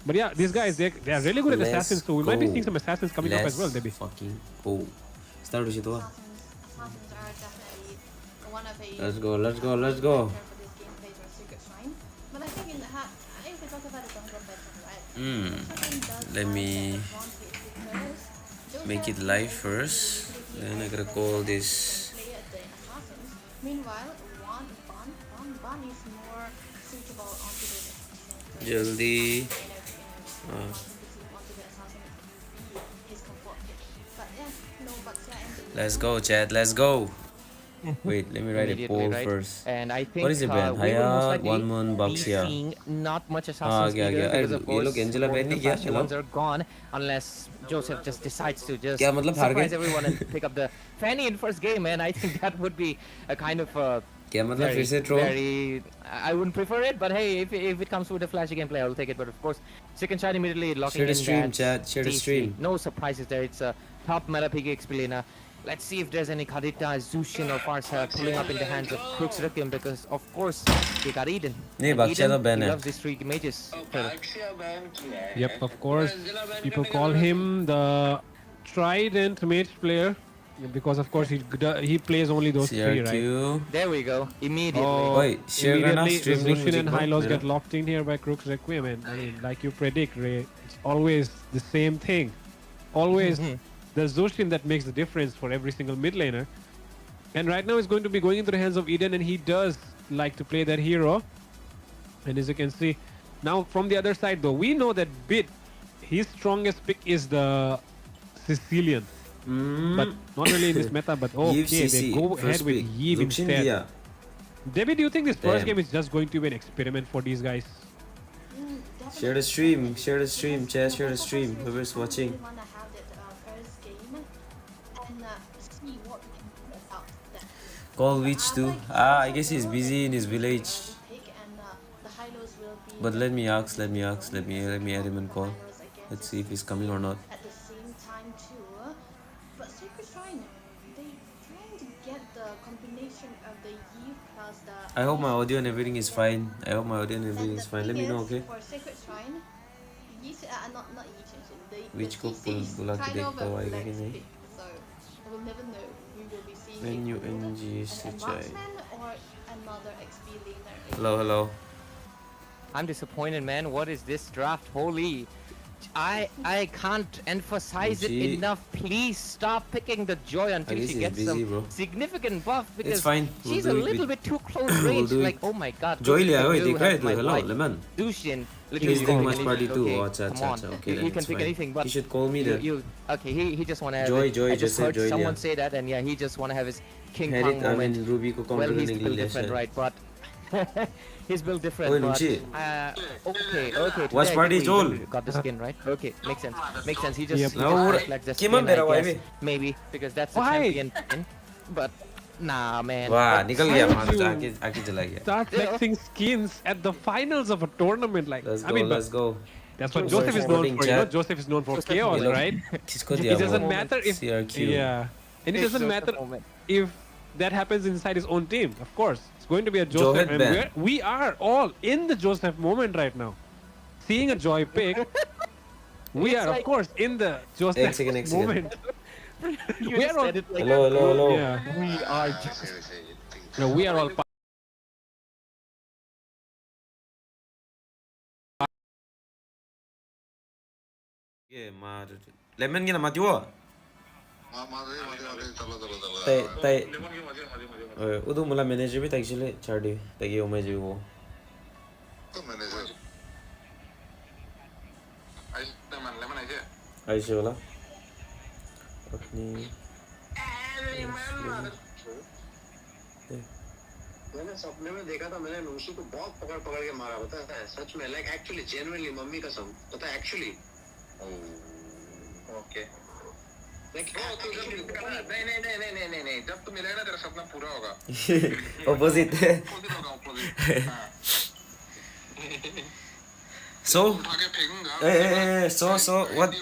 But yeah, these guys, they are really good at assassins, so we might be seeing some assassins coming up as well, Debbie. Fucking go. Start with it. Assassins are definitely one of the. Let's go, let's go, let's go. For this gameplay or secret shrine. But I think if we talk about the jungle bedroom, right? Let me make it live first. Then I gotta call this. Meanwhile, one is more suitable onto the assassin. Jaldi. Let's go, chat. Let's go. Wait, let me write a poll first. And I think What is the ban? we will most Haya, likely one month be bucks here. seeing not much assassins yeah, either, yeah. because of ये course लोग Angela both ban the नहीं किया? flashy ones are gone unless Joseph just decides to just क्या मतलब हार surprise गए? everyone and pick up the Fanny in first game, and I think that would be a kind of क्या मतलब फिर से troll? very I wouldn't prefer it, but hey, if it comes with a flashy gameplay, I'll take it. But of course, second shot immediately locking Share the in stream, that chat. Share the TC. stream. No surprises there. It's a top meta PK Expelina. Let's see if there's any Khadita, Zushin or Farsa pulling up in the hands of Crooks Requiem, because of course they got Eden. नहीं, And Baksha तो Eden, ban he है. loves these three images. Yep, of course. People call him the trident mage player because, of course, he plays only those three, right? CRQ. There we go. Immediately. Oh, Wait, share करना immediately stream link Zushin and मुझे Hylos को, get locked in here by Crooks Requiem, and I mean, like you predict, Ray, it's always the same thing. Always the Zushin that makes the difference for every single mid laner. And right now, it's going to be going into the hands of Eden, and he does like to play that hero. And as you can see, now from the other side, though, we know that Bit, his strongest pick is the Sicilian. But not really in this meta, but okay, they go ahead with Yves instead. Debbie, do you think this first game is just going to be an experiment for these guys? Share the stream, chat, share the stream. Whoever's watching. Call Witch too. I guess he's busy in his village. But let me ask, let me add him and call. Let's see if he's coming or not. At the same time too, but Sacred Shrine, they trying to get the combination of the Eve plus the. I hope my audio and everything is fine. Let me know, okay? For Sacred Shrine, not Yi Which the को TC बुला के kind of देखता a हूँ, आएगा flex कि नहीं? pick, so we'll never know. We will be seeing Menu it either NG an Sichai. marksman or another XP laner. Hello. I'm disappointed, man. What is this draft? Holy. I can't emphasize it She- enough. Please stop picking the Joy until guess she he's gets busy, some bro. significant buff, because fine. We'll she's do a it little with- bit too close We'll range. do it. Like, oh my god. Joy Crooks लिया है, Requiem देख रहा है has my तू? Hello, life. Lemon. Dushin, He's literally doing calling much me, party too. okay, Oh, acha, come on. okay. You Then can it's pick fine. anything, but He should call me then. okay, he just wanna have Joy, it. Joy, I just just heard Joy someone लिया. say that, and yeah, he just wanna have his King Had Kong it, I moment. mean, Ruby को Well, counter he's करने के built लिए different, शायद. right? But he's built different. Oi, But Lumchi. okay. Watch today I party, think we Joel. even got the skin, right? Okay, makes sense. He just Yep. he No, just reflects the Kimy skin, मेरा I भाई guess. भी. Maybe because that's the Why? champion skin. But nah, man. वाह, But निकल गया Why वहाँ would से you आके चला गया. start flexing skins at the finals of a tournament? Like, Let's I go, mean, but let's go. that's what Joseph Joseph is known supporting for. You know, chat. Joseph is known for Joseph chaos, is known- right? किसको It दिया doesn't वो? matter if CRQ. yeah, and it It's doesn't Joseph matter moment. if that happens inside his own team. Of course, it's going to be a Joe Joseph, and headband. we are all in the Joseph moment right now. Seeing a Joy pick, we It's are of like- course in the Joseph Egg second. moment. You We just are all- said it like Hello. Yeah, we are just no, we are all. ये मार. Lemon gina mati wo. चलो tay udu mula manager भी actually chardi tagi o मैं जो वो. तो manager lemon ऐसे ऐसे वाला. अपनी. मैंने सपने में देखा था, मैंने लूसी को बहुत पकड़ पकड़ के मारा, पता है सच में, लाइक एक्चुअली जेन्युइनली, मम्मी कसम, पता है एक्चुअली ओके नहीं जब तू मिलेगा ना तेरा सपना पूरा होगा. Opposite. So. उठा के फेंकूंगा. So what?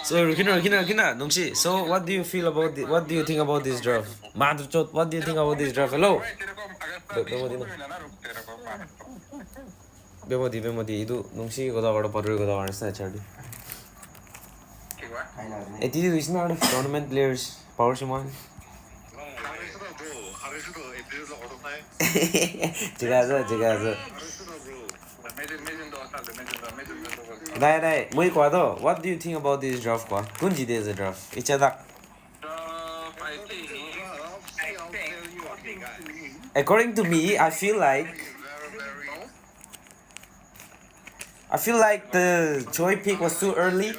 So Rukina, Nungshi. So what do you feel about the? What do you think about this draft? Madhuchot, what do you think about this draft? Hello. तेरे को अगर 20 मिला ना रुक तेरे को Bemodi, idu nungsi goda wada paru goda wada sa chardi. Kiywa? Didi is not tournament players power shimon. Jigazo. Dai, moi kwa do. What do you think about this draft kwa? Kunji this draft. Ichadak. I think According to me, I feel like the Choi pick was too early.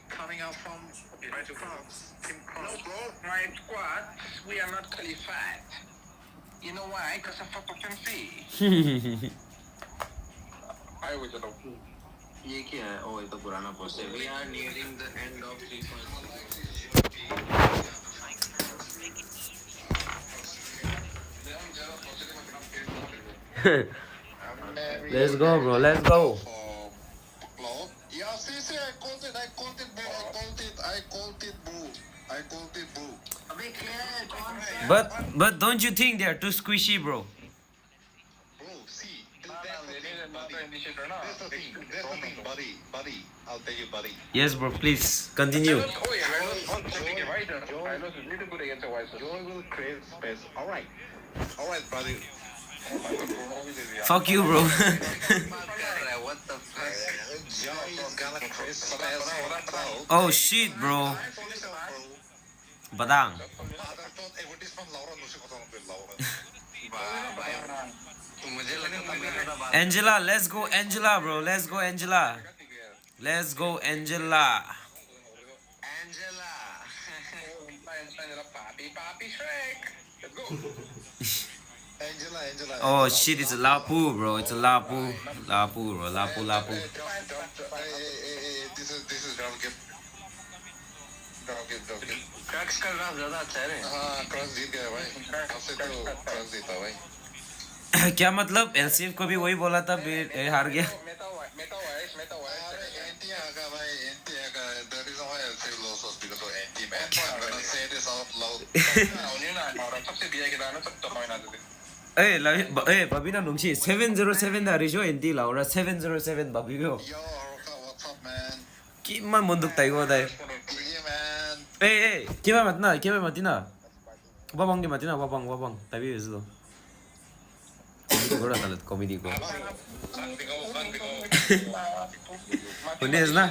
Coming out from my squad, we are not qualified. You know why? Because of occupancy. I was at ये क्या है? Oh, ये तो पुराना post है. We are nearing the end of 3.6. Let's go, bro. Let's go. Yeah, see, I called it, bro. अबे क्या है? कौन सा? But don't you think they are too squishy, bro? Bro, see, that's the thing, buddy. I'll tell you, buddy. Yes, bro. Please continue. I lost a little bit against the White Sox. Joy will create space. All right, buddy. Fuck you, bro. What the fuck? Joy is gonna create space. Oh shit, bro. Badang. Angela, let's go, Angela, bro. Let's go, Angela. Papipapi, shreak. Let's go. Angela. Oh shit, it's a Lapu, bro. It's a Lapu, bro. Lapu. Hey, this is drop gift. Crux का नाम ज्यादा अच्छा है रे हाँ cross जीत गया भाई सबसे तो क्रॉस जीता भाई क्या मतलब एलसीएफ को भी वही बोला था हार गया मेटा वाइस एंटी आगा भाई एंटी आगा that is why I say loss was because of anti man I'm gonna say this out loud सबसे बिया के दाना सब तो मैंने दे babina nungsi 707 da rijo enti laura 707 babio yo what's up man kimman monduk taigo dai yeah man kima matina babang tabi eso gora talat comedy ko Unes na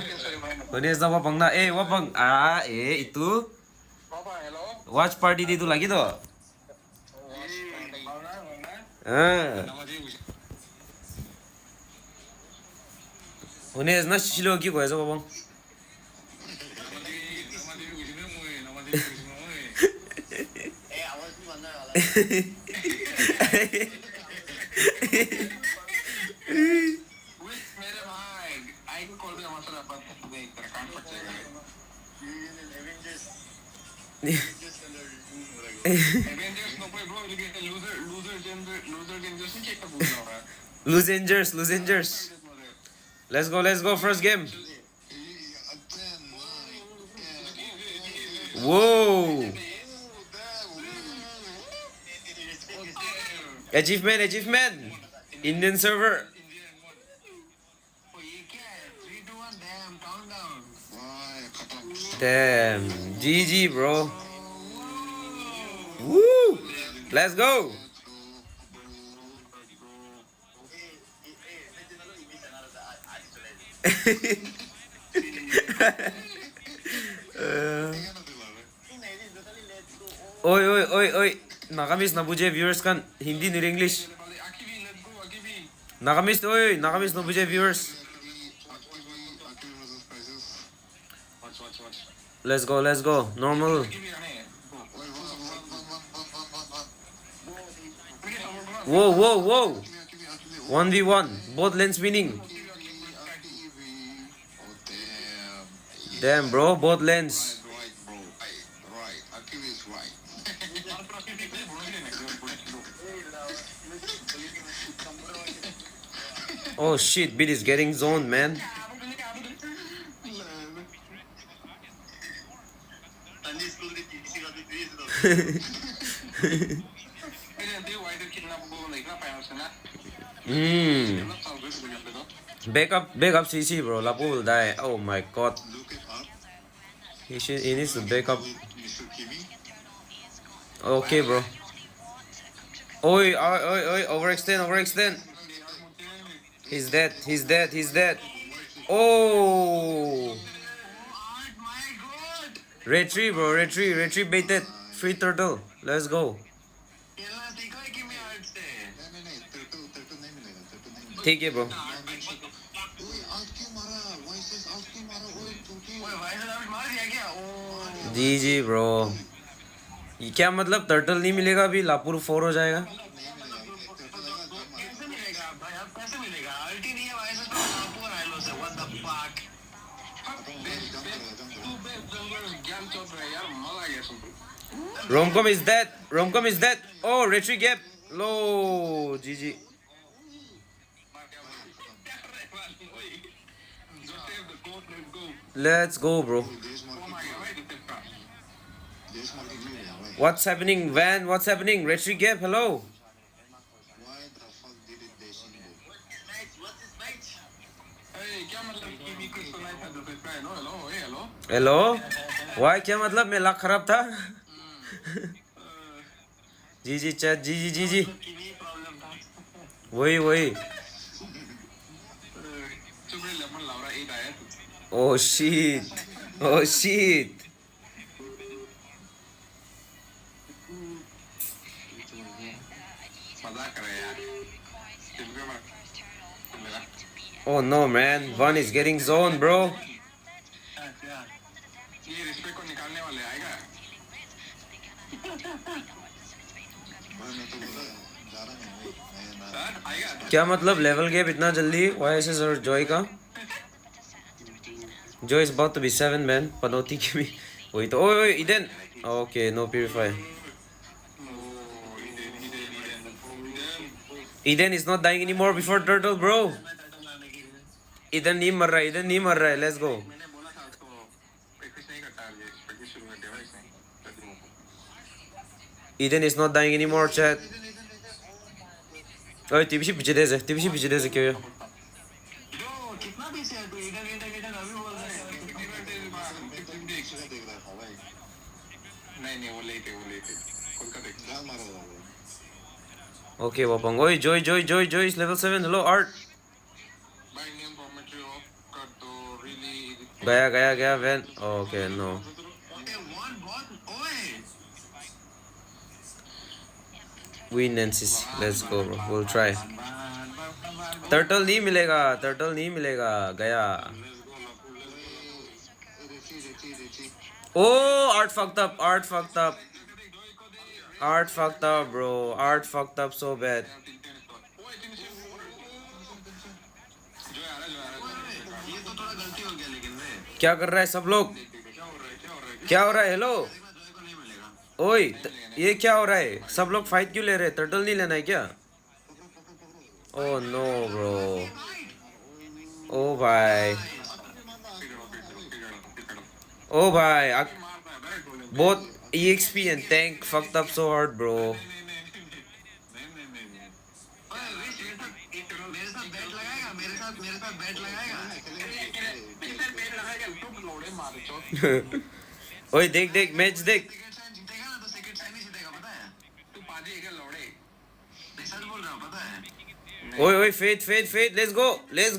babang na babang itu पापा hello watch party itu lagi to Unes na shilo ki ko eso babang मेरे भाई आई को call पे मसला बात करते हैं तेरा काम कर जाएगा Avengers no puede bro loser Avengers नहीं चेक पूछ रहा है lose angers let's go first game whoa achievement Indian server damn GG bro woo let's go oi nagamis na buje viewers kan hindi ni English nagamis na buje viewers let's go normal whoa 1v1 both lanes winning damn bro both lanes right Akira is right oh shit beat is getting zoned man Back up CC bro. Lapu will die. Oh my god. Look it up. He needs to back up. Mr. Kimy. Okay bro. Oi, overextend. He's dead. Oh. Retreat bro, retreat baited. Free turtle. Let's go. नहीं turtle नहीं मिलेगा turtle नहीं मिलेगा. ठीक है bro. ओए out क्यों मारा? वॉइसेस आउट क्यों मारा? ओए टूटू. जी bro. ये क्या मतलब टर्टल नहीं मिलेगा अभी लापुर 4 हो जाएगा. नहीं मिलेगा. turtle आएगा तो मारा. कैसे मिलेगा भाई? अब कैसे मिलेगा? अल्टी नहीं है भाई, से तो आपको राइलो से व्हाट द फक. ज्ञान चल रहा है यार, मजा आ गया सुन. Romcom is dead. Oh, retreat gap. Low. GG. Let's go, bro. देश मार देश मार के क्यों गया भाई? What's happening, Van? What's happening? Retreat gap. Hello. Why the fuck did it देश नहीं दे? क्या मतलब कि भी कुछ सुनाई था जो फिर नो हेलो Hello. Why? क्या मतलब मैं लाख खराब था? GG chat. GG. की भी प्रॉब्लम था. वही. चुपड़े लेमन लावरा 8 आया तू. Oh shit. मजाक कर रहा है यार. चुपड़े मत. Oh no, man. One is getting zoned, bro. ये रिस्पेक्ट को निकालने वाले आएगा. भाई मैं तो बोला जा रहा नहीं मैं सर आएगा. क्या मतलब लेवल गैप इतना जल्दी? YSS और जॉय का? Joy is about to be 7 man. Panoti Kimy. Wait. Oh, Eden. Okay, no purify. Eden is not dying anymore before turtle, bro. Eden नहीं मर रहा है. Let's go. मैंने बोला था उसको प्रैक्टिस नहीं करता है, प्रैक्टिस शुरू कर दिया इसने. Eden is not dying anymore, chat. ओए TBC पीछे दे से क्यों? जो कितना भी से तू इधर अभी बोल रहा है. देख रहा था भाई. नहीं वो लेते कोलकाता देख. क्या मारा था भाई? Okay, Wapang. Oi, Joy is level 7. Hello, Art. भाई नेम फॉर्मेट हो कर तो रियली. गया Van. Okay, no. Okay one बहुत ओए. Win Nancy's. Let's go, bro. We'll try. Turtle नहीं मिलेगा. गया. Oh, Art fucked up, bro. Art fucked up so bad. ये तो थोड़ा गलती हो गया लेकिन रे. क्या कर रहा है सब लोग? क्या हो रहा है? हेलो. ओए, ये क्या हो रहा है? सब लोग फाइट क्यों ले रहे हैं? टर्टल नहीं लेना है क्या? Oh no, bro. Oh भाई. Both EXP and tank fucked up so hard, bro. मेरे साथ बैट लगाएगा. तुम लोड़े मारो चोट. ओए देख मैच देख. जीतेगा ना तो सेकंड साइन ही जीतेगा पता है. तू पाजी है क्या लोड़े? सच बोल रहा हूँ पता है. ओए faith. Let's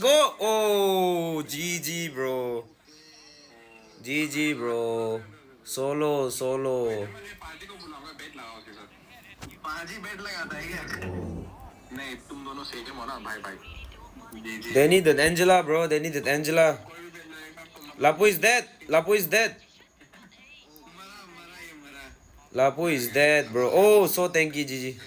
go. Oh, GG bro. Solo. मैं पाजी को बुलाऊंगा, बैट लगाओ उसके साथ. पाजी बैट लगाता है क्या? नहीं तुम दोनों सेम हो ना भाई. They needed Angela, bro. कोई भी बैट लगाएगा तो Lapu is dead. Lapu is dead, bro. Oh, so tanky, GG.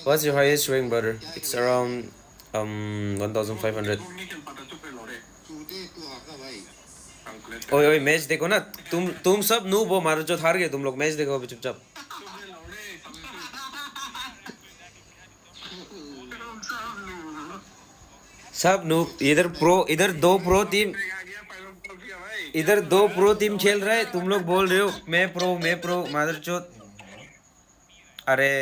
What's your highest rank, brother? It's around 1500. तुम नहीं खेल पाता, चुप रहे लोड़े. तू आका भाई. ओए मैच देखो ना. तुम सब नूब हो, मारो जो हार गए तुम लोग. मैच देखो अभी चुपचाप. सब नूब. इधर दो प्रो टीम खेल रहा है. तुम लोग बोल रहे हो मैं प्रो. मादरचोद. अरे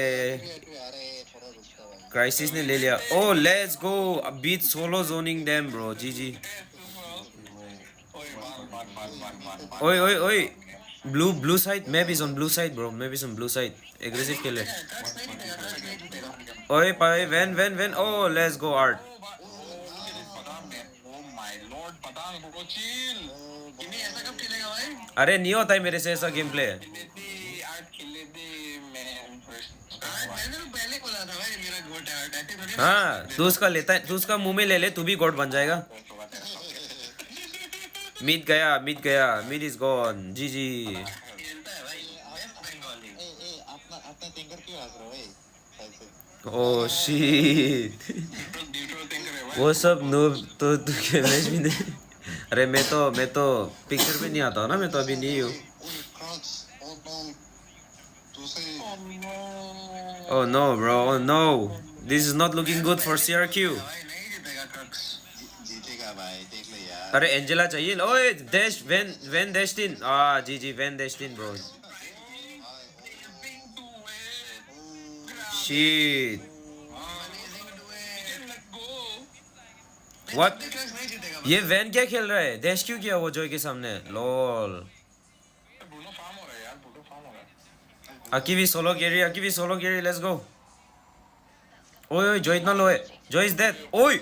क्राइसिस ने ले लिया. Oh, let's go. Beat solo zoning them, bro. GG. Oi, oi, oi. Blue side. Map is on blue side, bro. Map is on blue side. Aggressive kill है. Oi, when. Oh, let's go, Art. अरे नहीं होता है मेरे से ऐसा game play. हाँ, तू उसका लेता है, तू उसका मुंह में ले ले, तू भी गॉड बन जाएगा. मिड गया, mid is gone. GG. Oh shit. वो सब नूब तो तू के मैच भी नहीं. अरे मैं तो पिक्चर में नहीं आता हूँ ना, मैं तो अभी नहीं हूँ. Oh no, bro. Oh no. This is not looking good for CRQ. अरे एंजेला चाहिए. ओए dash one dashed in. GG one dashed in, bro. Shit. What? ये वैन क्या खेल रहा है? डैश क्यों किया वो जॉय के सामने? Lol. Akivi solo carry, let's go. Oi, Joy इतना लो है. Joy is dead. Oi.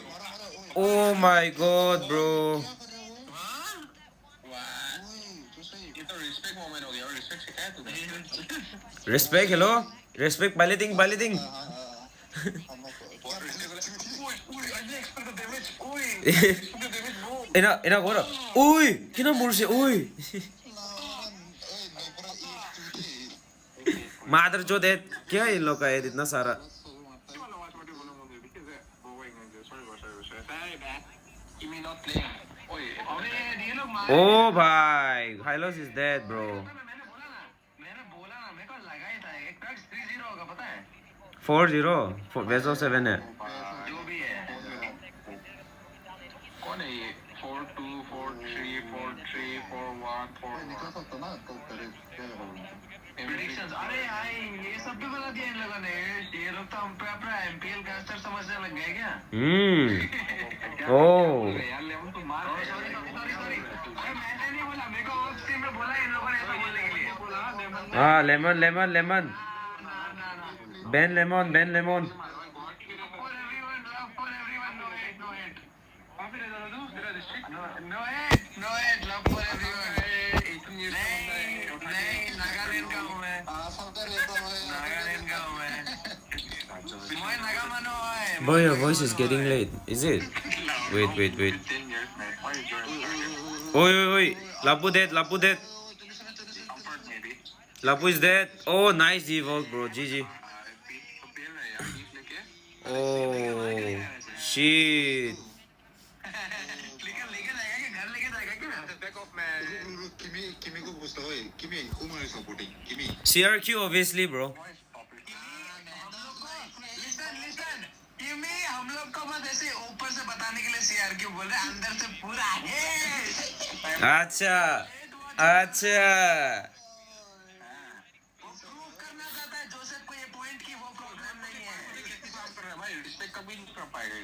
Oh my god, bro. Respect, hello? Respect, piloting. Ina go. Oi, kina murse. Oi. मादर जो दे क्या इन लोग का है इतना सारा. ओ भाई हाइलोस is dead bro. 4-0 best of 7 है. कौन है ये? 4-2 4-3 4-3 4-1 प्रेडिक्शंस. अरे यार ये सब भी बता दिया इन लोगों ने. ये लोग तो हम पे अपना एमपीएल कैस्टर समझने लग गए क्या? ओह यार लेमन तो मार. सॉरी. अरे मैंने नहीं बोला, मेरे को ऑफ स्ट्रीम में बोला इन लोगों ने ऐसा बोलने के लिए. हाँ lemon Ben lemon. No hate, love for everyone. नहीं, नागालैंड का हूँ मैं. नागालैंड का हूँ मैं. मैं नागामानो है. Boy, your voice is getting late. Is it? Wait. Oi. Lapu dead. Lapu is dead. Oh, nice evolve, bro. GG. Oh, shit. CRQ obviously, bro. Listen. Kimy, हम लोग को बस ऐसे ऊपर से बताने के लिए CRQ बोल रहे, अंदर से पूरा है. अच्छा. वो प्रूव करना चाहता है जोसेफ को ये पॉइंट की वो प्रॉब्लम नहीं है. भाई रिस्पेक्ट कभी नहीं कर पाएगा.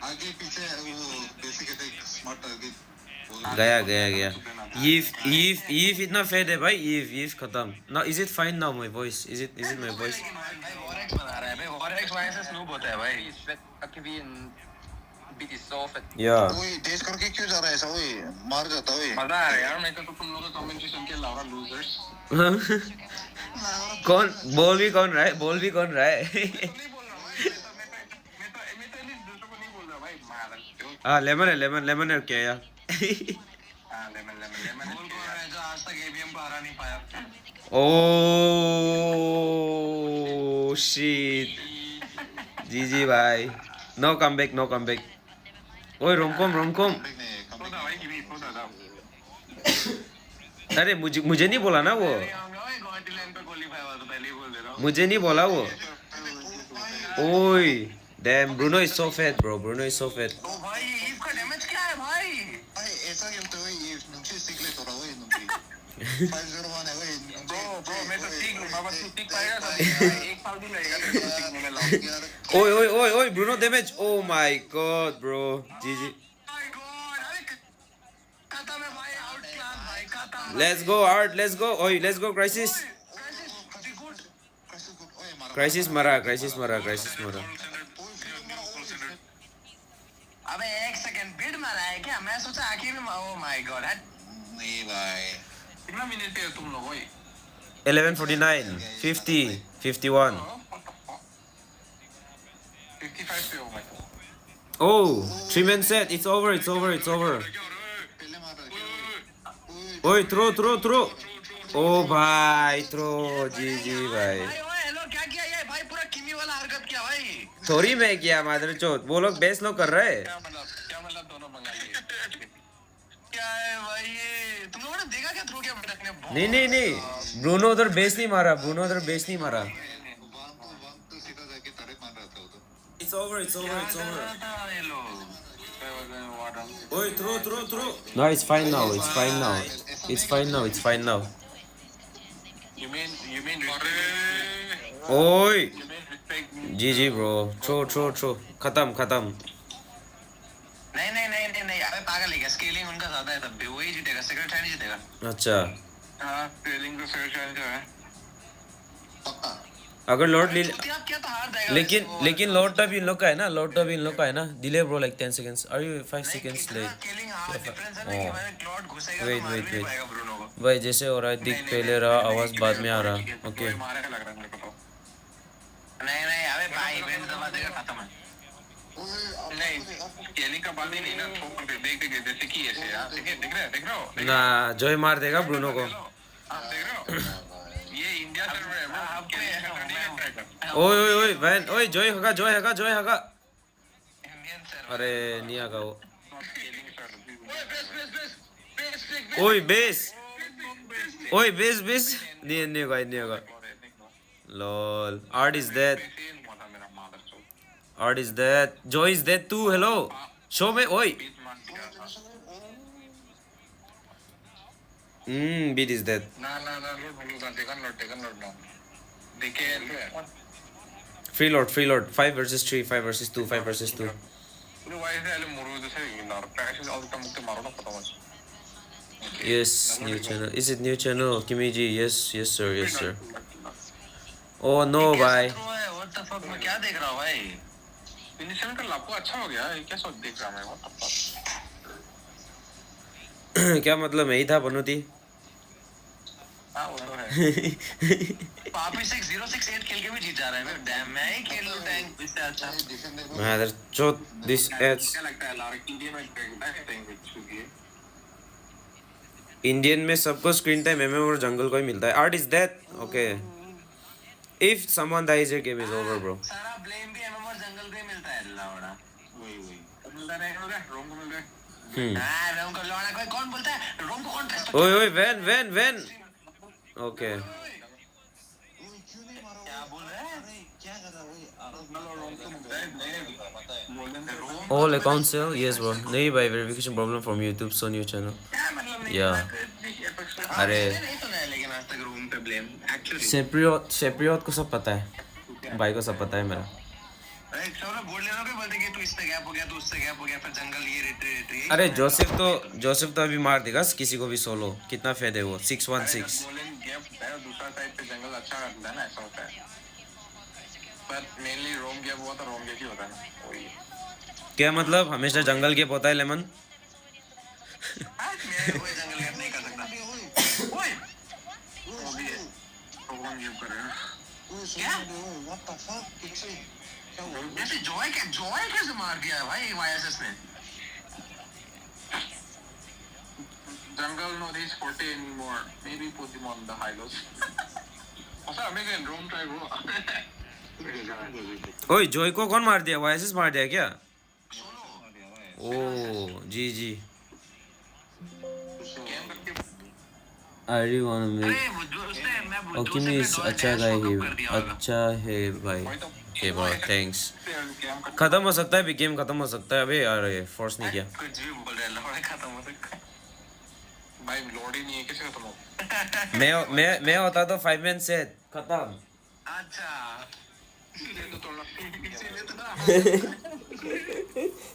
आगे पीछे वो बेसिक अटैक स्मार्ट आगे गया. Eve इतना फेड है भाई. Eve खत्म. Now is it fine now my voice? Is it my voice? भाई वॉरेक्स बना रहा है भाई. वॉरेक्स वहाँ से स्नूप होता है भाई. Yeah. ओए तेज करके क्यों जा रहा है ऐसा? ओए मार जाता ओए. मजा आ रहा है यार. मैं तो तुम लोगों का कमेंट्री सुन के लाउरा लूजर्स. कौन बोल भी कौन रहा है? नहीं बोल रहा हूँ भाई. मैं तो दूसरों को नहीं बोल रहा भाई. हाँ लेमन है क्या यार? लेमन बोल कौन है जो आज तक एबीएम को हरा नहीं पाया? Oh shit. GG भाई. No comeback. ओए रोमकॉम. अरे मुझे नहीं बोला ना वो. मुझे नहीं बोला वो. ओए damn Bruno is so fat, bro. ओ भाई ईव का डैमेज क्या है भाई? भाई ऐसा खेलते हुए ये नुक्से सीख ले थोड़ा ओए नुक्से. 501 है ओए. ब्रो ब्रो मैं तो सीख लूंगा बस तू सीख पाएगा तभी एक साल भी लगेगा तेरे को सीखने में लाओ ओए ओए ओए ओए Bruno damage oh my God bro जीजी माय गॉड अरे खत्म है भाई आउट क्लास भाई खत्म let's go art let's go ओए लेट्स गो क्राइसिस क्राइसिस मरा अबे एक सेकंड बिड मारा है क्या मैं सोचा आखिर में ओ माय गॉड नहीं भाई कितना मिनट पे हो तुम लोग ओए 11:49 50 51 55 पे हो भाई oh 3-man set it's over ओए थ्रो ओ भाई थ्रो जीजी भाई भाई ओए हेलो क्या किया ये भाई पूरा किमी वाला हरकत किया भाई थोड़ी मैं किया मादरचोद वो लोग बेस लोग कर रहे हैं क्या मतलब दोनों बंगाली क्या है भाई ये तुम लोगों ने देखा क्या थ्रो किया भटकने नहीं ब्रूनो उधर बेस नहीं मारा it's over ये लोग ओए throw no it's fine now you mean ओए respect जी ब्रो थ्रो खत्म नहीं अबे पागल है क्या स्केलिंग उनका ज्यादा है तब भी वही जीतेगा सेकंड टाइम जीतेगा अच्छा हाँ स्केलिंग तो सेकंड टाइम जो है अगर लॉर्ड ले आप क्या तो हार जाएगा लेकिन लॉर्ड टॉप इन लोग का है ना delay bro like 10 seconds are you 5 seconds late scaling हाँ डिफरेंस है ना कि मैंने क्लॉड घुसेगा तो Wait. मार भी नहीं पाएगा ब्रूनो को भाई जैसे हो रहा है दिख पहले रहा आवाज बाद में आ रहा ओके मारेगा लग रहा है मेरे को तो नहीं अबे भाई इवेंट दबा देगा खत्म है नहीं स्केलिंग का बात ही नहीं ना ठोक कर देख जैसे कि ऐसे हां देख रहे हो ना जॉय मार देगा ब्रूनो को आप देख रहे हो ये इंडिया सर्वर है ब्रो आपको ओए वैन ओए जॉय होगा इंडियन सर्वर अरे नहीं आगा वो ओए ओए बेस नहीं होगा lol art is dead joy is dead too hello show me oi beat is dead ना टेकन नोट ना देखे free lord 5 versus 3 5 versus 2 ಇದು ವಯಸ್ಸಲ್ಲಿ ಮುರುವುದು ಸರಿ ಇಲ್ಲ ಪ್ಯಾಶನ್ ಅದಕ್ಕೆ ಮುಕ್ತ ಮಾರೋಣ ಪತವ yes new channel is it new channel Kimy ji yes sir oh no bhai what the fuck मैं क्या देख रहा हूं भाई फिनिशर का लापो अच्छा हो गया ये क्या सोच देख रहा मैं व्हाट द फक क्या मतलब मैं ही था बनूती हां वो तो है पापी 6068 खेल के भी जीत जा रहा है डैम मैं ही खेल लूं टैंक इससे अच्छा mother chot this ads क्या लगता है लार्क इंडिया में खेलता है टैंक विच है इंडियन में सबको स्क्रीन टाइम एमएम और जंगल को ही मिलता है art is that okay if someone dies your game is over bro सारा ब्लेम भी एमएम और जंगल को ही मिलता है लौड़ा वही मिलता रहेगा रोम को मिल रहा है हां रोम को लौड़ा कोई कौन बोलता है रोम को कौन ट्रस्ट ओए वैन ओके क्या बोल रहा है क्या कर रहा है रोम को all accounts sale yes bro nahi bhai verification problem from YouTube so new channel क्या मतलब नहीं yeah अरे नहीं तो नहीं लेकिन आज तक रूम पे ब्लेम एक्चुअली सेप्रियोट को सब पता है भाई को सब पता है मेरा अरे चलो बोल लेना भी बोलते कि तू इससे गैप हो गया तू उससे गैप हो गया फिर जंगल ये रिट्रीट अरे जोसेफ तो अभी मार देगा किसी को भी सोलो कितना फेद है वो 616 बोलें गैप है दूसरा साइड पे जंगल अच्छा करता है ना ऐसा होता है पर मेनली रोम गैप हुआ तो रोम गैप ही होता है ना वही क्या मतलब हमेशा जंगल के होता है लेमन मैं कोई जंगल गैप नहीं कर सकता ओए वो भी है प्रोग्राम गैप कर रहे हैं क्या व्हाट द फक जैसे जॉय कैसे मार दिया भाई वाईएसएस ने जंगल no this 40 anymore maybe put them on the high lows अच्छा अमेरिकन रोम ट्राई ब्रो ओए जॉय को कौन मार दिया वाईएसएस मार दिया क्या ओ जी I really want to make Kimy is अच्छा है भाई okay bro thanks खत्म हो सकता है भी गेम खत्म हो सकता है अबे यार ये फोर्स नहीं किया कुछ भी बोल रहे हैं लौड़े खत्म हो सकता है भाई लोड ही नहीं है कैसे खत्म हो मैं होता तो 5 मैन सेट खत्म अच्छा इसीलिए तो तोड़ना इसीलिए तो ना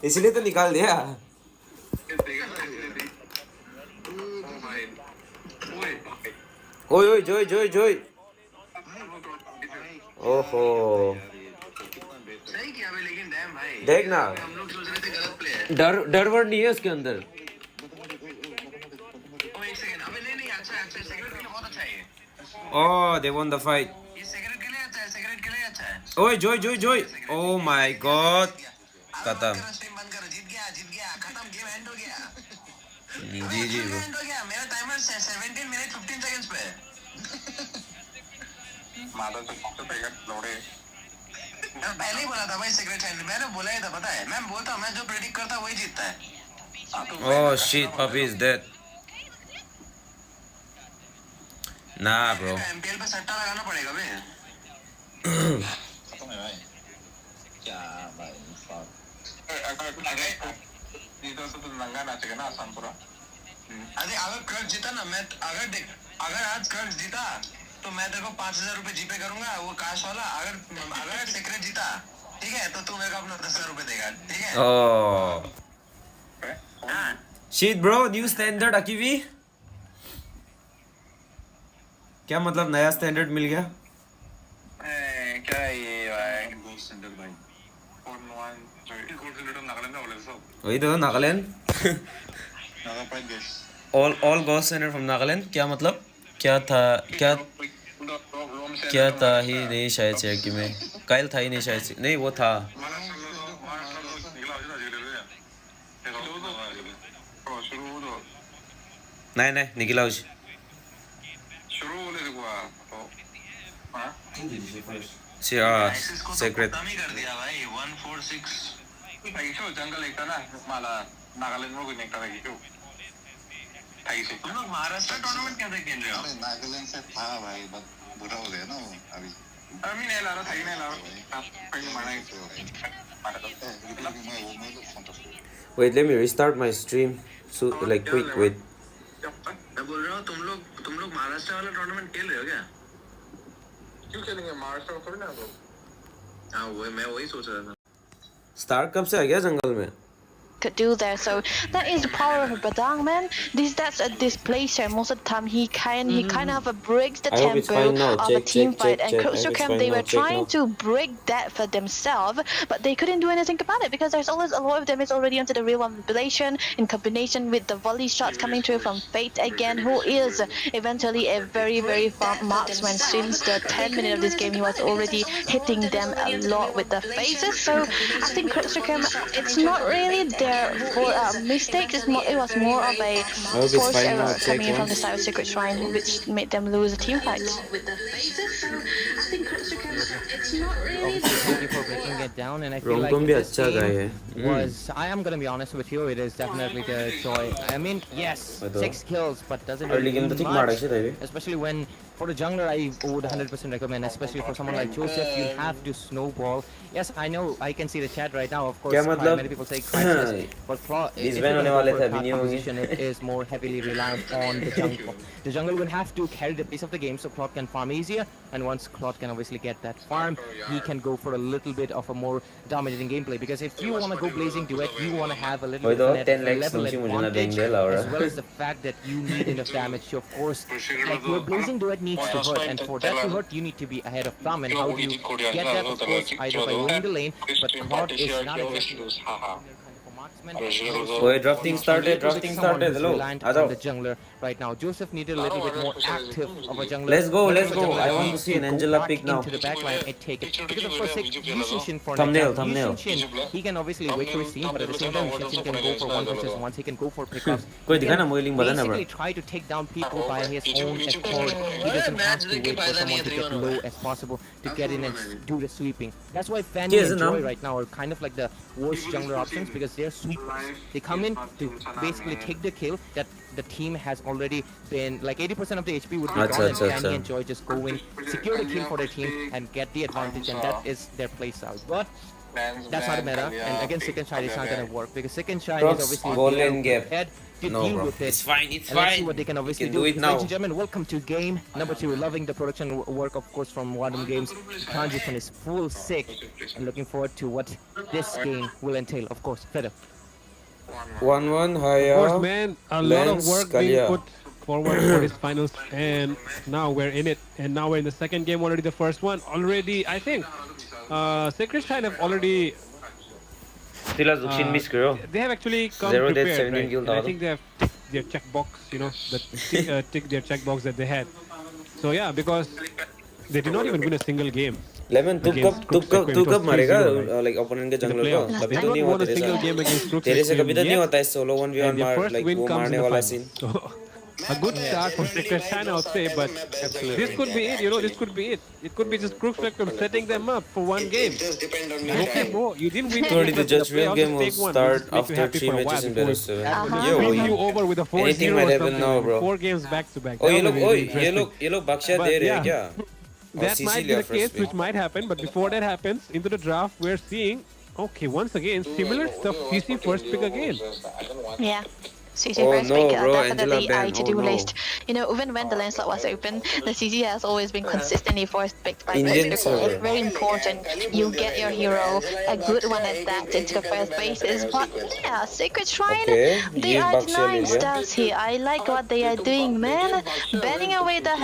इसलिए तो निकाल दिया ओ भाई ओए ओए ओए जोय ओहो सही किया भाई लेकिन डैम भाई देख ना हम लोग सोच रहे थे गलत प्ले है डर वर्ड नहीं है उसके अंदर ओ एक सेकंड अबे नहीं अच्छा सिगरेट के लिए बहुत अच्छा है ये Oh, they won the fight. ये सिगरेट के लिए अच्छा है सिगरेट के लिए अच्छा है ओए जोय Oh my god. खत्म स्ट्रीम बंद करो जीत गया खत्म गेम एंड हो गया जी bro. एंड हो गया मेरा टाइमर 17 मिनट 15 सेकंड्स पे है माता तो पेगा लोड़े मैं पहले ही बोला था भाई सिगरेट हैंड मैंने बोला ही था पता है मैं बोलता मैं जो प्रेडिक्ट करता वही जीतता है Oh shit, puppy is dead. Nah, bro. MPL पे सट्टा लगाना पड़ेगा बे खत्म है भाई क्या भाई अगर जीता तो नंगा नाचेगा ना आसाम पूरा अरे अगर कर्ज जीता ना मैं अगर आज कर्ज जीता तो मैं तेरे को 5,000 रुपए जीपे करूंगा वो काश वाला अगर सेक्रेट जीता ठीक है तो तू मेरे को अपना 10,000 रुपए देगा ठीक है Oh. हाँ Shit, bro. New standard, Akivi. क्या मतलब नया स्टैंडर्ड मिल गया? क्या ये भाई गोल्ड स्टैंडर्ड भाई और वन जो गोल्ड स्टैंडर्ड नागालैंड में वाले सब वही तो Nagaland. Naga pride guess All gold standard from Nagaland. क्या मतलब? क्या था ही नहीं शायद से कि मैं काइल था ही नहीं शायद से नहीं वो था. नहीं निकला उस. Secret. खत्म ही कर दिया भाई 146 ऐशो जंगल एक था ना माला नागालैंड में कोई नहीं था क्यों ऐसे तुम लोग महाराष्ट्र टूर्नामेंट कैसे खेल रहे हो नागालैंड से था भाई बट बुरा हो गया ना अभी नहीं ला रहा था ही नहीं ला रहा कहीं माना ही Wait, let me restart my stream. So like quick, wait. मैं बोल रहा हूँ तुम लोग महाराष्ट्र वाला टूर्नामेंट खेल रहे हो क्या क्यों खेलेंगे महाराष्ट्र में थोड़ी ना हम लोग हाँ वो मैं वही सोच रहा था. Start कब से आ गया जंगल में? Could do there. So that is the power of a Badang man. That's a displacer. Most of the time he kind of breaks the I hope it's tempo fine now. of a Check, team check, fight. check, And check. I hope it's Crooksucam, fine they now. were Check trying now. to break that for themselves, but they couldn't do anything about it because there's always a lot of damage already onto the real one manipulation in combination with the volley shots coming through from Fate again, who is eventually a very, very fast marksman. Since the 10 minute of this game, he was already hitting them a lot with the phases. So I think Crooksucam, it's not really their mistakes. It was more of a it's forced fine now. error Check coming in from the once. side of Secret Shrine, which made them lose the team fight. Thank you for breaking it down, and I feel like Romcom भी this अच्छा guy है. game was. I am gonna be honest with you. It is definitely the joy. I mean, yes, Ito. 6 kills, but doesn't Early really game mean to think मारा much. इसे ताई. Especially when for the jungler, I would 100% recommend, especially for someone like Joseph, you have to snowball. Yes, I know. I can see the chat right now. Of course, क्या मतलब? many people say crisis, but if These you're ban gonna होने go वाले for थे a अभी card नहीं होंगे. composition, it is more heavily reliant on the jungle. The jungle will have to carry the pace of the game so Claude can farm easier, and once Claude can obviously get that farm, he can go for a little bit of a more dominating gameplay. Because if you want to go blazing duet, you want to have a little वही bit तो of a 10 lakhs level तुमसे मुझे ना advantage, देंगे लाउरा. as well as the fact that you need enough damage to, of course, like your blazing duet needs to hurt, and for that to hurt, you need to be ahead of them. And how do you get that? Of course, either by winning the lane, but Claude is not a very marksman. ओए drafting started. Hello. Reliant uh on जाओ. the jungler right now. Joseph needed a little bit more active of a jungler. Let's go. Not a jungler I that want to needs see an go Angela back pick now. into the backline and take it. Because of course, Yushin for Thumbnail. Yushin, he can obviously wait for his team, but at the same time, Yushin can go for 1 versus 1. He can go for pickups. कोई He दिखा ना can मुझे link बता ना bro. basically try to take down people by his own accord. He doesn't have to wait for someone to get low as possible to get in and do the sweeping. That's why Fanny Yes, and no? Joy right now are kind of like the worst jungler options because they're sweepers. They come in to basically take the kill that the team has already been like 80% of the HP would be Acha, gone, and acha, Fanny acha. and Joy just go in, secure the kill for their team, and get the advantage, and that is their play style. But That's not a meta, and against second shine it's not gonna work because second shine Prox, is obviously goal there lane gap. ahead to No, deal bro. with it. It's fine. It's And let's see fine. what they can You obviously can do. do it Ladies now. and gentlemen, welcome to game number 2. Loving the production work, of course, from Wadam Games. Transition is full sick, and looking forward to what this game will entail. Of course, Feather. 1-1. Of course, Haya. man, a lot of Lens, work being Kalia. put forward for this finals, and now we're in it. And now we're in the second game already. The first one already, I think. Sacred Shine have already. Sila Zuxin miss girl. They have actually come 0 death, prepared, 17 right? kill And I total. think they have ticked their checkbox, you know, tick their checkbox that they had. So yeah, because they did not even win a single game. Lemon तू Against Crooks कब Requiem, it was मारेगा 3-0, like opponent के in the jungler को playoffs. कभी They तो have नहीं not हुआ won a तेरे single साथ game against Crooks तेरे से Requiem कभी तो नहीं yet, होता है सोलो 1v1 and their मार first like win वो comes in मारने the वाला finals. scene. So a good start for Sacred Shine, I would say, but this could be it. You know, this could be it. It could be just Crooks Requiem setting them up for one game. It just depend on me. Okay, bro, you didn't win Already the the judgment playoffs, game just will take one. start Just make you after happy 3 for a while matches in before Paris. Uh-huh. Yo, screw you you over with a 4-0 anything or might happen something. now, bro. 4 games back to back. Oh That ये would लोग be ओए really interesting. ये लोग बख्शा But दे रहे हैं yeah, क्या? That might be the case, which might happen. But before that happens, into the draft, we're seeing, okay, once again, similar stuff. CC first pick again. Yeah. CC Oh, first no, pick, bro, definitely Angela Ben. to-do Oh, no. list. You know, even when the lane slot was open, the CC has always been consistently first picked by Indian Crooks. server. It's very important you get your hero, a good one at that, into the first bases. But yeah, Sacred Shrine, Okay, they ये are Baksha ले denying लिया. stars here. I like what they are doing, man. Banning away the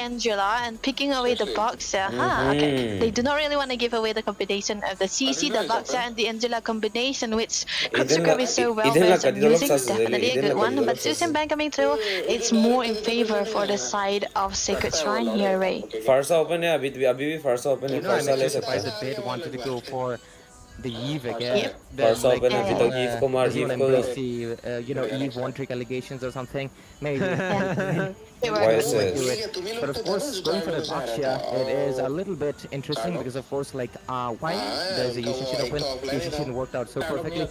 Angela and picking away the Boxer. Huh, okay. They do not really want to give away the combination of the CC, the Boxer, and the Angela combination, which Crooks इधर is so well इधर versed लगा in इधर using. लोग सास Definitely a good one. But इधर Susan Bank coming through, it's more in favor for the side of Sacred Shrine here, Ray. फारसा open है अभी भी फारसा ओपन है You know, I'm फारसा ले actually सकता surprised है that Bed wanted to go for the Eve again. Yep. फारसा ओपन है अभी तक ईव को मार doesn't ईव wanna को embrace the, you know, Eve one-trick allegations or something. Maybe. They were Why good. is it? But of course, going for the Baksha, it is a little bit interesting because of course, like, why there's a Yushin open, Yushin worked out so perfectly.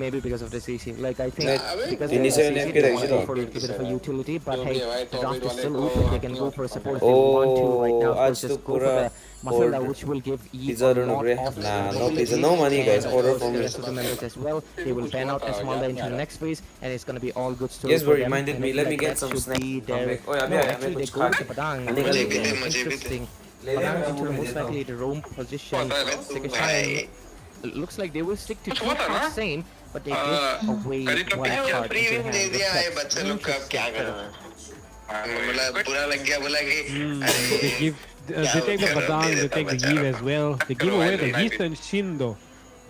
Maybe because of the CC. Like, I think because of the Initial CC, FK they want to रहेगी go for a little bit of a utility, but hey, the draft is still open, they can go for a support if they want to right now. Of आज course, तो just go for पूरा the Masala, which will give Eve pizza a don't lot agree. of Nah, no mobility. pizza, no money, guys. And of Order course, for the me. rest of the members as well. They will ban out Esmalda into the next phase, and it's going to be all good story Yes, for bro, them. reminded And me. I feel Let me like get that some should snack. be Come their- back. Oh, yeah, No, yeah, actually, they कुछ go खा with the Padang. खाने का लेके आए। Interesting. ले ले, Padang मैं into मुंह में most देता हूँ. likely the roam position. Sekashine looks like they will stick to two cards same, but they give away one card into premium the hand. दिया है बच्चे लोग का क्या करना मतलब बुरा लग गया बोला कि They give, they take the Badang, they take the Eve as well. They give away the Heath and Shindo,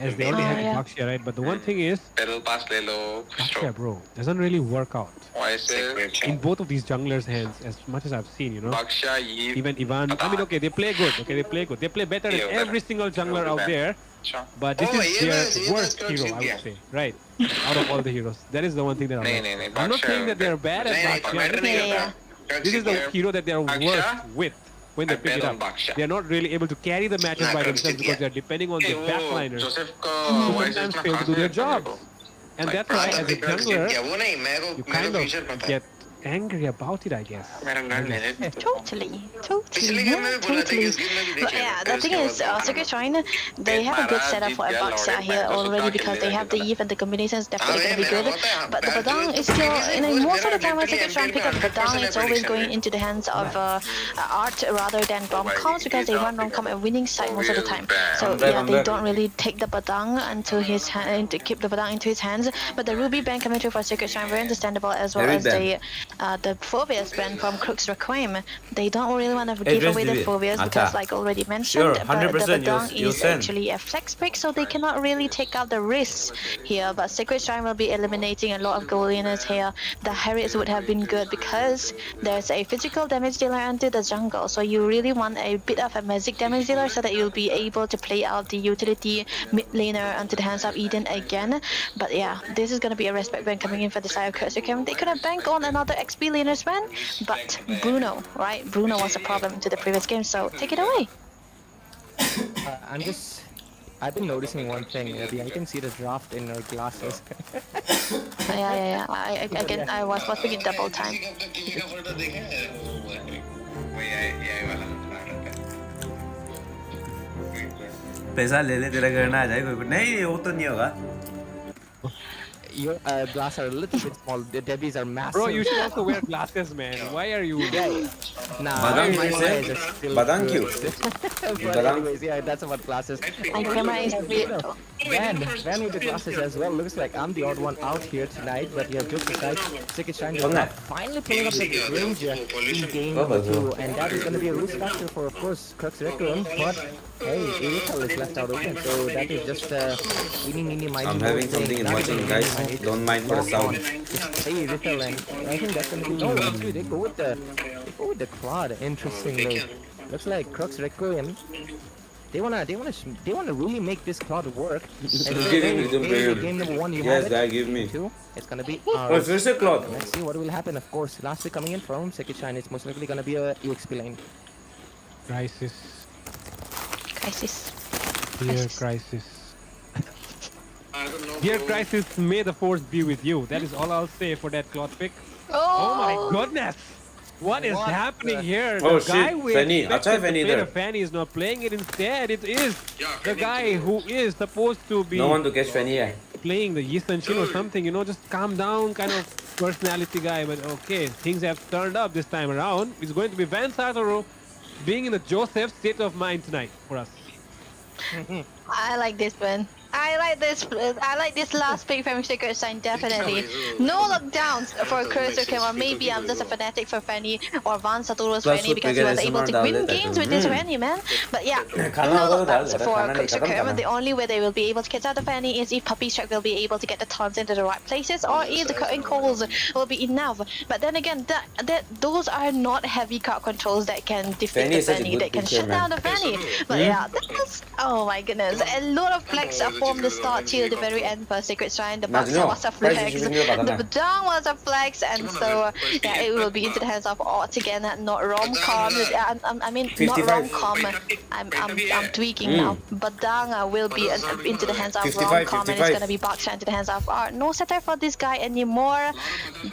as they only Oh, have the yeah. Baksha, right? But the one thing is, Pedal pass ले लो. Baksha, bro, doesn't really work out वैसे in both of these junglers' hands, as much as I've seen, you know. Baksha ये Even Ivan, I mean, okay, they play good. Okay, they play good. They play better than Yeah, every single jungler out there. But this Oh, is yeah, their yeah, worst that's hero, I correct, would say. Right. Out of all the heroes. That is the one thing that नहीं, I'm नहीं, नहीं, I'm not Baksha saying that they're bad at नहीं, नहीं, Baksha. matter नहीं Yeah, करता This is the hero that they're Baksha, worst with when they I pick it bet on up. Baksha. They're not really able to carry the matches by themselves because they're depending on the backliners Joseph का who voice sometimes इतना fail to खास do their नहीं jobs. लगता And Like, that's why, as a jungler, वो नहीं मैं को you मैं kind को of फीचर पता है get angry about it, I guess. मेरा गन ले ले Totally, पिछले गेम में भी बोला था कि totally. इस गेम में भी But देखिए yeah, the thing is, Sacred Shrine, they have a good setup for a Baksha here already because they have the Eve and the combination is definitely going to be good. But the Badang is still, you know, most of the time when Sacred Shrine pick up Badang, it's always going into the hands of Art rather than rom-coms because they run rom-com a winning side most of the time. So yeah, they don't really take the Badang into his hand, to keep the Badang into his hands. But the Ruby ban coming through for Sacred Shrine, very understandable as well as the Phobias ban from Crooks Requiem. They don't really want to give away the Phobias because, like already mentioned, Sure, but the 100% Badang you'll is send. actually a flex break, so they cannot really take out the risks here. But Sacred Shrine will be eliminating a lot of goal winners here. The Harriets would have been good because there's a physical damage dealer into the jungle, so you really want a bit of a magic damage dealer so that you'll be able to play out the utility mid laner onto the hands of Eden again. But yeah, this is going to be a respect ban coming in for the side of Curse Requiem. They could have banked on another XP laner's ban, but Bruno, right? Bruno was a problem to the previous game, so take it away. I've been noticing one thing, Abby. I can see the draft in her glasses. Yeah. I was watching it double time. किसी का photo देखे हैं वो ये वाला पैसा ले ले तेरा करना आ जाए कोई नहीं वो तो नहीं होगा Your glass are a little bit small. The Debbie's are massive. Bro, you should also wear glasses, man. Why are you? Nah, Badang my से eyes are still badang good. क्यों But badang anyways, yeah, that's about glasses. My camera is Van with the glasses as well. Looks like I'm the odd one out here tonight, but yeah, just aside, Sick is trying to finally pulling up the range in game number 2, and that is going to be a risk factor for, of course, Crux Requiem, but hey, Erical is left out open, so that is just eeny, miny, I'm having something in watching guys don't mind for the sound Hey, Erical, and I think that's going to be, oh, actually, they go with the quad, interestingly. Looks like Crux Requiem. They wanna really make this cloud work. Game number 1, you yes have guy it. give me 2, it's gonna be oh ours. फिर से cloth Let's see what will happen. Of course, last week coming in from Sekishine, it's most likely gonna be a EXP lane. Crisis. Crisis. Dear Crisis. Dear Crisis, may the force be with you. That is all I'll say for that cloth pick. Oh my goodness! What is happening here? Oh, The guy shit. we Fanny. expected Acha to Fanny play there. the Fanny is not playing it. Instead, it is the guy who is supposed to be no one to catch Fanny hai playing the Yisan Shin or something. You know, just calm down kind of personality guy. But okay, things have turned up this time around. It's going to be Van Satoru being in the Joseph state of mind tonight for us. I like this one. I like this last pick from Secret Sign, definitely. No lockdowns for Cursor Kim, or maybe I'm just a fanatic for Fanny or Van Satoru's Plus Fanny because he was able to win games with this Fanny, man. But yeah, no lockdowns for Cursor Kim. The only way they will be able to catch out the Fanny is if Puppy Shark will be able to get the taunts into the right places, or if the cutting calls will be enough. But then again, those are not heavy card controls that can defeat the Fanny, that can shut down the Fanny. But yeah, that's, oh my goodness, a lot of flags are from the start till the very end for Secret Shrine. The Baksa was a flags, the Badang was a flags, and so yeah, it will be into the hands of Art again, not rom-com. I mean, not rom-com. I'm tweaking now. Badang will be into the hands of 55, rom-com, and it's gonna be Baksa into the hands of Art. No setter for this guy anymore.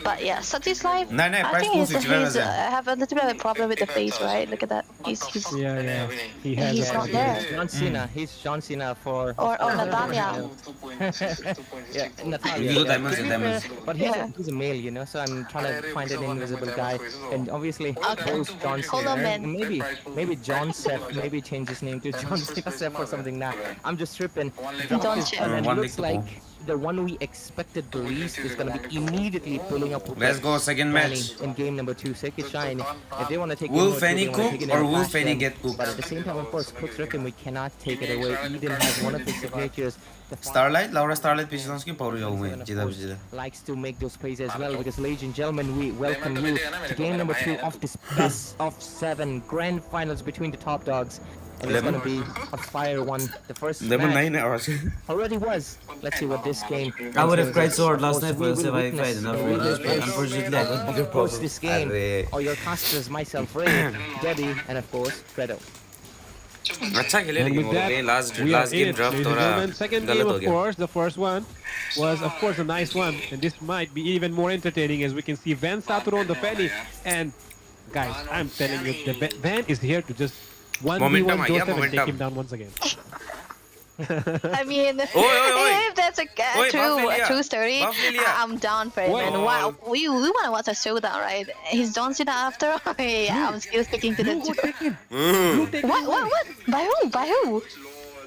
But yeah, Sati's life. I think he's have a little bit of a problem with the face, right? Look at that. He's Yeah. He has. he's not there. John Cena. He's John Cena for. Or Natalia. Yeah, Natalia. You diamonds. But he's a male, you know, so I'm trying to find an invisible guy. And obviously, both John Hold Cena. on, man. Maybe John Seth, maybe change his name to John Cena Seth or something. Nah, I'm just tripping. John Seth. And it One looks week to like the one we expected the least is going to be immediately pulling up. Let's go second match. In game number 2, Seki Shine. If they want to take Will Fanny cook or will Fanny get cooked? But at the same time, of course, Crooks reckon we cannot take it away. Eden has one of his signatures. Starlight, Laura Starlight पिछले की power जाऊँ मैं जिदा जिदा. Likes to make those plays as well because, ladies and gentlemen, we welcome you to game number 2 of this best of 7 grand finals between the top dogs. And it's going to be a fire one. The first match already was. Let's see what this game. I would have cried so hard last night for Moba5v5 but unfortunately I got bigger problems. This game, or your casters, myself, Ray, Debbie, and of course, Fredo. अच्छा खेले And लेकिन with वो that, गए last we are game in, draft ladies and थोड़ा gentlemen. Second game, गलत हो of गया. course, the first one was, of course, a nice one. And this might be even more entertaining as we can see Van Satoru on the Fanny. And guys, I'm telling you, the Van is here to just 1v1 Joseph and take him down once again. I mean, if that's a true story, I'm down for it, man. Wow, we want to watch a showdown, right? He's John Cena after all. Yeah, I'm still sticking to the truth. What? By who?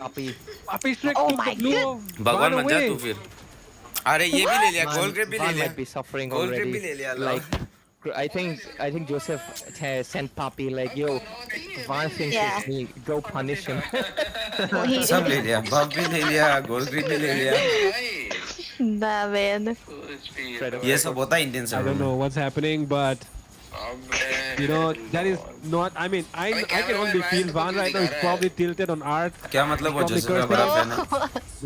Papi Shrek Oh took my the blue God. of भगवान Van मत जा away. तू फिर. अरे ये भी ले लिया गोल ग्रेप भी ले Van लिया. might be suffering Goal grip already. भी ले लिया. Like, I think Joseph sent Papi like, yo, Van thinks it's me. Go punish him. सब ले लिया. बग भी ले लिया. गोल ग्रेप भी ले लिया. Nah, man. ये सब होता है Indian I don't server. know what's happening, but you know that is not. I mean, I can only feel Van right now. He's probably tilted on art, क्या मतलब वो probably जोसेफ का cursed बड़ा out. Fan है.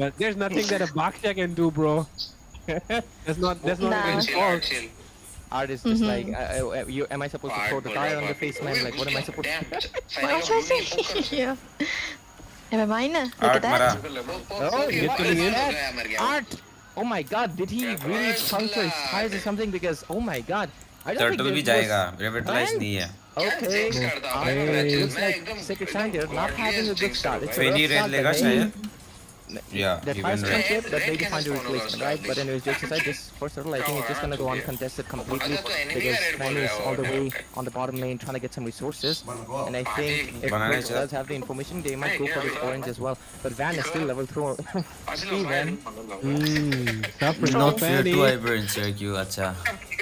but there's nothing that a Baksha can do, bro. that's not Nah. his fault. Art is just like, am I supposed to throw the tire on the face, man? Like, what am I supposed to do? What was I saying? Yeah. Never mind. Look Art at that. मरा. Oh, Literally in. Art! Oh my god, did he really puncture his tires or something? Because, oh my god, I don't think turtle भी there was- जाएगा रेविटलाइज Van? नहीं है Okay. Okay. Looks like Sacred Shrine they're not having a good start. It's a funny rough red start, लेगा but शायद या that he fire went strength red hit, but maybe find a replacement, right? But anyways, jokes aside, this first turtle I think is just gonna go uncontested completely because Fanny is all the way on the bottom lane trying to get some resources. And I think if Banana Chris shot. does have the information, they might go for this orange as well. But Van is still level 3, man. Suffering. not fair Fanny. to Iber Syracuse अच्छा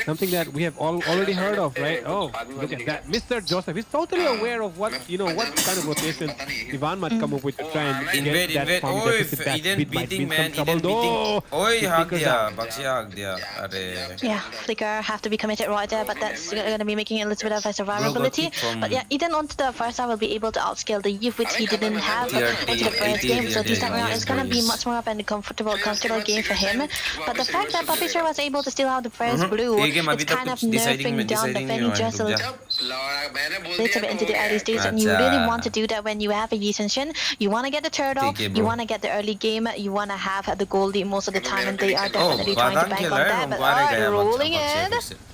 Something that we have all already heard of, right? Oh, look at that. Mr. Joseph, he's totally aware of what, what kind of rotation Ivan might come up with to try and invade get that invade farm ओए deficit back. Eden Bit might be beating in some man trouble Eden beating though. ओए He हाक flickers दिया out. Bakshi हाक दिया अरे Yeah, Flicker have to be committed right there, but that's going to be making it a little bit of a survivability. kick from- But yeah, Eden onto the first side will be able to outscale the youth, which he didn't have Tier into the first 80, game. So this time around, yes, it's going to be yes. much more of a comfortable game for him. But the fact that Puppy was able to steal out the first blue, ये game अभी it's तक kind of कुछ deciding nerfing down the नहीं Fanny हुआ है, just a रुक little जा। bit into the early stage, and you really अच्छा। want to do that when you have a Yisun. You want to get the turtle, ठीक है, you bro। want to get the early game, you want to have the goldie most of the time, and they are definitely Oh, trying to बादाम bank खेल on रहा है that. But रंगवारे गया rolling Bakshi in. फिर से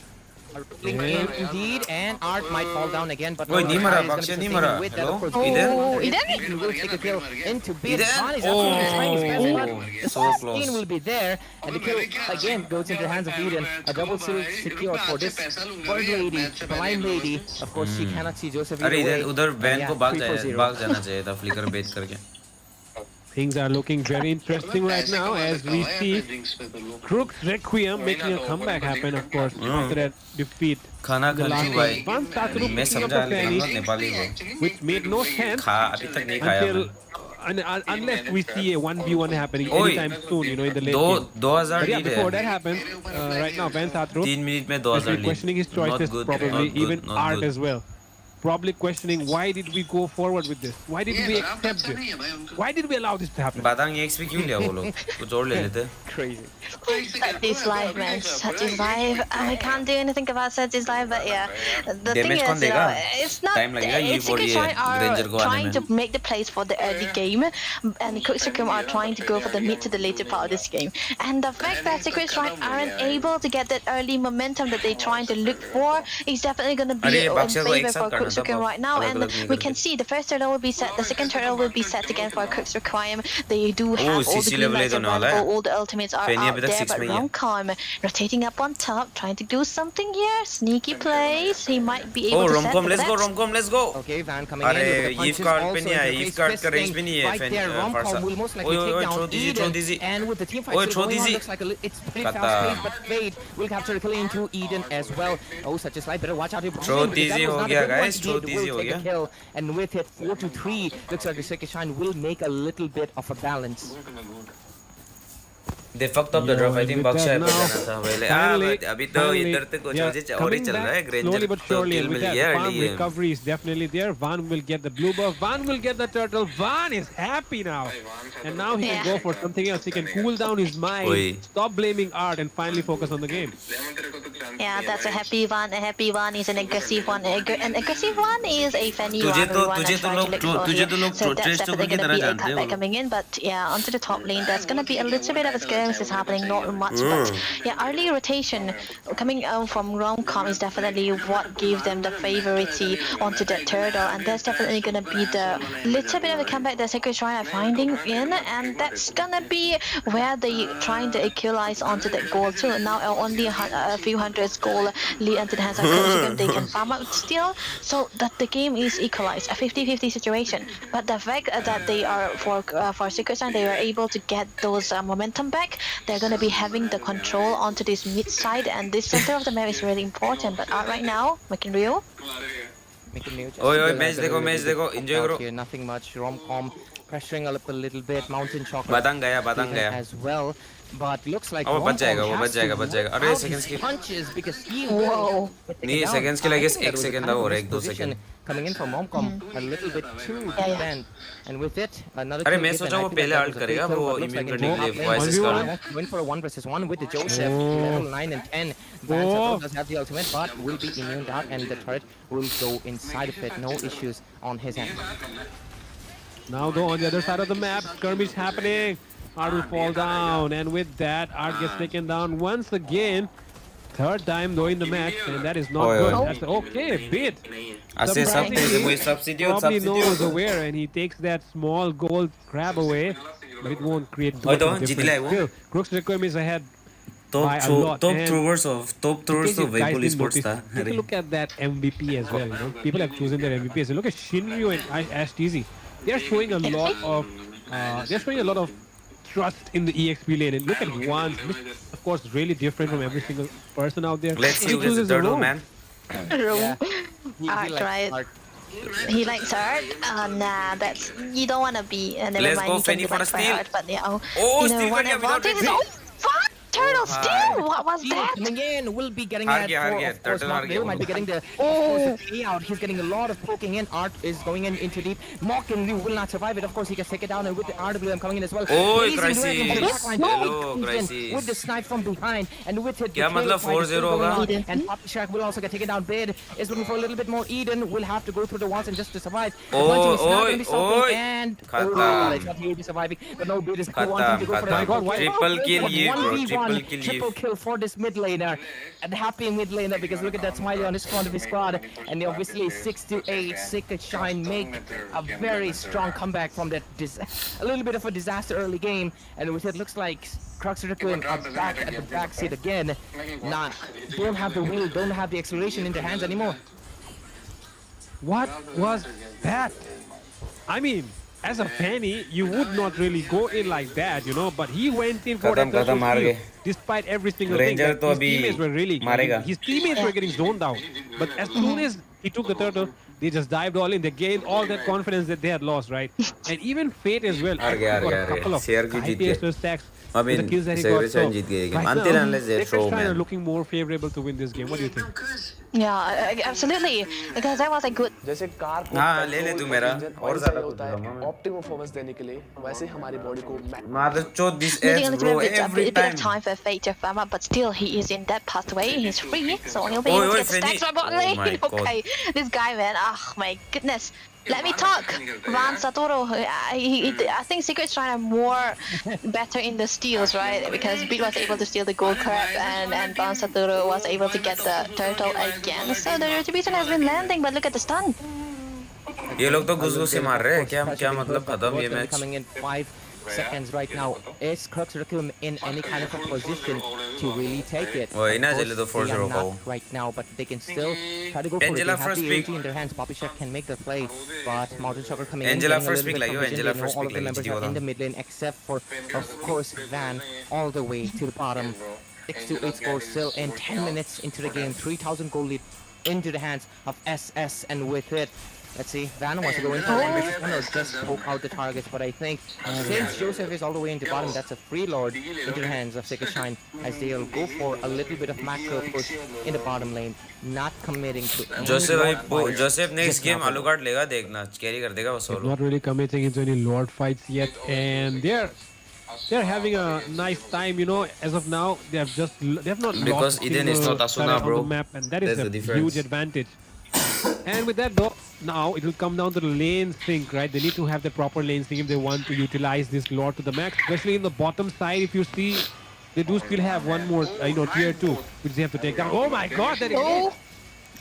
Rolling in indeed, and Art might fall down again, but Wait, no, नहीं मरा, Art is gonna Baxia be नहीं sustaining मरा। with that, Hello? of course. Eden? Oh, Eden? Eden will take a kill into bid. Eden? Van is absolutely trying his best, but the so last close. will be there, and the kill again goes into the hands of Eden. A double kill secured for this bird lady, blind lady. Of course, she cannot see Joseph either अरे way. इधर उधर And van yeah, को भाग 3-4-0. जाना चाहिए था flicker बेच करके Things are looking very interesting right now as we see Crook's Requiem making a comeback happen, of course, after that defeat. खाना The खा last लूं one. भाई One started मैं picking up समझा the लेकिन हम लोग Fanny, नेपाली को which made no sense खा अभी तक नहीं खाया until मैं unless we see a 1v1 happening Oi. anytime soon, in the late दो game. 2000 But yeah, lead before that है happens, right now, Ben Satro 3 minute में is 2000 lead questioning his not choices, good probably, not even good not Art good as well. Probably questioning why did we go forward with this? Why did we accept this? Why did we allow this to happen? Badang XP क्यों लिया वो लोग कुछ और ले लेते Crazy. Such is life, man. Such is life. I can't do anything about such is life, but yeah. The thing Damage कौन is, देगा? it's not. Time लगेगा ये It's और ये Shrine Granger are को आने trying में to make the plays for the early game, and Cooksukum are trying to go for the mid to the later part of this game. And the fact that Secret Shrine aren't able to get that early momentum that they're trying to look for is definitely going to be अरे in बक्से को एक favor साथ for करना था Cooksukum right now. अलग-अलग And नहीं we करके। can see the first turtle will be set, the second turtle will be set again for Cook's Requiem. They do have all CC the green level lights तो होने वाला है। available, all the ultimates are Fanny out अभी तक there, 6 but में ही है। Romcom rotating up on top, trying to do something here. Sneaky plays. He might be able Oh to Romcom set let's go that. Romcom let's go Okay, Van coming in अरे with the Eve punches card also पे नहीं है into Eve face card का range fisting. भी नहीं है Right there, Romcom will most likely ओए take ओए down थ्रो दीजिए Eden. थ्रो दीजिए And with the team fight ओए still थ्रो going on, दीजिए looks like it's pretty कता। fast paced, but Fade will capture a kill into Eden as well. Oh, such a slide. Better watch out. Throw easy हो गया, guys. Throw Throw easy हो take a गया। kill. And with it 4-3, looks like the second shine will make a little bit of a balance. They fucked up the Yeah, drop. I with think that बक्सा now, पे जाना था पहले finally, अभी तो finally, इधर तक कुछ yeah, और ही coming चल रहा है back ग्रेंजर slowly but तो surely, kill and mill with that, गया farm early game recovery is definitely there. Van will get the blue buff. Van will get the turtle. Van is happy now, and now he can Yeah. go for something else. He can cool down his mind, Oi. stop blaming Art, and finally focus on the game. Yeah, that's a happy one. A happy one is an aggressive one. An aggressive one is a funny तुझे one. तो- One तुझे that's तो trying to लोग- look for तुझे here. तो लोग So that's trash definitely talker की going to तरह be a जानते हो cutback लोग। coming in. But yeah, onto the top lane, there's going to be a little bit of a skirmishes happening. Not much, but yeah, early rotation coming out from Romcom is definitely what gave them the favority onto that turtle, and that's definitely going to be the little bit of a comeback that Sacred Shrine are finding in, and that's going to be where they trying to equalize onto that goal too. Now only a few hundreds goal lead into the hands of Coach. They can farm out still, so that the game is equalized, a 50-50 situation. But the fact that they are for Secret Shrine, they were able to get those momentum back. They're going to be having the control onto this mid side, and this center of the map is really important. But right now, making real. Making new ओए ओए match देखो enjoy करो here, nothing much. Romcom pressuring up a little bit. Mountain Chocolate बादांग गया as well. But looks like वो बच जाएगा, वो Romcom बच has जाएगा, to बच जाएगा। work अरे, out seconds his की- punches because he Whoa. नहीं seconds के लिए I guess एक second था और एक दो position second coming in from Romcom a little bit too Yeah. bent, and with it another. अरे kill मैं given. सोचा I वो think पहले that ult was a करेगा, big kill, वो but looks immune like करने के in लिए top lane, voices कर का went for a 1v1 with the Joseph level 9 and 10. Van Oh. Settle does have the ultimate, but will be immune out, and the turret will go inside of it. No issues on his end. Now though, on the other side of the map, skirmish happening. Art will fall down, and with that, Art gets taken down once again. third time though in the match, and that is not Oi, good. oi. That's okay, bit. Ase sabte Surprisingly, we substitute probably no one was substitute. aware, and he takes that small gold crab away, but it won't create too Oi, much of a don't, difference. jitila hai wo. Still, Crooks Requiem is ahead by a lot. Top And throwers in of case you guys Vapul didn't Sports notice, tha. take a look at that MVP as well. You know, people have chosen their MVP as well. Look at Shinryu and Ash TZ. They're showing a lot of trust in the EXP lane. And look at Wands, which of course is really different from every single person out there. Let's see He who gets the chooses a turtle, roam. man. Yeah. Art, likes right? art. He likes art. Nah, that's you don't want to be. Never Let's mind. go, You can Fanny, be for liked a by steal. art, but yeah, Oh, you know, steal one kar diya without advantage is retreat. fuck turtle hi. steal. What was Steal that? coming in will be getting Har that gaya, har for, gaya. of course, Turtle har Mark gaya. Dale might be getting the, of course, the payout. He's getting a lot of poking in. Art is going in into deep. Mock and Liu will not survive it. Of course, he can take it down, and with the RWM coming in as well. Oi, Blazing Crisis. Red into the backline. Hello, He comes in Crisis. with the snipe from behind, and with it, the Kya trail matlab fight is still 4-0 going hoga? on. And Papi Shark will also get taken down. Bid is looking for a little bit more. Eden will have to go through the walls and just to survive. The Oh, punching is not oi, going to be stopping, oi. and Khatam. God, I thought he would be surviving, but no, Bid is wanting to go for Khatam. the Triple kill ye, bro. 1v1, Triple kill ye. triple kill for this mid laner, and happy mid laner, because look at that smiley on his front of his squad, and obviously 6-8 Sacred Shine make a very strong comeback from that a little bit of a disaster early game, and with it looks like Crux Requiem are back at the back seat again. Don't have the wheel, don't have the acceleration in their hands anymore. What was that? I mean, as a Fanny, you would not really go in like that, you know, but he went in for that turtle maar steal, gaye. despite every single Ranger thing. to His abhi teammates were really marega. his teammates were getting zoned out. But as soon as he took the turtle, they just dived all in. They gained all that confidence that they had lost, right? And even Fate as well. Har gaya, har got gaya, a har couple gaya. of CR की high जीत गए. pacer stacks. I with the mean, kills that he Sacred got. So Shine जीत गए game. right Until now, unless they Sacred throw, Shine are man. looking more favorable to win this game. What do you think? Yeah, absolutely. Because that was a good. जैसे car को हाँ, ले ले तू मेरा और ज़्यादा कुछ होता है दूंगा मैं। ऑप्टिमम परफॉर्मेंस देने के लिए वैसे हमारी बॉडी को Mother chod this Needing a edge, little bro, bit, a every bit of time. time for Fate to farm up, but still he is in that pathway. He's free, so he'll be Oi, able to oi, get the stacks Freddy. right bot Oh lane. my God. Okay, this guy, man. Oh my goodness. Let me talk. Van Satoru, I think Secret's trying to more better in the steals, right? Because Beat was able to steal the gold crab, and Van Satoru was able to get the turtle again. So the retribution has been landing, but look at the stun. ये लोग तो घुस घुस से मार रहे हैं क्या क्या मतलब खत्म ये match Coming in 5 seconds right now. Is Crux Requiem in any kind of a position to really take it? वही ना Of course, चले तो they 4-0 are का not right now, but they can still try to go for Angela it. They have first the pick. AOG in their hands. Poppy Chef can make the play, but Mountain Shocker coming Angela in. getting a first little pick bit like of you, vision. Angela They know first all pick of the like members you, are in the mid lane, except for, of course, Van all the way to the bottom. 6-8 score still in 10 minutes into the game. 3,000 gold lead into the hands of SS, and with it, let's see, Van wants to go in for one, but he's gonna just poke out the targets. But I think since Joseph is all the way into bottom, that's a free lord into the hands of Sacred Shine, as they'll go for a little bit of macro push in the bottom lane, not committing to any Joseph lord भाई fights, Joseph ने इस just game now. आलू card लेगा देखना carry कर देगा वो solo Not really committing into any lord fights yet, and they're having a nice time, you know. As of now, they have not Because lost Eden is single not Asuna, turret bro. on the map, and that is That's a the difference. huge advantage. And with that though, now it will come down to the lane sync, right? They need to have the proper lane sync if they want to utilize this lord to the max, especially in the bottom side. If you see, they do still have one more, tier 2, which they have to take down. Oh my god, that is it.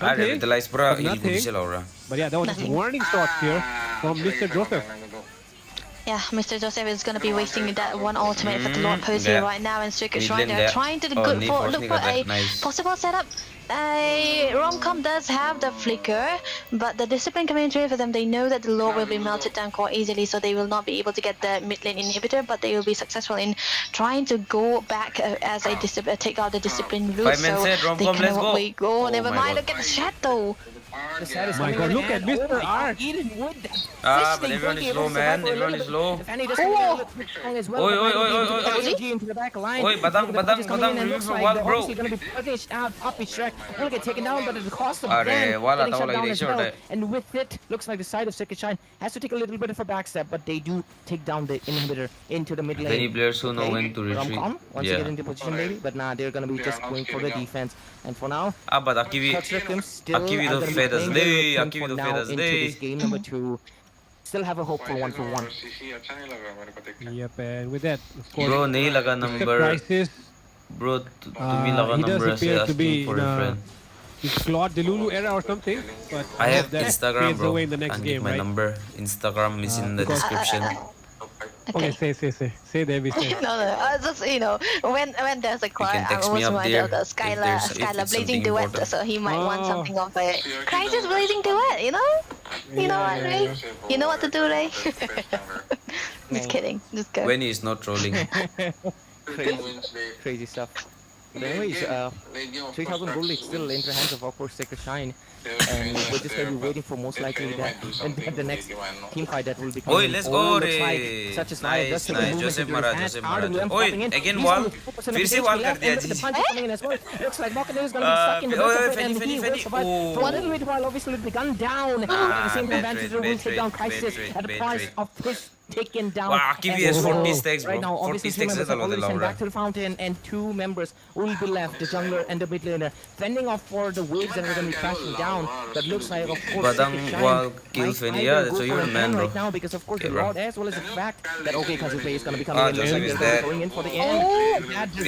आ रे विटलाइज पूरा but hill nothing. गुडी चला हो रहा But yeah, that was just Nothing. warning shots here from Mr. Joseph. Yeah, Mr. Joseph is going to be wasting that one ultimate for the Lord Posey yeah. right now, and Circuit Mid Shrine, lane they're there. trying to Oh, look knee for force a nice. possible setup. Romcom does have the flicker, but the discipline coming through for them, they know that the Lord will be melted down quite easily, so they will not be able to get the mid lane inhibitor, but they will be successful in trying to go back as a take out the discipline route. 5 men So set, they Romcom, kind let's of go. way go. Oh Never my mind, God. look at the shadow. The side is My coming god, in, look at and Mr. my God, Art. Eden with that. Ah, This but thing everyone will is be low, able to man. survive for a Everyone little is bit. low. The Fanny does come in a little bit strong as well, Oi, but oi, might oi, be able to oi, get oi. energy into the back line. Oi, Badang, The punch is coming Badang, in, and move looks for like wall, they're bro. obviously going to be punished out. Poppy Shrek will get taken down, but at the cost of Arre, them wala getting tha, shut wala down like as short well. hai. And with it, looks like the side of Second Shine has to take a little bit of a backstep, but they do take down the inhibitor into the mid lane. Many players who know when to retreat. Romcom wants Yeah. to get into position maybe, but nah, they're going to be just going for the defense. And for now, अब बता kiwi Crux Requiem still Aki with are the gonna be feathers playing day, their Aki for with the now feathers into day. this game number 2. Still have a hope for 1-for-1. CC अच्छा नहीं लगा मेरे को देख के Yep, and with that, of course, Bro नहीं लगा it's a number crisis. bro, तुम्ही लगा He does number ऐसे appear to be asking for in a a friend. Claude Delulu era or something, but I have that Instagram, fades bro. away in the next Can't game, give my right? number. Instagram is in the because- description. Okay, say Debbie, say. No, just when there's a cry, can I'm text me always up reminded there of the if Skylar it's Blazing something Duet, important. so he might want Oh. something of a Crisis Blazing Duet, you know? You know what, Ray? You know what to do, Ray? Just kidding, just go. When he's not trolling. Crazy stuff. But anyways, 3,000 gold is still into the hands of course Sacred Shine, and we're just gonna be waiting for most likely that and the next team fight that will be coming. Oi, in. let's Oh, go, looks Ray. like such a slide Nice, does take a nice. movement Joseph into his Mara, hands. Joseph RWM Mara. Oi, popping in. again He's wall. only 4% फिर of से the wall HP कर left, दिया and ji. the punch is coming in as well. Looks like Moka5v5 is gonna be stuck in the oi, midst oi, of it, Fanny, and Fanny, he Fanny. will survive for a little bit while obviously will be gunned down. At the same time, bad Vantage will take down trade, Crisis bad at the trade, price bad of his taken down. Wow, Kimy has as 40 well. stacks, bro. Right now, 40 obviously, two stacks members is have a lot already of sent Laura. back to the fountain, and 2 members will be left, the jungler and the mid laner, fending off for the waves that are going to be crashing down. But looks like, of course, Badang Sacred Shine wall kill might Fanny. either Yeah, go that's for a human a man, ban bro. right now, because of course Okay, the bro. Lord, as well as the fact that okay, Kazupe is going to be Ah, coming in, Joseph and is they're dead. going in for the end.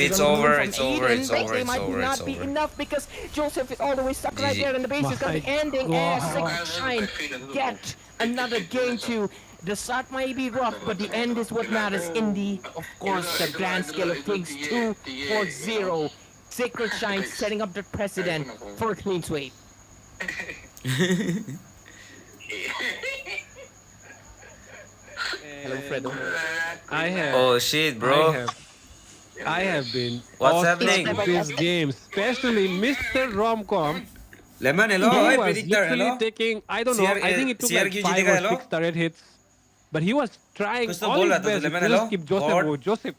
It's over, it's over, it's But over, they it's might over, not it's be over. enough because Joseph is all the way stuck right GG. there, and the base is going to be ending as God. Sacred Shine get another game to. The start might be rough, but the end is what matters in the, of course, the grand scale of things. 2-0. Sacred Shine setting up the precedent for a clean sweep. Hello, Fredo. I have. Oh shit, bro. I have been What's awestruck happening? with this game, especially Mr. Romcom. Lemon, hello. He Oi, was predictor, literally hello. taking, I don't know, I think it took like CRQ 5 जीतेगा, or hello? 6 turret hits. But he was trying कुछ तो all बोल his रहा था best. तू, He Lemon, couldn't hello? skip Joseph. God. Oh, Joseph,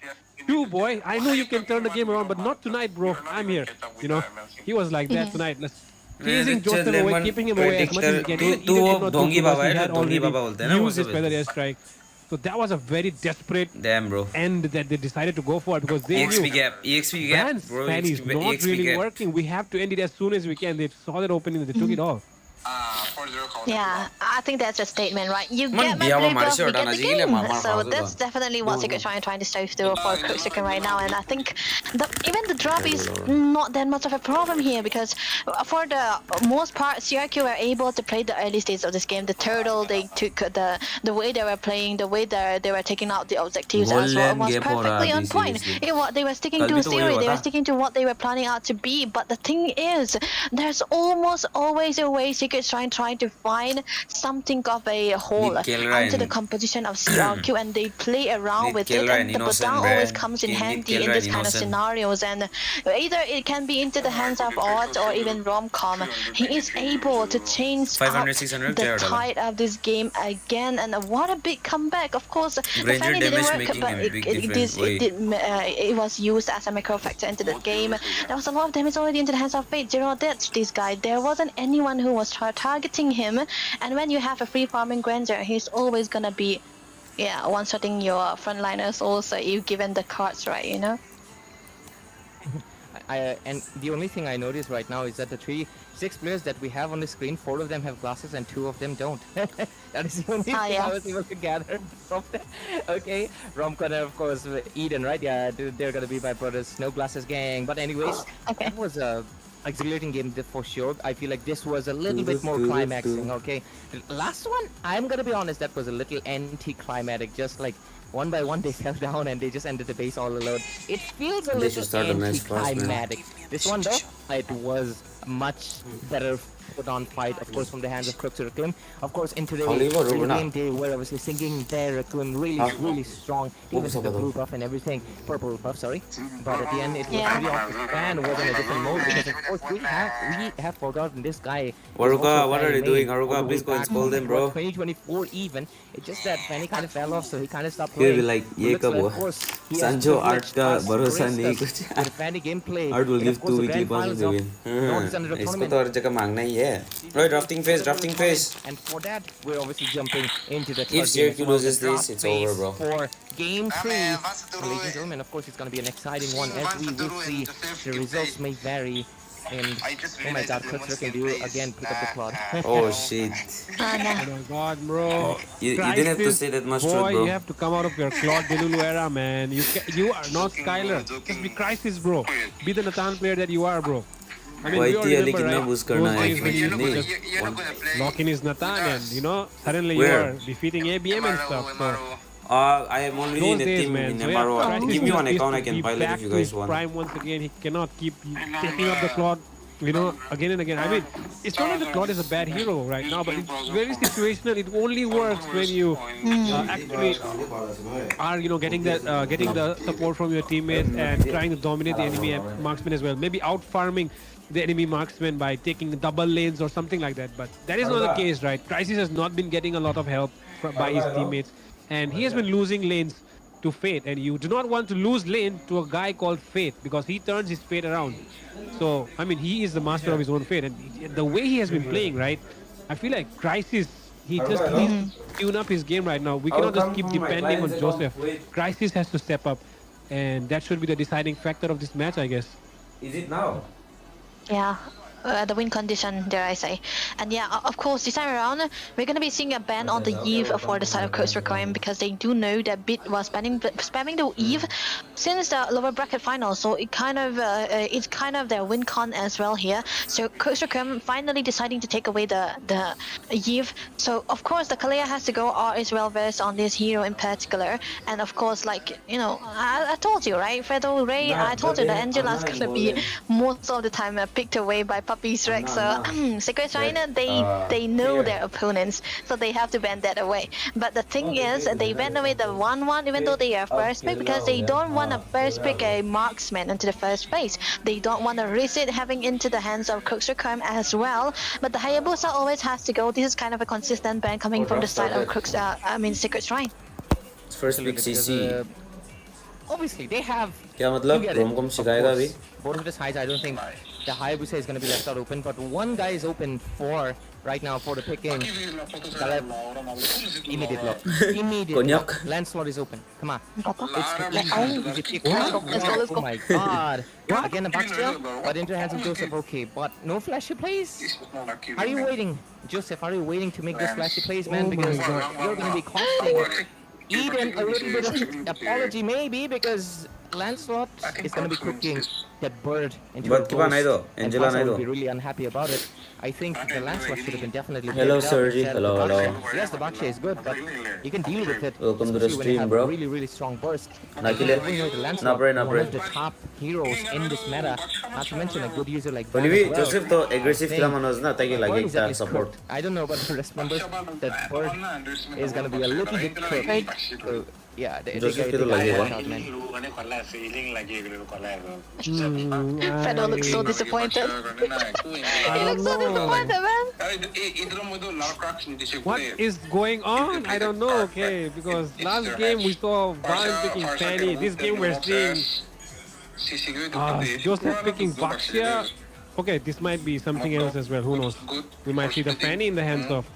you boy, I know you can turn the game around, but not tonight, bro. I'm here. You know, he was like that tonight. Let's chasing Joseph away, Lemon keeping him away as much as he can. Even तू Eden वो did not do ढोंगी too much. Baba He है, had ढोंगी already बाबा बोलते हैं ना वो used his सब feather है। airstrike. So that was a very desperate Damn, bro. end that they decided to go for because they EXP knew gap, EXP gap, Van's bro. fan is not EXP really gap. working. We have to end it as soon as we can. They saw that opening and they took it all. 4-0 counter. Yeah, I think that's a statement, right? You Man, get my biya wa blue mari buff, se we get hotana the चाहिए, game. मार So खाओ that's तो। definitely what Secret trying to stave through for Quick Second right now. And I think even the drop is not that much of a problem here because for the most part, CRQ were able to play the early stages of this game. The turtle, they took the way they were playing, the way they were taking out the objectives as well Golden was gap हो रहा perfectly है on point. seriously. They were sticking कल to भी a तो वही theory, हुआ they were था। sticking to what they were planning out to be. But the thing is, there's almost always a way Secret trying to find something of a hole Need kill onto the Ryan. composition of CRQ and they play around Need with kill it Ryan, and the innocent, Badang bruh. always comes in Need handy kill in Ryan, this kind of innocent. scenarios and either it can be into the hands of Odds or even Romcom. He is able to change 500, up 600 the $1. tide of this game again and what a big comeback. Of course, the Granger finally didn't damage work making but a big difference. it was used as a macro factor into the game. There was a lot of damage already into the hands of Fate. Zero deaths, this guy. There wasn't anyone who was targeting him and when you have a free farming Granger, he's always gonna be one-shotting your frontliners also if given the cards right, you know? And the only thing I notice right now is that the 6 players that we have on the screen, 4 of them have glasses and 2 of them don't. That is the only thing yeah. I was able to gather from that. Okay, Romcon and of course Eden, right? Yeah, they're gonna be my brothers, no glasses gang. But anyways, Okay. that was a exhilarating game for sure. I feel like this was a little bit more climaxing. Okay, the last one, I'm gonna be honest, that was a little anti-climatic. Just like one by one they fell down and they just ended the base all alone. It feels a They should little start the match fast, man. anti-climatic. This one though, it was much better put on fight, of course, from the hands of Crux or Klim. Of course, in today's game, they were obviously singing their Klim really strong. They even had the blue buff and everything, purple buff, sorry. But at the end, it was pretty off the fan, was in a different mode because of course we have forgotten this guy. Haruka, what are you doing? Haruka, please go and scold them, bro. 2024 even. It's just that Fanny kind of fell off, so he kind of stopped He'll playing. be like, So "ये looks कब like, हुआ? of course, he has Sancho privileged art का us, भरोसा graced नहीं us कुछ। with Fanny gameplay. Art will And of give course, 2 the weekly grand passes finals to of win. Nordics under the इसको tournament. तो हर जगह मांगना ही है। Right, drafting phase, drafting phase. And for that, we're obviously jumping into the If third game as CRQ well, loses the draft this, it's phase over, bro. For game 3, ladies and gentlemen, of course, it's going to be an exciting one as we will see the results may vary And oh my god, Kutsura can do again pick up the Claude. Oh shit. Oh no. Oh my god, bro. You didn't have to Crisis, say that much boy, truth, bro. you have to come out of your Claude Delulu era, man. You are not Skyler. Just be Crisis, bro. Be the Nathan player that you are, bro. I mean, we all YT remember, कितना right? boost करना Those है days when you नहीं just lock in his Nathan and, suddenly Where? you are defeating ABM and stuff. So, I am already in those a days, team man. in So, Embargo. yeah, Crisis Give me just one needs account to I can be pilot back if you to guys his want. prime once again. He cannot keep taking up the Claude, again and again. I mean, it's not that the Claude is a bad hero right now, but it's very situational. It only works when you actually are, getting the support from your teammates and trying to dominate the enemy marksman as well. Maybe out farming the enemy marksman by taking double lanes or something like that. But that is not the case, right? Crisis has not been getting a lot of help by his teammates, and he has been losing lanes to Fate. And you do not want to lose lane to a guy called Fate because he turns his Fate around. So, I mean, he is the master of his own fate. And the way he has been playing, right, I feel like Crisis, he just needs to tune up his game right now. We cannot just keep depending on Joseph. Crisis has to step up. And that should be the deciding factor of this match, I guess. Is it now? Yeah. The win condition, dare I say. And yeah, of course, this time around, we're going to be seeing a ban on the Eve for the side of Coast Requiem because they do know that Bit was spamming the Eve since the lower bracket final. So it's kind of their win con as well here. So Coast Requiem finally deciding to take away the Eve. So of course, the Kalea has to go or is well versed on this hero in particular. And of course, like, I told you, right? Fredo, Ray, I told you that Angela's going to be most of the time picked away by Puppy Shrek. So Secret China, they know their opponents, so they have to ban that away. But the thing is, they ban away the 1-1 even though they are first pick because they don't want to first pick a marksman into the first place. They don't want to risk it having into the hands of Cookster Crime as well. But the Hayabusa always has to go. This is kind of a consistent ban coming from the side of Secret Shrine. First pick CC. Obviously, they have. क्या मतलब romcom सिखाएगा अभी? Both of the sides, I don't think the Hayabusa is going to be left out open, but one guy is open for right now for the pick in. Immediate block. Immediate block. Lancelot is open. Come on. Oh my god. Again a Baxter, but into the hands of Joseph. Okay, but no flashy plays. Are you waiting? Joseph, are you waiting to make those flashy plays, man? Because you're going to be costing Eden a little bit of apology maybe because Lancelot is going to be cooking that bird into a ghost, and Pasa will be really unhappy about it. I think the Lancelot should have been definitely Hello, picked up Sergi. instead of the Hello, Baksha. hello. Yes, the Baksha is good, but you can deal with it. Welcome to the especially when you stream, have bro. a really, really strong burst. Nakile. The Lancelot, one Napre. of the top heroes in this meta, not to mention a good user like that Olivi, as well. Joseph to aggressive खेला मनोज ना ताकि लगे Bird is at एकटा least support. cooked. I don't know about the rest members. That bird is going to be a little bit cooked. So, yeah, they Joseph got के तो लगेगा. out, man. Fredo looks so disappointed. He looks so disappointed, man. What is going on? I don't know, okay, because last game we saw Van picking Fanny. This game we're seeing Joseph picking Baxia. Okay, this might be something else as well, who knows. We might see the Fanny in the hands of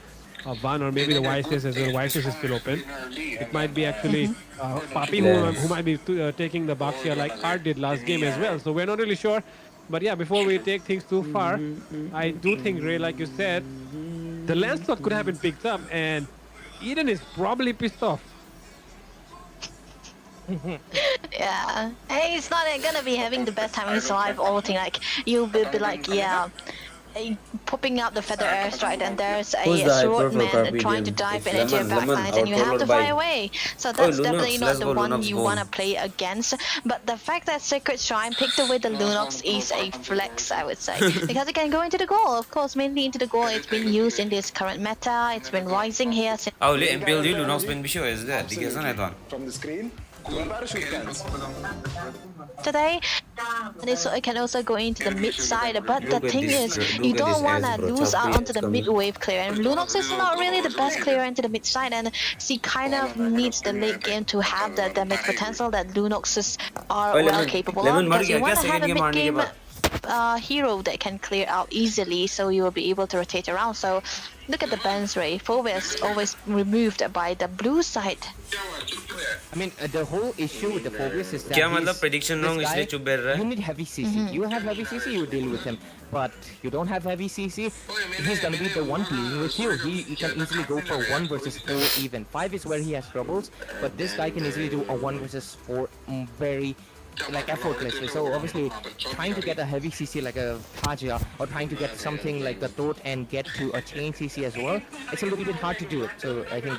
Van or maybe the YCS as well. YCS is still open. It might be actually Papi who might be taking the Baxia like Art did last game as well. So we're not really sure. But yeah, before we take things too far, I do think, Ray, like you said, the Lancelot could have been picked up and Eden is probably pissed off. Yeah, hey, it's not gonna be having the best time in his life or anything. Like, you'll be like, yeah, popping out the feather airstrike, and there's a swordman trying to dive into your backlines, and you have to fly away. So that's definitely not the one you want to play against. But the fact that Sacred Shrine picked away the Lunox is a flex, I would say, because it can go into the goal. Of course, mainly into the goal. It's been used in this current meta. It's been rising here. Oh, ले MPL दी Lunox बन भी show है इसलिए दिखे सा नहीं तो. From the screen, parachute guns. Today, and it can also go into the mid side, but the thing is, you don't want to lose out onto the mid wave clear, and Lunox is not really the best clear into the mid side, and she kind of needs the late game to have the damage potential that Lunoxes are well capable of, because you want to have a mid game hero that can clear out easily, so you will be able to rotate around. So look at the bans rate. Fove is always removed by the blue side. I mean, the whole issue with the Phobius is that क्या मतलब he's- prediction this wrong guy, इसलिए चुप बैठ रहा है? you need heavy CC. You have heavy CC, you deal with him. But you don't have heavy CC, he's gonna be the one dealing with you. He can easily go for 1 versus 4 even. 5 is where he has troubles, but this guy can easily do a 1 versus 4 very like effortlessly. So obviously trying to get a heavy CC like a Taja or trying to get something like the throat and get to a chain CC as well, it's a little bit hard to do it. So I think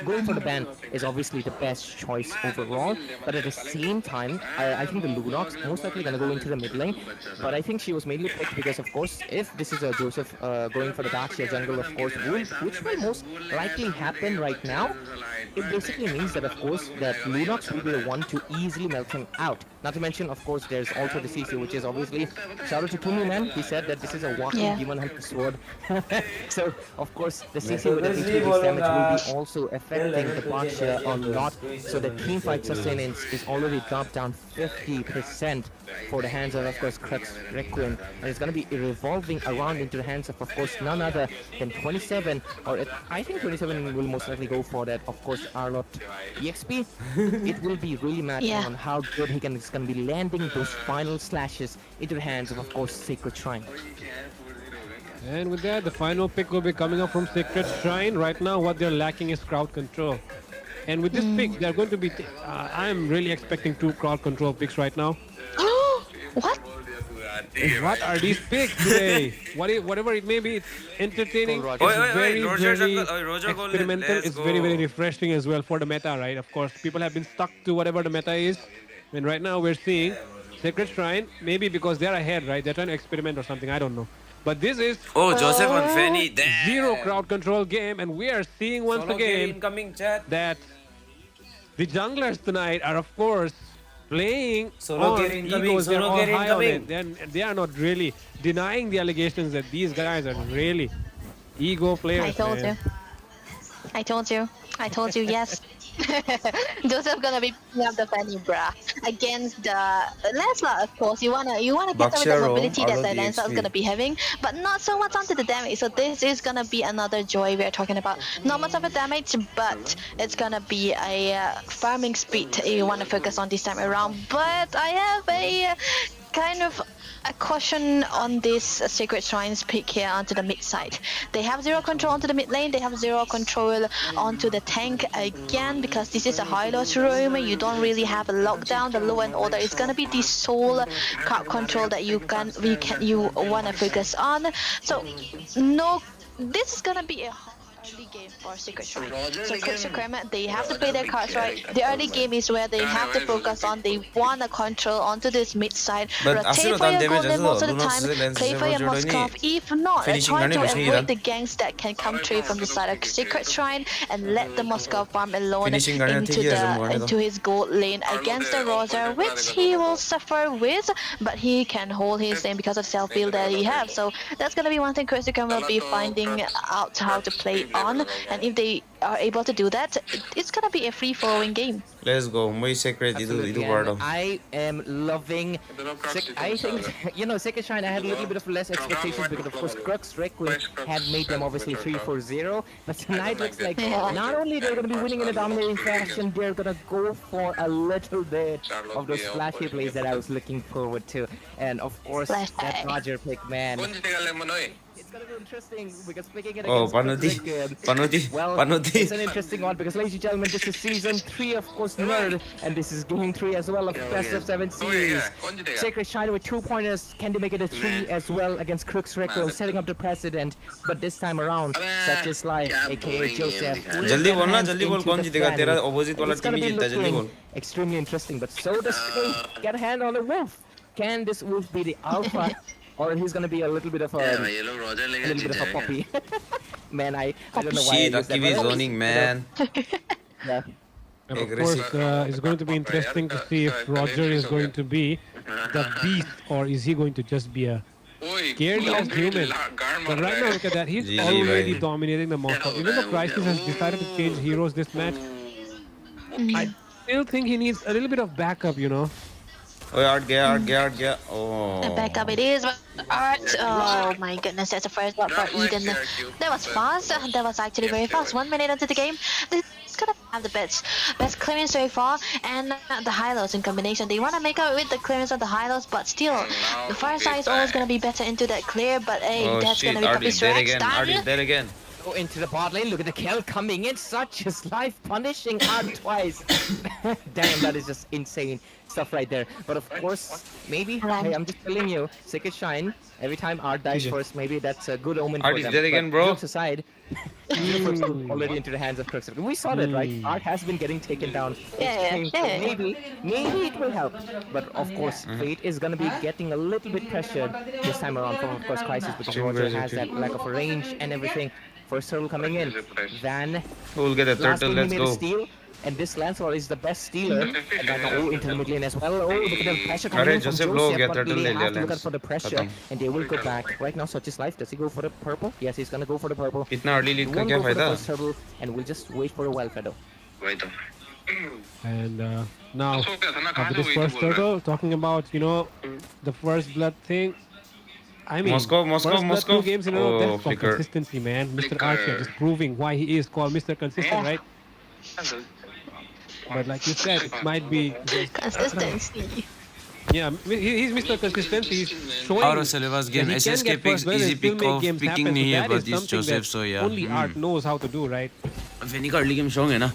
going for the ban is obviously the best choice overall. But at the same time, I think the Lunox most likely gonna go into the mid lane. But I think she was mainly picked because of course if this is a Joseph going for the Dacia jungle, of course, which will most likely happen right now, it basically means that of course that Lunox will be the one to easily melt him out. Not to mention, of course, there's also the CC, which is obviously, shout out to Kimy, man. He said that this is a walking demon hunter sword. So, of course, the CC with the HP's damage will be also affecting the Baksha a lot. So the team fight sustenance is already dropped down 50% for the hands of course, Crux Requiem. And it's going to be revolving around into the hands of course, none other than 27. Or I think 27 will most likely go for that, of course, Arlott EXP. It will be really matter on how good he is going to be landing those final slashes into the hands of course, Sacred Shrine. And with that, the final pick will be coming up from Sacred Shrine. Right now, what they're lacking is crowd control. And with this pick, they're going to be... I'm really expecting 2 crowd control picks right now. What? What are these picks today? Whatever it may be, it's entertaining. It's very, very experimental. It's very, very refreshing as well for the meta, right? Of course, people have been stuck to whatever the meta is. And right now, we're seeing Sacred Shrine, maybe because they're ahead, right? They're trying to experiment or something, I don't know. But this is Joseph and Fanny, zero crowd control game, and we are seeing once again that the junglers tonight are, of course, playing on egos. They're all high on it. They are not really denying the allegations that these guys are really ego players. I told you, yes. Joseph gonna be picking up the Fanny Bra against the Lancelot, of course. You wanna get with the mobility that the Lancelot is gonna be having, but not so much onto the damage. So this is gonna be another joy we're talking about. Not much of a damage, but it's gonna be a farming speed you wanna focus on this time around. But I have a kind of a caution on this Sacred Shrines pick here onto the mid side. They have zero control onto the mid lane, they have zero control onto the tank again, because this is a high loss room. You don't really have a lockdown. The low end order is gonna be the sole crowd control that you wanna focus on. So no, this is gonna be a early game for Sacred Shrine. So Crux Requirement, they have to play their cards right. The early game is where they have to focus on, they want to control onto this mid side. Rotate for your golden most of the time, play for your Moskov. If not, try to avoid the ganks that can come through from the side of Sacred Shrine and let the Moskov farm alone into his gold lane against the Rosa, which he will suffer with, but he can hold his lane because of the self-build that he has. So that's going to be one thing Crux Requirement will be finding out how to play on, and if they are able to do that, it's gonna be a free-flowing game. Let's go. My secret I am loving. I think Sacred Shrine. I had a little bit of less expectations because of course Crux Requiem had made them obviously 3-4-0, but tonight looks like not only they're gonna be winning in a dominating fashion, they're gonna go for a little bit of those flashy plays that I was looking forward to, and of course that Roger pick, man. It's gonna be interesting because picking it against it's an interesting one because, ladies and gentlemen, this is season 3 of course Nerd, and this is game 3 as well of Best of 7 series. Sacred Shrine with 2 pointers, can they make it a 3 as well against Crux Requiem, setting up the precedent, but this time around, such is life, aka Joseph. जल्दी बोलना, जल्दी बोल, कौन जीतेगा? तेरा opposite वाला team ही जीतता, जल्दी बोल. Extremely interesting, but so does Fate get a hand on the wolf. Can this wolf be the alpha? Or he's gonna be a little bit of a puppy. Man, I don't know why. Shit, Kimy is zoning, man. Yeah. And of course, it's going to be interesting to see if Roger is going to be the beast, or is he going to just be a scaredy human. But right now, look at that. He's already dominating the Moscow. Even though Crisis has decided to change heroes this match, I still think he needs a little bit of backup, Oh, Art gaya. Oh. A backup it is, but Art, oh my goodness, that's the first blood for Eden. That was fast. That was actually very fast. 1 minute into the game. It's gonna have the best clearance so far, and the high-lows in combination. They want to make up with the clearance of the high-lows, but still, the far side is always going to be better into that clear, but hey, Oh that's shit, going to be Artie's Puppy's dead Rex again. done. Artie's dead again. Go into the bot lane. Look at the kill coming in. Such is life punishing Art twice. Damn, that is just insane stuff right there. But of course, maybe, hey, I'm just telling you, Sick Shine, every time Art dies first, maybe that's a good omen Artie's for them. dead again, But bro. jokes aside, already into the hands of Crux. We saw that, right? Art has been getting taken down. Yeah. Maybe it will help. But of course, Fate is gonna be getting a little bit pressured this time around from, of course, Crisis, because Roger has that lack of a range and everything. First turtle coming in. Van. Who'll get a Last turtle? game he Let's made a go. steal, and this Lancelot is the best stealer. And then into the mid lane as well. Oh, look at the pressure coming in from Joseph low Joseph, gaya but turtle they le have liya to look out Lance. for the pressure, Khatam. and they will go back. Right now, such is life. Does he go for the purple? Yes, he's gonna go for the purple. इतना early He lead का won't क्या go for the फायदा? first turtle, and we'll just wait for a while, Fedo. वही तो And now, तो क्या था ना, कहाँ after से this वही तो first बोल रहा है। turtle, talking about, the first blood thing. I mean, Moscow, first blood Moscow. 2 games in a row, Oh, that's for flicker. consistency, man. Mr. Flicker. Archer just proving why he is called Mr. Consistent, right? But like you said, it might be just, Consistency. yeah, he's Mr. Consistency. He's showing Out of syllabus game. that he can SSK get picks first blood and easy still pick make of games picking happen. नहीं So है, that but is it's something Joseph, that so yeah. only Art knows how to do, right? Fenny का early game strong है ना?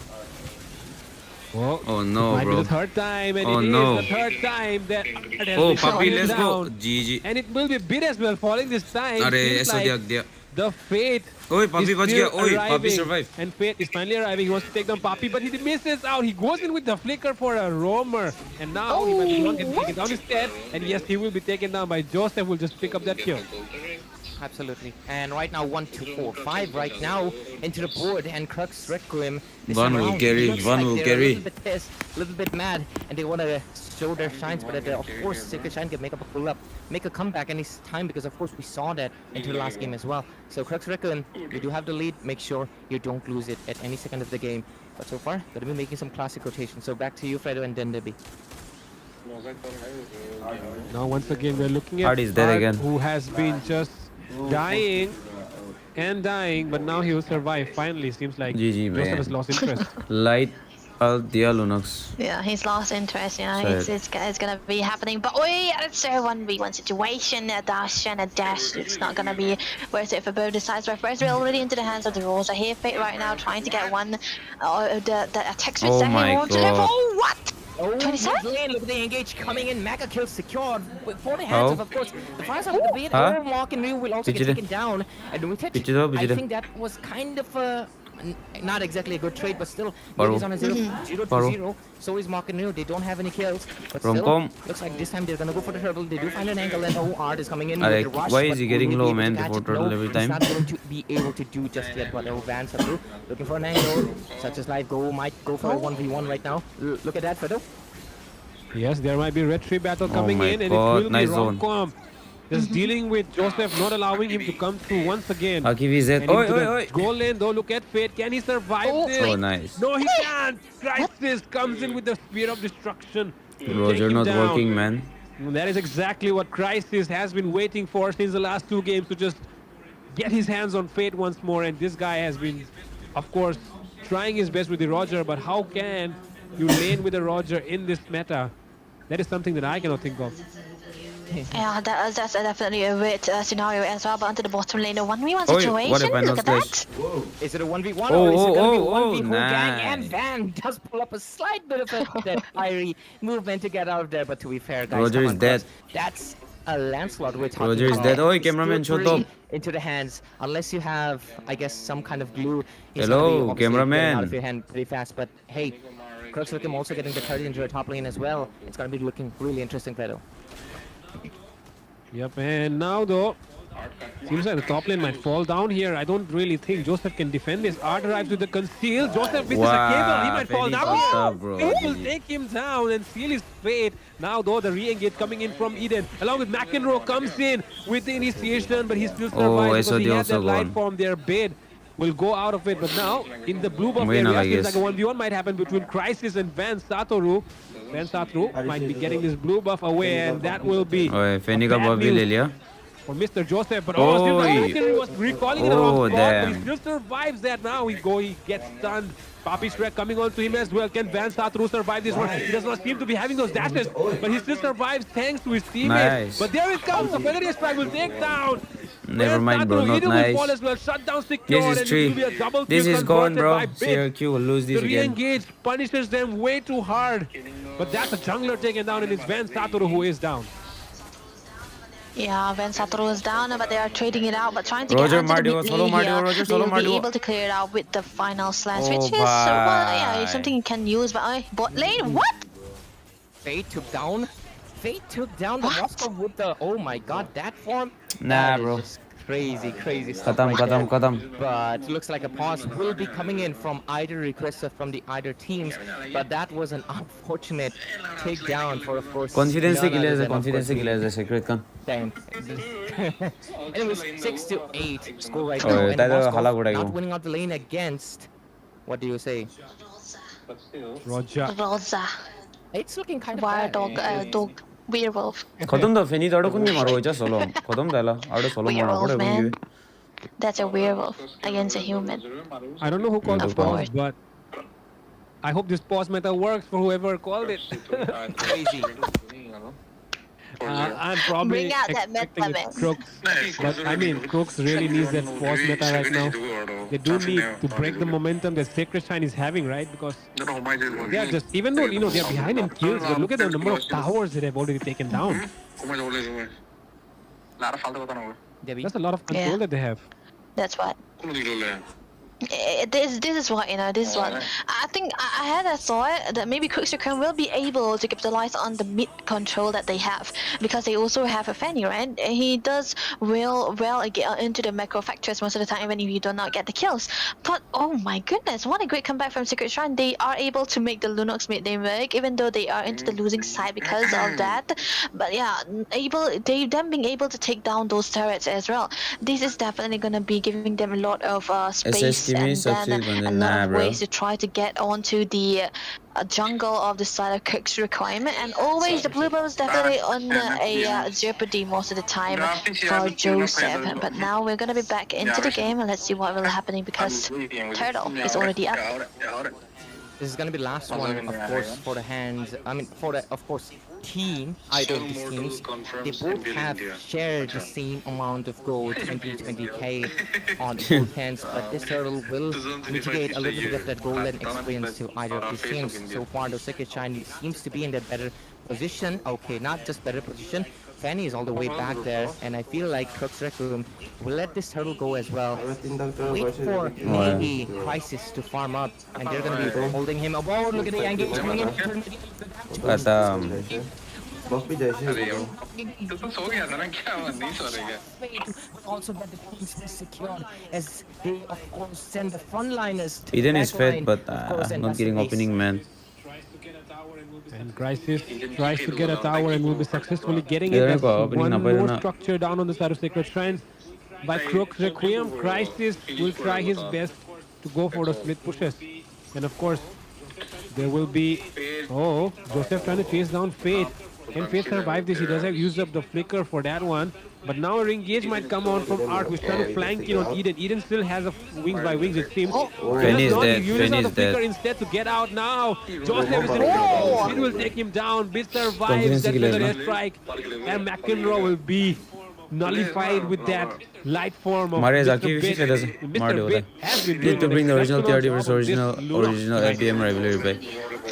Oh no, Might be bro. the third time, and Oh, it is no. the third time that Art has Oh, been puppy, falling let's go. down. GG. And it will be bit as well falling this time. अरे Seems ऐसा like दिया दिया. the fate Oi, puppy is बच still गया. Oi, puppy arriving. survive. And fate is finally arriving. He wants to take down Papi, but he misses out. He goes in with the flicker for a roamer. And now he might be one getting taken down instead. And yes, he will be taken down by Joseph. Will just pick up that kill. Absolutely. And right now, 1, 2, 4, 5 right now into the board, and Crux Requiem. this One time will around, carry, looks one like will they're carry. A little bit pissed, a little bit mad, and they want to show their shines, but of course, Sacred Shine can make up a pull up, make a comeback any time, because of course we saw that into the last game as well. So Crux Requiem, you do have the lead. Make sure you don't lose it at any second of the game. But so far, gonna be making some classic rotations. So back to you, Fredo, and then Debbie. Now once again we're looking at Art is dead Art, again. who has been just dying and dying, but now he will survive. Finally, seems like GG, Joseph man. has lost interest. Light al dia Lunox. Yeah, he's lost interest, Sad. it's gonna be happening. But it's a 1v1 situation, a dash and a dash. It's not gonna be worth it for both the sides. But first, we're already into the hands of the Rosa here. Fate right now trying to get one, the attack switch Oh that he my wants to live. God. Oh, what? Oh, 27? mid lane, look at the engage coming in. Mega kill secured for the hands How? of course, the fire side of the bait. Huh? Oh, Mark and Ryu will also get Pichide. taken down. And with it, Pichide, I pichide. think that was kind of a not exactly a good trade, but still, Paru. he's on a 0 to Paru. 0. So is Mark and Ryu. They don't have any kills, but still, Rom-com. looks like this time they're gonna go for the turtle. They do find an angle, and Art is coming in Arre, with the rush. why is but he will getting be low, able to man, catch before it? turtle No, every he's time? not going to be able to do just yet. But Vans are through, looking for an angle. Such as life go might go for a 1v1 right now. Look at that, Fredo. Yes, there might be red tree battle Oh coming my in, and God, it will nice be zone. Rom-com just dealing with Joseph, not allowing him to come through once again. Akivi Z. And Oi, into oi, the oi. goal lane, though. Look at Fate. Can he survive this? Oh, nice. No, he can't. Crisis comes in with the spear of destruction. to take Roger him not down. working, man. That is exactly what Crisis has been waiting for since the last 2 games, to just get his hands on Fate once more. And this guy has been, of course, trying his best with the Roger, but how can you lane with the Roger in this meta? That is something that I cannot think of. Yeah, that's definitely a weird scenario as well. But onto the bottom lane, a 1v1 Oi, situation. what if I Look not at slash? that. Is it a 1v1 Oh, or is it going to be oh, 1v oh, whole gang? And nice. Van does pull up a slight bit of that fiery movement to get out of there. But to be fair, guys, Roger come is on, dead. That's a Lancelot we're talking Roger is about. dead. Oi, Still cameraman, shut pretty up. into the hands, unless you have, I guess, some kind of glue. He's Hello, gonna be obviously cameraman. getting out of your hand pretty fast. But hey, Crux Wickham also getting the 30 into the top lane as well. It's gonna be looking really interesting, Fredo. Yep, and now though, seems like the top lane might fall down here. I don't really think Joseph can defend this. Art arrives with the conceal. Joseph misses a cable. He might fall Penny down fucked here. up, bro. It will take him down and seal his fate. Now though, the re-engage coming in from Eden, along with McEnroe comes in with the initiation, but he still survives because he SOD had that also light gone. form. Their bid will go out of it. But now, in the blue buff Win, area, I uh, seems like guess. a 1v1 might happen between Crisis and Van Satoru. Van Satoru might be getting this blue buff away, and that will be Oi, Fenny a का bad buff भी news ले लिया. for Mr. Joseph, but Oi. he was recalling in the wrong Oh, spot, but he damn. still survives that now. He gets stunned. Papi Shrek coming on to him as well. Can Van Satru survive this one? He does not seem to be having those dashes, but he still survives thanks to his teammates. Nice. But there it comes. The Feather Strike will take down. Never Van mind, bro. Satru, Not Edu will fall nice. as well. Shutdown This secured, is and it will be a 3. double This kill is gone, converted bro. by Bit. CRQ will lose The this again. re-engage punishes them way too hard. But that's a jungler taken down, and it's Van Saturu who is down. Yeah, Van Saturu is down, but they are trading it out, but trying to Roger get onto the Mardio, mid solo lane Mardio, here. Roger, They solo will be Mardio. able to clear it out with the final slash, Oh, which is yeah, bye. something you can use. But bot lane, what? Fate took down the Moscow with the, oh my god, that form? Nah, That is bro. just crazy stuff Khatam, right khatam, there. khatam. But looks like a pause will be coming in from either requests or from the either teams. But that was an unfortunate takedown for, of course, Confidence none killer other is a than, of confidence course, killer is a secret gun. Damn. Anyways, 6-8 score right Oh, now. And that is a Moscow hala good not idea. winning out the lane against, what do you say? Roger. Rosa, It's looking kind of wild bad. dog, werewolf, Khatam da Feni da kunni maro hoja solo. Khatam da la. Ado solo maro werewolf pade man. kunni. That's a werewolf against a human. I don't know who called the Of pause, course. but I hope this pause meta works for whoever called it. Crazy. I'm probably Bring out that expecting meta, it man. Crooks. But I mean, Crooks really needs that pause meta right now. They do need to break the momentum that Sacred Shine is having, right? Because they are just, even though, they are behind in kills, but look at the number of towers that they've already taken down. Debbie. That's a lot of control Yeah. that they have. That's what. This is what, this is what I think. I had a thought that maybe Quicksilver will be able to capitalize on the mid control that they have, because they also have a Fanny, right? He does well get into the macro factors most of the time, even if you do not get the kills. But oh my goodness, what a great comeback from Secret Shrine. They are able to make the Lunox mid lane work, even though they are into the losing side because of that. But yeah, them being able to take down those turrets as well. This is definitely gonna be giving them a lot of space Kimy and succeed then a bande lot nah, of bro. ways to try to get onto the jungle of the side of Kirk's requirement. And always the Bluebird was definitely on a jeopardy most of the time for Joseph. But now we're gonna be back into the game, and let's see what will happen, because Turtle is already up. This is gonna be the last one, of course, for the hands. I mean, for the, of course, team. Either of these teams, they both have shared the same amount of gold, 20k on both hands. But this turtle will mitigate a little bit of that golden experience to either of these teams. So far, the Secret Shine seems to be in that better position. Okay, not just better position. Fanny is all the way back there, and I feel like Crux Requiem will let this turtle go as well. Wait for maybe Crisis to farm up, and they're gonna be holding him up. Oh, look at the engage coming in. Khatam. Also get the points secured, as they of course send the frontliners to Eden the is back fed, line, but of course, and not that's getting the base. opening, man. And Crisis tries to get a tower and will be successfully getting it. Yeah, There's go, opening one number more na. structure down on the side of Sacred Shrines by Crooks Requiem. Crisis will try his best to go for the split pushes. And of course, there will be... Oh, Joseph trying to chase down Fate. Can Fate survive this? He does have used up the flicker for that one. But now a engage might come on from Art, who's trying to flank in on Eden. Eden still has a wings by wings, it seems. Fanny is dead. He uses Fanny out the is flicker dead. instead to get out now. Joseph is in trouble. It will take him down. Bit survives that Feather Strike. And McEnroe will be nullified with that light form of Mare Mr. Zaki Bit. Visi doesn't. Mr. Bit has been Need doing to an bring the original exceptional TRT job versus on original this Lunox. FBM rivalry back.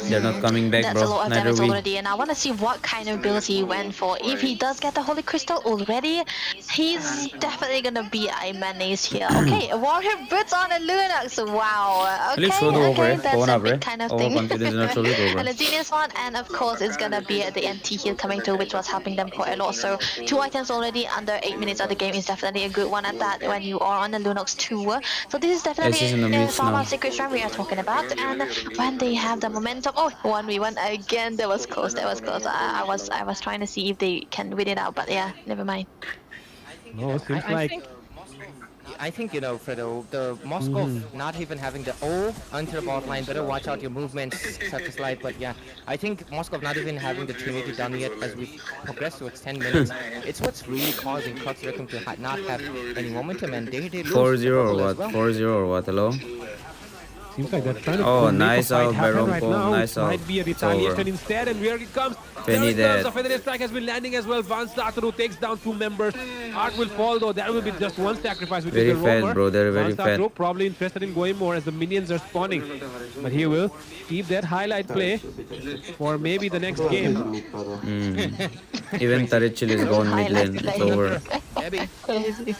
They're not coming back, That's bro. a lot of Neither damage we. already, and I want to see what kind of build he went for. If he does get the Holy Crystal already, he's definitely gonna be a menace here. Okay, a Warrior Boots on a Lunox. Wow. Okay, show the over, okay, that's phone a up, big right? kind of Over thing. confidence not show it over. And a genius one, and of course it's gonna be the NT heal coming through, which was helping them quite a lot. So 2 items already under 8 minutes of the game is definitely a good one at that when you are on the Lunox 2. So this is definitely in the the midst farm now. of Secret Shrine we are talking about. And when they have the momentum, oh, 1v1 again, that was close, that was close. I was trying to see if they can win it out, but yeah, never mind. No, seems like... I think, you know, Fredo, the Moskov not even having the O onto the bot line, better watch out your movements, such as light. But yeah, I think Moskov not even having the Trinity done yet as we progress towards 10 minutes. It's what's really causing Crux Requiem to not have any momentum, and they lose 4-0 or as what? well. 4-0 or what? Hello? Seems like they're trying to Oh, make nice a fight out by happen right Rompo, now. nice It might out. be a It's over. retaliation instead, and here it comes. Penny There it comes. dead. A feather strike has been landing as well. Van Sataru takes down 2 members. Art will fall though. That will be just one sacrifice, which Very is the fat, roamer. bro. They're very Van Sataru fat. probably interested in going more as the minions are spawning, but he will keep that highlight play for maybe the next game. Even Tarichil is gone mid lane. It's over. Crazy.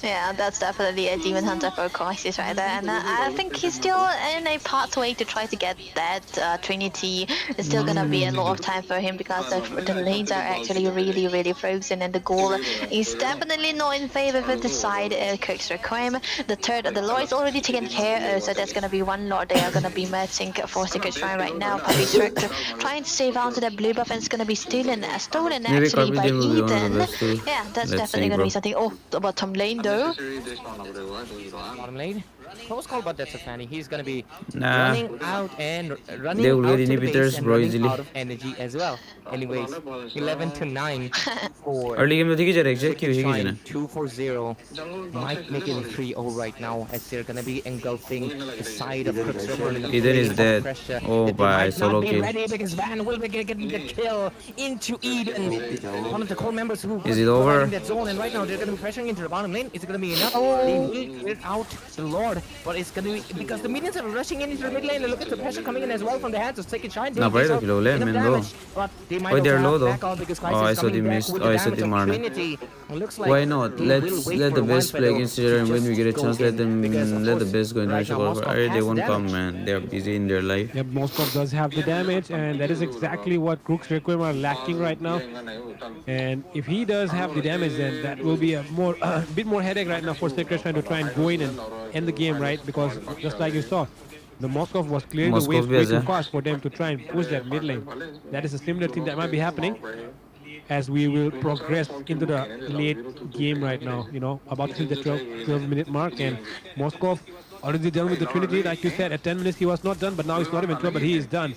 Yeah, that's definitely a Demon Hunter for Crisis right there, and I think he's still in a pathway to try to get that Trinity. It's still gonna be a lot of time for him because the lanes are actually really frozen, and the goal is definitely not in favor of the side Kirk's Requiem. The Lord is already taken care of, so there's gonna be one Lord they are gonna be matching for Secret Shrine right now. Papi Shreak trying to save onto that blue buff, and it's gonna be stolen Maybe actually Carpe by Diem will be one of the Eden. best too. Yeah, that's Let's definitely see, gonna bro. be something. Oh, the bottom lane though. Bottom lane. Close call, but that's a fanny. He's gonna be Nah. running out and running They will out get to the base inhibitors, and bro, running easily. out of energy as well. Anyways, 11-9 for Early game देखी जा रहा है exact क्यों देखी जाना 2-4-0. Might make it 3-0 right now as they're gonna be engulfing the side of Crux Requiem in the Eden is flame of dead. pressure Oh, that they bye, might solo not be kill. ready because Van will be getting the kill into Eden. One of the core members who Is was it over? providing that zone, and right now they're gonna be pressuring into the bottom lane. Is it gonna be enough? They will clear out the Lord, but it's gonna be because the minions are rushing in into the mid lane. And look at the pressure coming in as well from the hands of Second Shine. No, but it's low lane, man, low. But they might Oh, they're also low have though. back out because Oh, Crisis I is saw coming the back missed. with Oh, the I saw damage the of Marna. Trinity. It looks like Why not? they Let's will wait let for the one best play fellow against each to other, and when just we get a go chance, in. let them Because, of let the course, best go in right International now, qualifier. Moskov They has won't the come, damage. man. They're busy in their life. Yep, Moskov does have the damage, and that is exactly what Crux Requiem are lacking right now. And if he does have the damage, then that will be a more bit more headache right now for Secret trying to try and go in and end the game, right? Because just like you saw, the Moskov was clearing the Moskov waves भी way ऐसा too fast for them to try and push that mid lane. That is a similar thing that might be happening as we will progress into the late game right now. You know, about to hit the 12-minute mark, and Moskov already done with the Trinity. Like you said, at 10 minutes he was not done, but now it's not even 12, but he is done.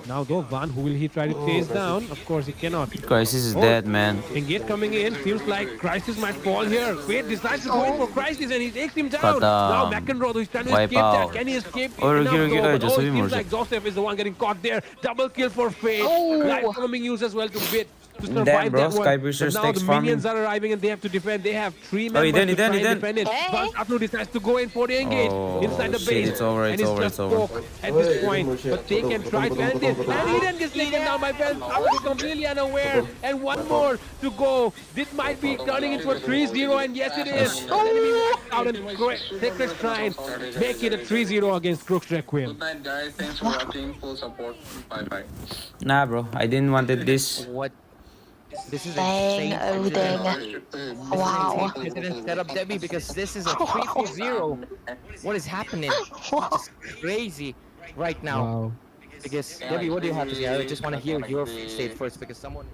Now though, Van, who will he try to chase down? Of course he cannot. Crisis is Oh, dead, man. Engage coming in. Seems like Crisis might fall here. Fate decides to go in for Crisis, and he takes him down. Khatam. Now McEnroe, who's trying to Wipe escape that. out. Can he escape? Oh, Enough, okay, though, but, Joseph it seems Morse. like Joseph is the one getting caught there. Double kill for Fate. Light farming used as well to bit. To survive Damn, bro, that one. Sky But Boosters now takes the farming. minions are arriving and they have to defend. They have 3 Oh, members Eden, to try and Eden. defend it. Hey. Van Atlu decides to go in for the engage Oh, inside the shit, base. it's over, and it's it's over, just it's over. poke at this point. But they can try to end it. And Eden gets taken down by Van Atlu, completely unaware. And one more to go. This might be turning into a 3-0, and yes it is. Enemy wiped out, and Sacred Shrine make it a 3-0 against Crux Requiem. Good night, guys. Thanks for watching. Full support. Bye. Nah, bro. I didn't wanted this. What? This is Dang, insane. Odin. Wow. President set up Debbie because this is a 3-0. What is happening? It's crazy right now. Wow. Because Debbie, what do you have to say? I just want to hear your state first because someone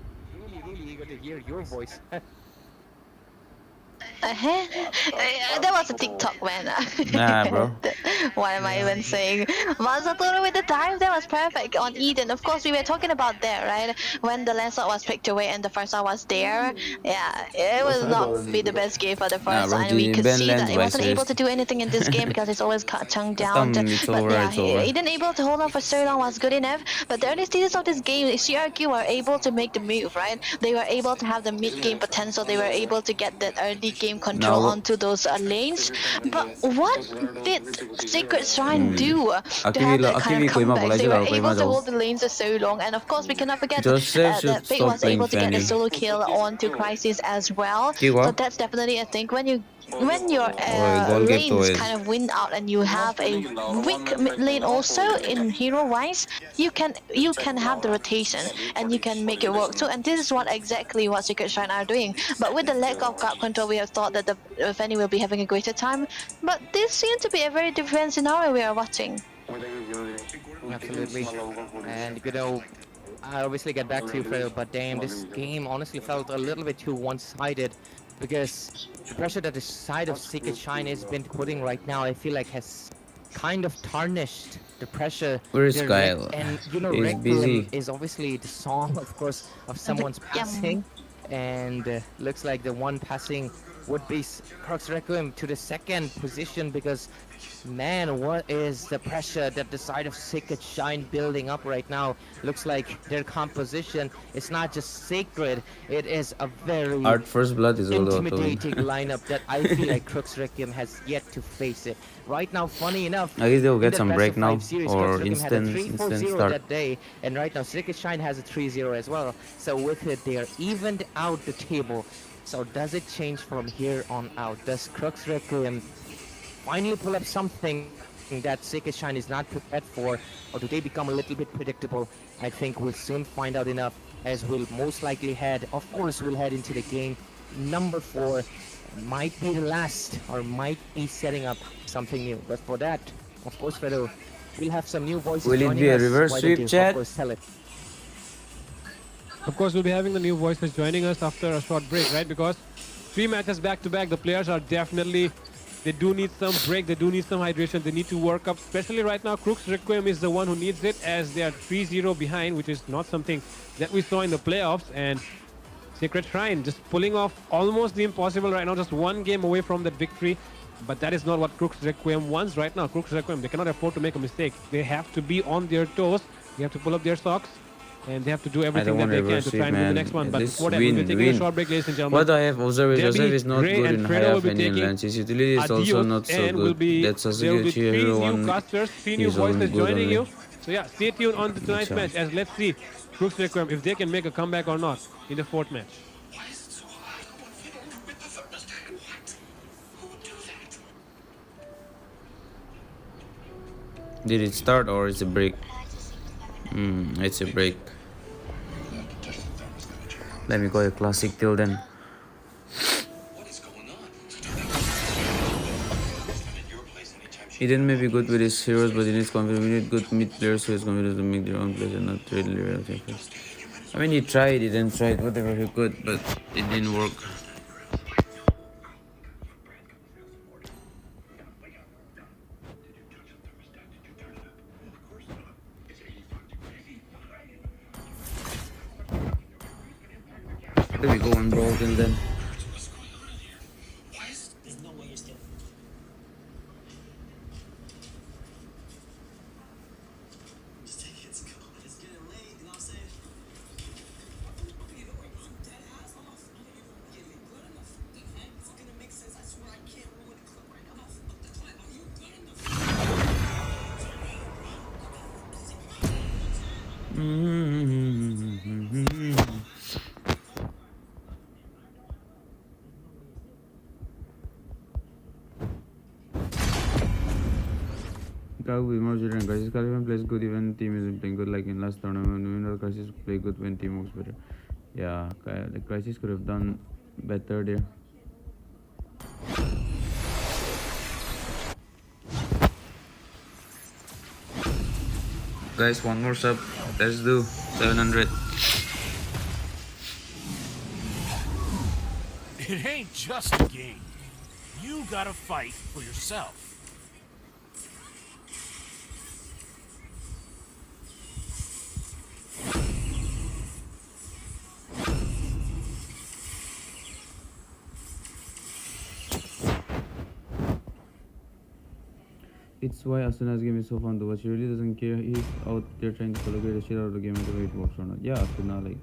really eager to hear your voice. That was a TikTok, man. Nah, bro. What am I even saying? Masatoro with the dive, that was perfect on Eden. Of course, we were talking about that, right? When the landslide was picked away and the first one was there. Yeah, it will not be the best game for the first bro, one. And we could Ben see that Lens it wasn't vice able to do anything in this game because it's always chunked down. It's But over, yeah, it's over. Eden able to hold on for so long was good enough. But the early stages of this game, CRQ were able to make the move, right? They were able to have the mid-game potential. They were able to get that early game control Now- onto those lanes. But what did Sacred Shrine do to have that kind of comeback? They were able to hold the lanes for so long, and of course we cannot forget Joseph should that Fate stop was able to playing get the Fanny. solo kill onto Crisis as well. Kiwa? So that's definitely a thing. When your goal get to lanes it. kind of win out and you have a weak mid lane also in hero wise, you can have the rotation and you can make it work too. And this is exactly what Secret Shrine are doing. But with the lack of guard control, we have thought that the Fanny will be having a greater time. But this seems to be a very different scenario we are watching. Absolutely. And you know, I obviously get back to you, Fredo, but damn, this game honestly felt a little bit too one-sided. because the pressure that the side of Secret Shine has been putting right now, I feel like has kind of tarnished the pressure. Where is The Kyle? and you know, He's Requiem busy. is obviously the song, of course, of someone's passing, and looks like the one passing would be Crux Requiem to the second position because. Man, what is the pressure that the side of Sacred Shine building up right now? Looks like their composition is not just sacred, it is a very Art First Blood is all about to win. intimidating lineup that I feel like Crux Requiem has yet to face it. Right now, funny enough, I guess they'll in get the some best break of now, 5 series, or Crux Requiem had a instant 3-4-0 start. that day, and right now Sacred Shine has a 3-0 as well. So with it, they are evened out the table. So does it change from here on out? Does Crux Requiem finally pull up something that Sacred Shine is not prepared for, or do they become a little bit predictable? I think we'll soon find out enough, as we'll most likely head, of course, we'll head into the game number 4. Might be the last, or might be setting up something new. But for that, of course, Fredo, we'll have some new voices Will it joining be a us. reverse Why don't sweep, you, chat? Of course, tell it. Of course, we'll be having the new voices joining us after a short break, right? Because 3 matches back to back, the players are definitely, they do need some break, they do need some hydration, they need to work up. Especially right now, Crux Requiem is the one who needs it, as they are 3-0 behind, which is not something that we saw in the playoffs. And Sacred Shrine just pulling off almost the impossible right now, just 1 game away from that victory. But that is not what Crux Requiem wants right now. Crux Requiem, they cannot afford to make a mistake. They have to be on their toes, they have to pull up their socks, and they have to do everything that they can to try and win the next one. But before that, we'll be taking a short break, ladies and gentlemen. What I have observed is Debbie, Joseph is not Ray, good and in Fredo high will be opinion taking lands. His utility is also adios, not so and will good. be, That's there will be Sasuke 3 Hero new one. casters, 3 new He's only voices good joining only. you. So yeah, stay tuned on to tonight's match, as let's see Crux Requiem if they can make a comeback or not in the 4th match. Did it start or it's a break? It's a break. Let me go a classic till then. Eden may be good with his heroes, but he needs confidence. We need good mid players who has confidence to make their own plays and not really real first. I mean, he tried, he didn't try whatever he could, but it didn't work. There we go, and brawl till then. Crisis plays good even team isn't playing good, like in last tournament. Crisis play good when team works better. Yeah, the Crisis could have done better there. Guys, one more sub. Let's do 700. It ain't just a game. You gotta fight for yourself. It's why Asuna's game is so fun to watch. He really doesn't care. He's out there trying to solo the shit out of the game and the way it works or not. Yeah, Asuna, like,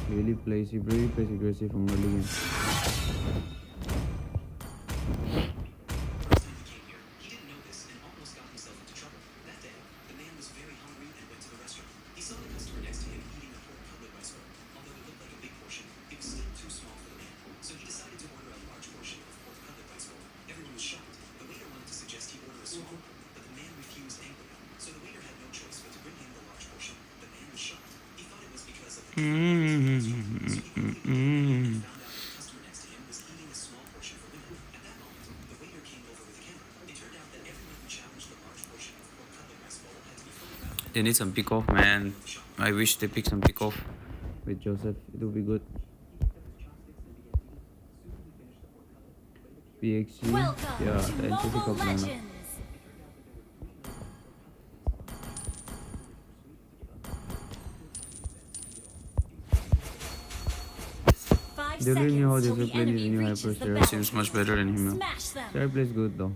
he really plays aggressive from early game. They need some pick off, man. I wish they pick some pick off with Joseph. It would be good. PXG. Yeah, the NCT Cup lineup. They already knew how disciplined is the new Hyper Sarah seems much better than him. Sarah plays good though.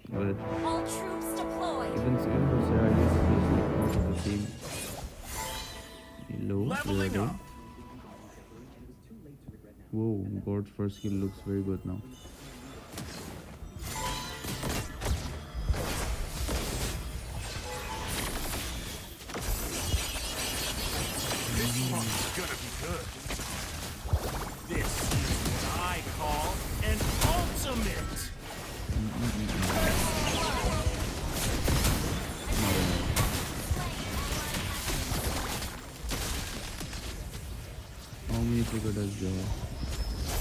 But even for Sarah, I guess he's like most of the team. Low, ready. Whoa, Gord's first skill looks very good now. This one's gonna be good. This is what I call an ultimate. How many trigger does Joe?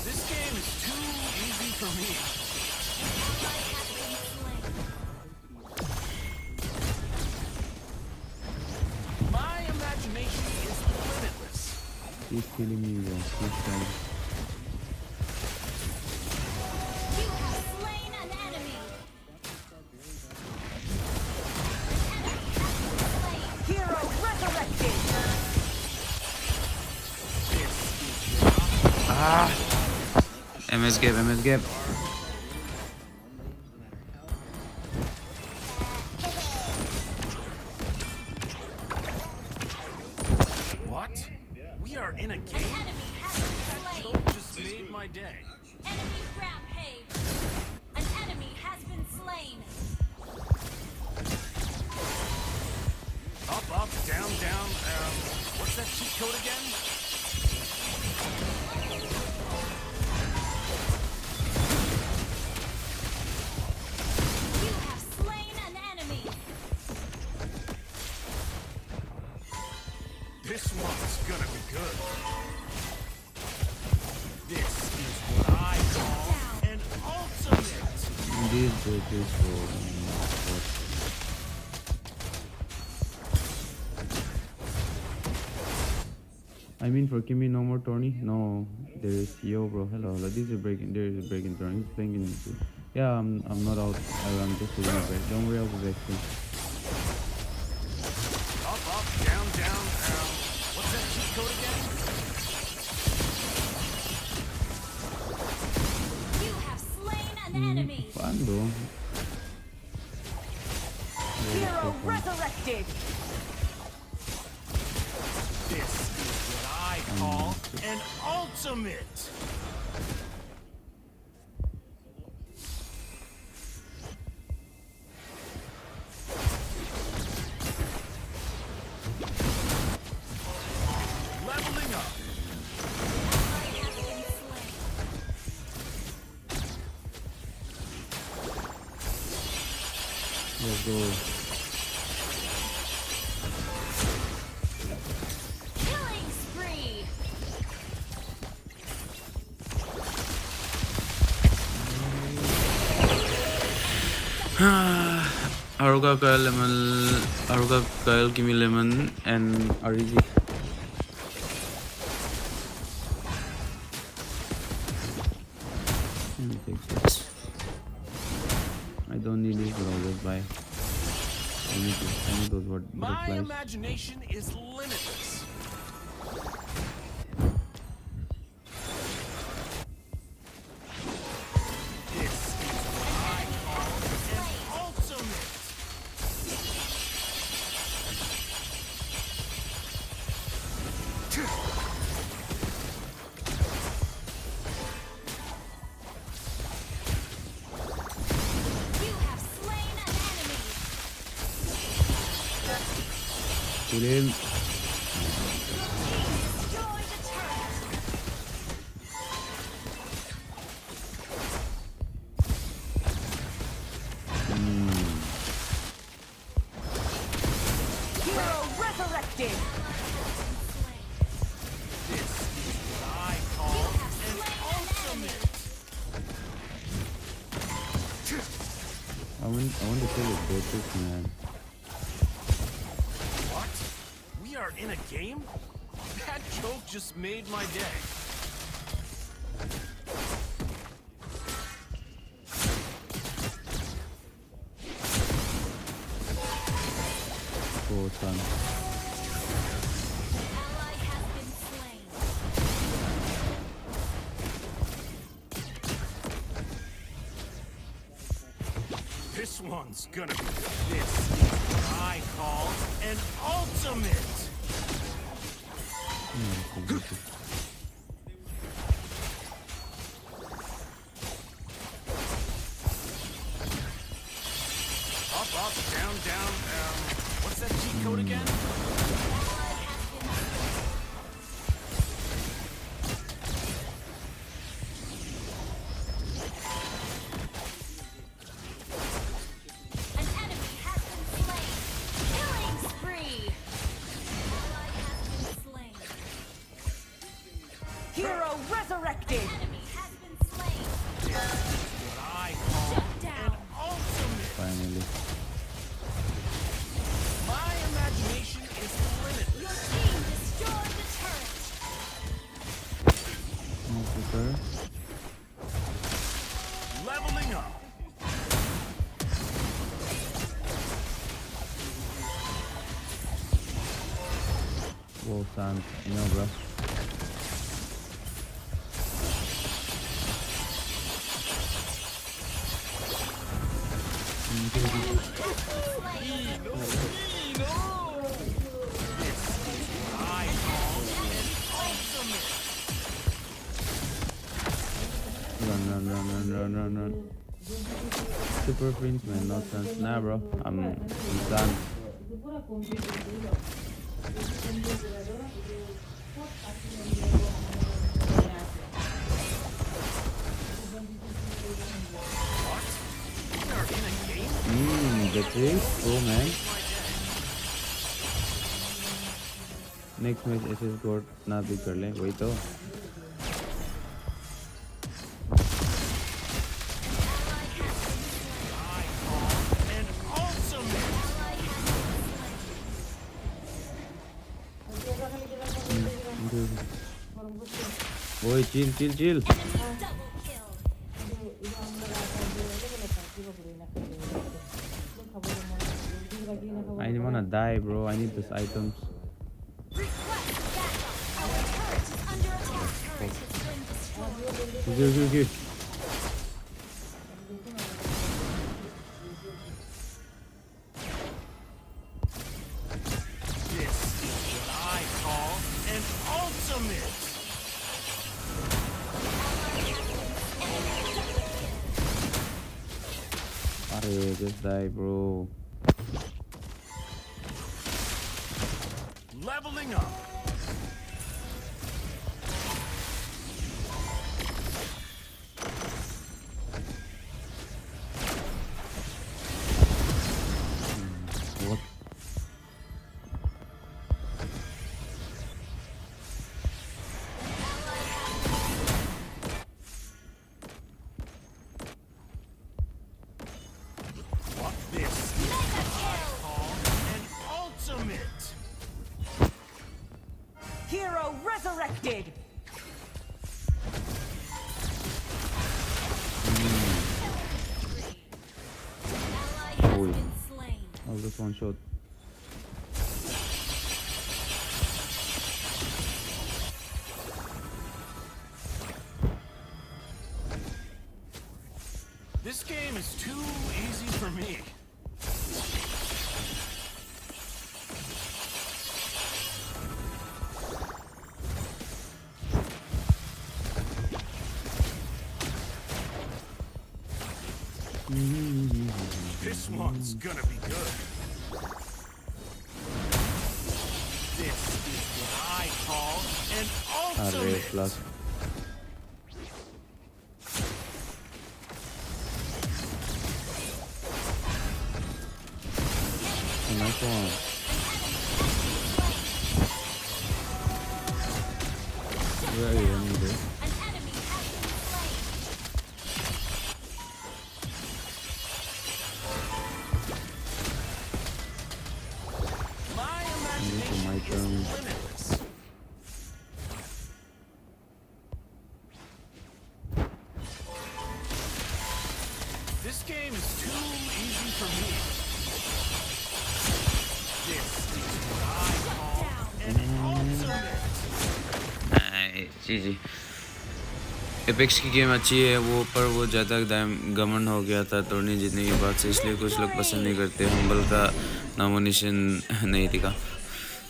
This game is too easy for me. My imagination is limitless. He's killing me, bro. He's trying. You have slain an enemy. Hero resurrected. MS gap, MS gap. What? We are in a game? That choke just made my day. Enemy rampage. An enemy has been slain. Up, up, down, down. What's that cheat code again? You have slain an enemy. This one's gonna be good. This is what I call an ultimate. This is for I mean for Kimy, no more tourney. No, there is yo bro. Hello, this is a break-in. There is a break-in tourney. He's playing in. Yeah, I'm not out. I'm just taking a break. Don't worry, I'll be back soon. Up, up, down, down. What's that cheat code again? You have slain an enemy. Fun though. Hero resurrected. This is what I call an ultimate. Leveling up. Let's go. Killing spree. Aruga Kyle Lemon, Aruga Kyle Kimy Lemon, and REG. I don't need this, but I'll just buy. I need those My butterflies. imagination is limitless. This is what I call an ultimate. You have slain an enemy. Kill him. Destroy the turret. Hero resurrected. This is what I call an ultimate. I want to kill it, Botus, man. What? We are in a game? That joke just made my day. Ally has been slain. This one's gonna be good. This is what I call an ultimate. Up, down, down. What's that cheat code again? An enemy has been slain. Killing spree. Ally has been slain. Hero resurrected. Enemy has been slain. What I call Shut down. ultimate. Finally. My imagination is limitless. Your team destroyed the turret. Okay. Leveling up. Whoa, Sam. You know, bro. I call an ultimate. Run. Super Prince, man. No sense. Nah, bro. I'm done. The trick? Oh, man. Next match SS code ना भी कर लें वही तो ओए chill I don't wanna die, bro. I need these items. Okay. This is what I call an ultimate. Arey, just die, bro. Leveling up. What? What this is what I call an ultimate. Hero resurrected. Oi. Oh, just one shot. This game is too easy for me. This one's gonna be good. This is what I call an Arey, ultimate. plus. Oh, nice one. Where are you? I need it. My This is my imagination turn. is limitless. This game is too easy for me. This is what जी Apex की game अच्छी है वो, पर वो ज़्यादा घमंड हो गया था टूर्नी जीतने के बाद से, इसलिए कुछ लोग पसंद नहीं करते। हम्बल का नॉमिनेशन नहीं दिखा,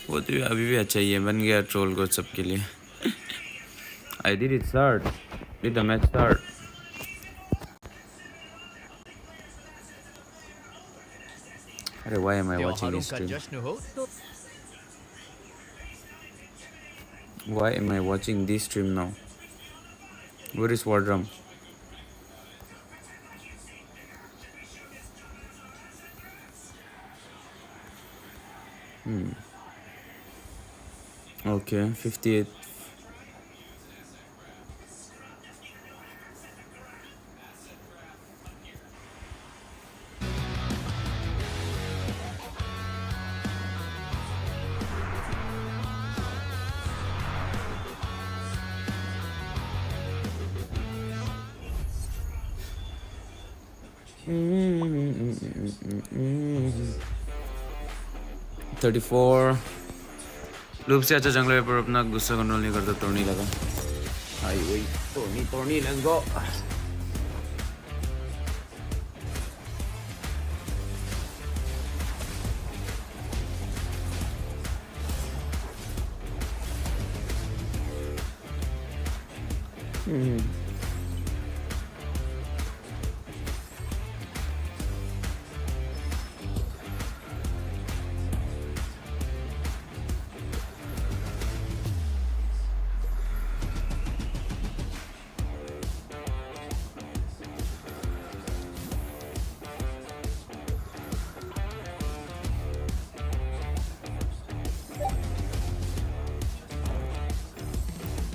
वो तो अभी भी अच्छा ही है, बन गया ट्रोल को सबके लिए। I did it start, did the match start? अरे why am I watching this stream? Why am I watching this stream now? Where is War Drum? Okay, 58. $34 loop से अच्छा जंगल पर अपना गुस्सा कंट्रोल नहीं करता, तोड़ने लगा। आई वही तोड़नी let's go.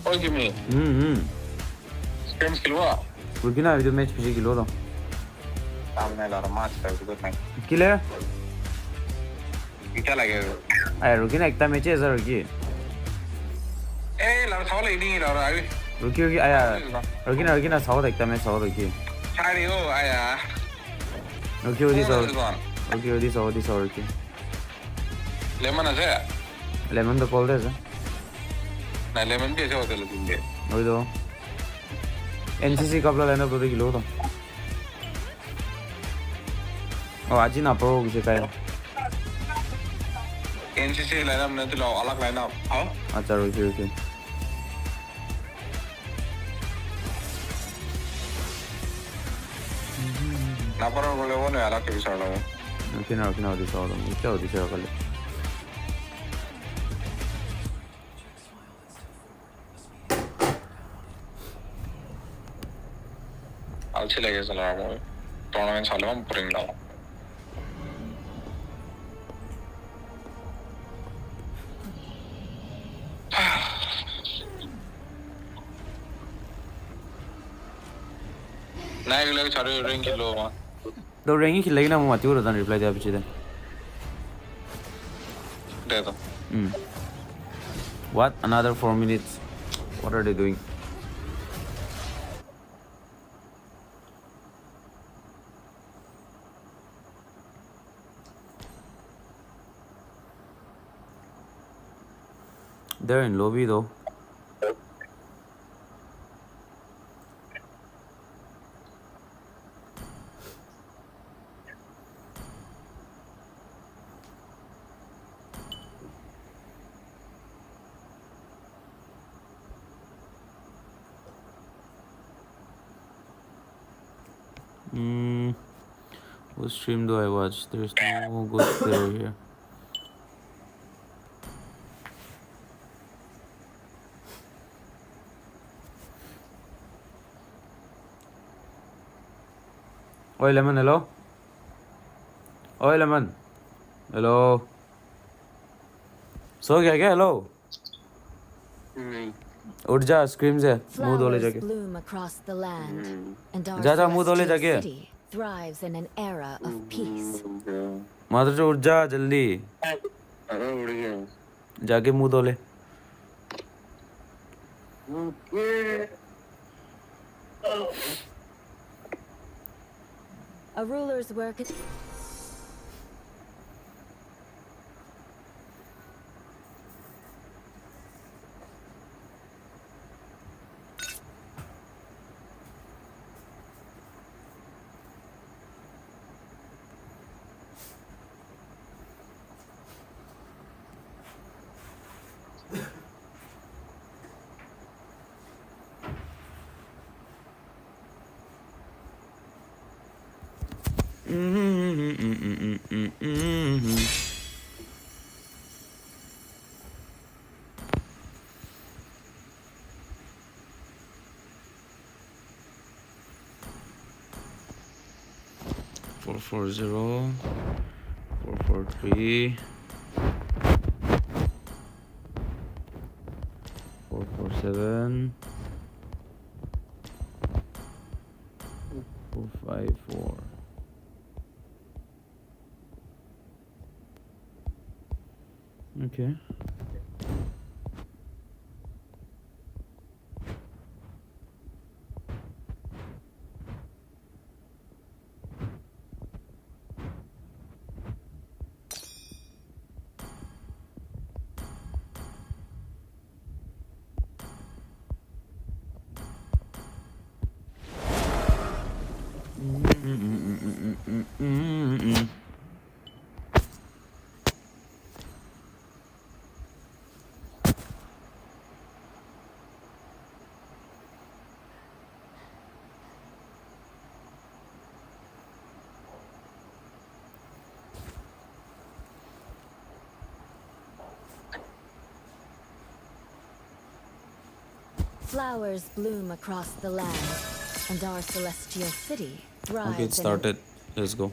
Oy Kimy. Scream skill हुआ? रुकी ना जो मैच पीछे किलो तो सामने ला रहा मैच का तो नहीं किले क्या लगे अरे रुकी ना एक मैच है सर रुकी ला रहा सावले नहीं ला रहा रुकी आया रुकी ना सावत एक मैच सावत रुकी चारी हो आया रुकी रुकी लेमन है लेमन तो कॉल दे सर ना लेमन भी ऐसे होते लगेंगे वही तो एनसीसी कपड़ा लेना तो किलो तो और आज ही ना प्रो किसे का है एनसीसी लाइनअप नहीं तो लो अलग लाइनअप हाँ अच्छा रुकी ना पर बोले वो नहीं अलग के भी साड़ा है रुकी ना होती साड़ा कर ले अच्छी लगे चला रहा हूँ टूर्नामेंट साले में पुरिंग डाला नहीं मिलेगा चारों रिंग किलो मां तो रिंग खिलाएगी ना वो माती हो रहा था रिप्लाई दिया पीछे दे दो What? Another 4 minutes? What are they doing? They're in lobby though. What stream do I watch? There's no good player here. Oi Lemon, hello? Oi Lemon. Hello. सो गया क्या? हेलो उठ जा, स्क्रीम से मुंह धो ले जाके जा मुंह धो ले जाके माधुर से उठ जा जल्दी जाके मुंह धो ले A ruler's work is 440, 443, 447, 454. Okay. Flowers bloom across the land, and our celestial city thrives. Okay, it started. Let's go.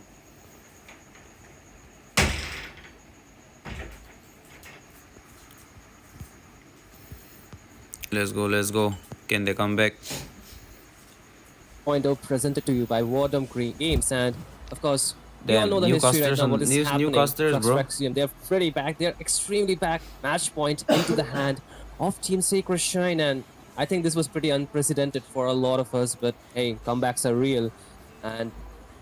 Let's go. Can they come back? 0.0 presented to you by Wardom Green Games, and of course, we all Damn, know the history right newcasters now. What is happening? newcasters, bro. Rexium, they're pretty back. They're extremely back. Match point into the hand of Team Sacred Shrine, and I think this was pretty unprecedented for a lot of us. But hey, comebacks are real, and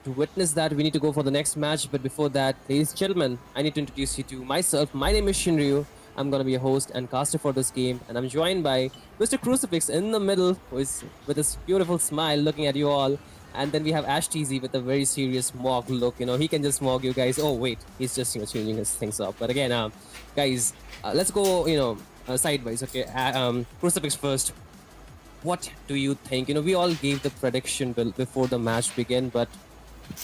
to witness that, we need to go for the next match. But before that, ladies and gentlemen, I need to introduce you to myself. My name is Shinryu. I'm gonna be a host and caster for this game, and I'm joined by Mr. Crucifix in the middle, who is with his beautiful smile looking at you all. And then we have Ash TZ with a very serious Mog look. You know, he can just Mog you guys. Oh wait, he's just changing his things up. But again, guys, let's go sidewise. Okay, Crucifix first. What do you think? We all gave the prediction before the match began, but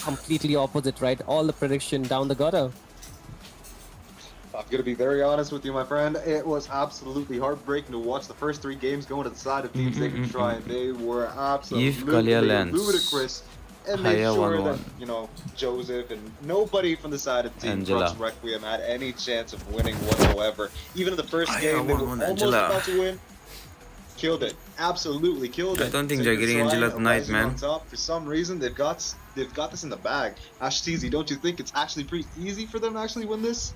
completely opposite, right? All the prediction down the gutter. I'm going to be very honest with you, my friend. It was absolutely heartbreaking to watch the first 3 games going to the side of Team Sacred Shrine. They were absolutely ludicrous. And made sure that, Joseph and nobody from the side of Team Requiem had any chance of winning whatsoever. Even in the first game, they were almost about to win. Killed it. Absolutely killed it. I don't think they're getting Angela tonight, man. For some reason, they've got this in the bag. Ash TZ, don't you think it's actually pretty easy for them to actually win this?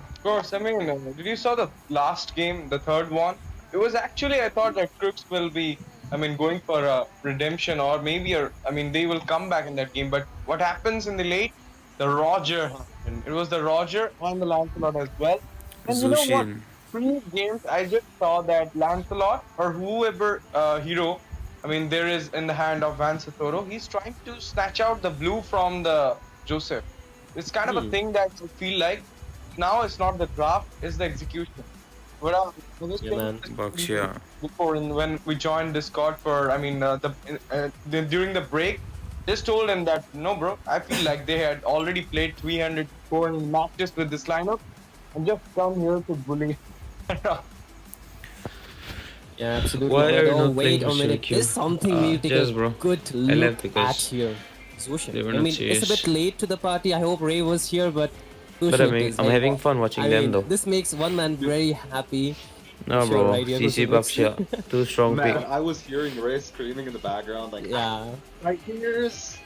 Of course, I mean, did you saw the last game, the third one? It was actually, I thought that Crooks will be, going for a redemption or maybe they will come back in that game. But what happens in the late? The Roger happened. It was the Roger and the Lancelot as well. And you know what? 3 games, I just saw that Lancelot or whoever hero, there is in the hand of Van Sotoro, he's trying to snatch out the blue from the Joseph. It's kind of a thing that you feel like. Now it's not the draft, it's the execution. Before when we joined Discord for during the break, just told him that no bro, I feel like they had already played 300 400 matches with this lineup and just come here to bully. Yeah, absolutely. Why are you not wait a playing minute. There's something we need to take a good look at here. Zushin. It's a bit late to the party. I hope Ray was here, but I'm having fun watching them though. This makes one man very happy. No, bro. CC Baksha. Too strong pick. I was hearing Ray screaming in the background like, right here's.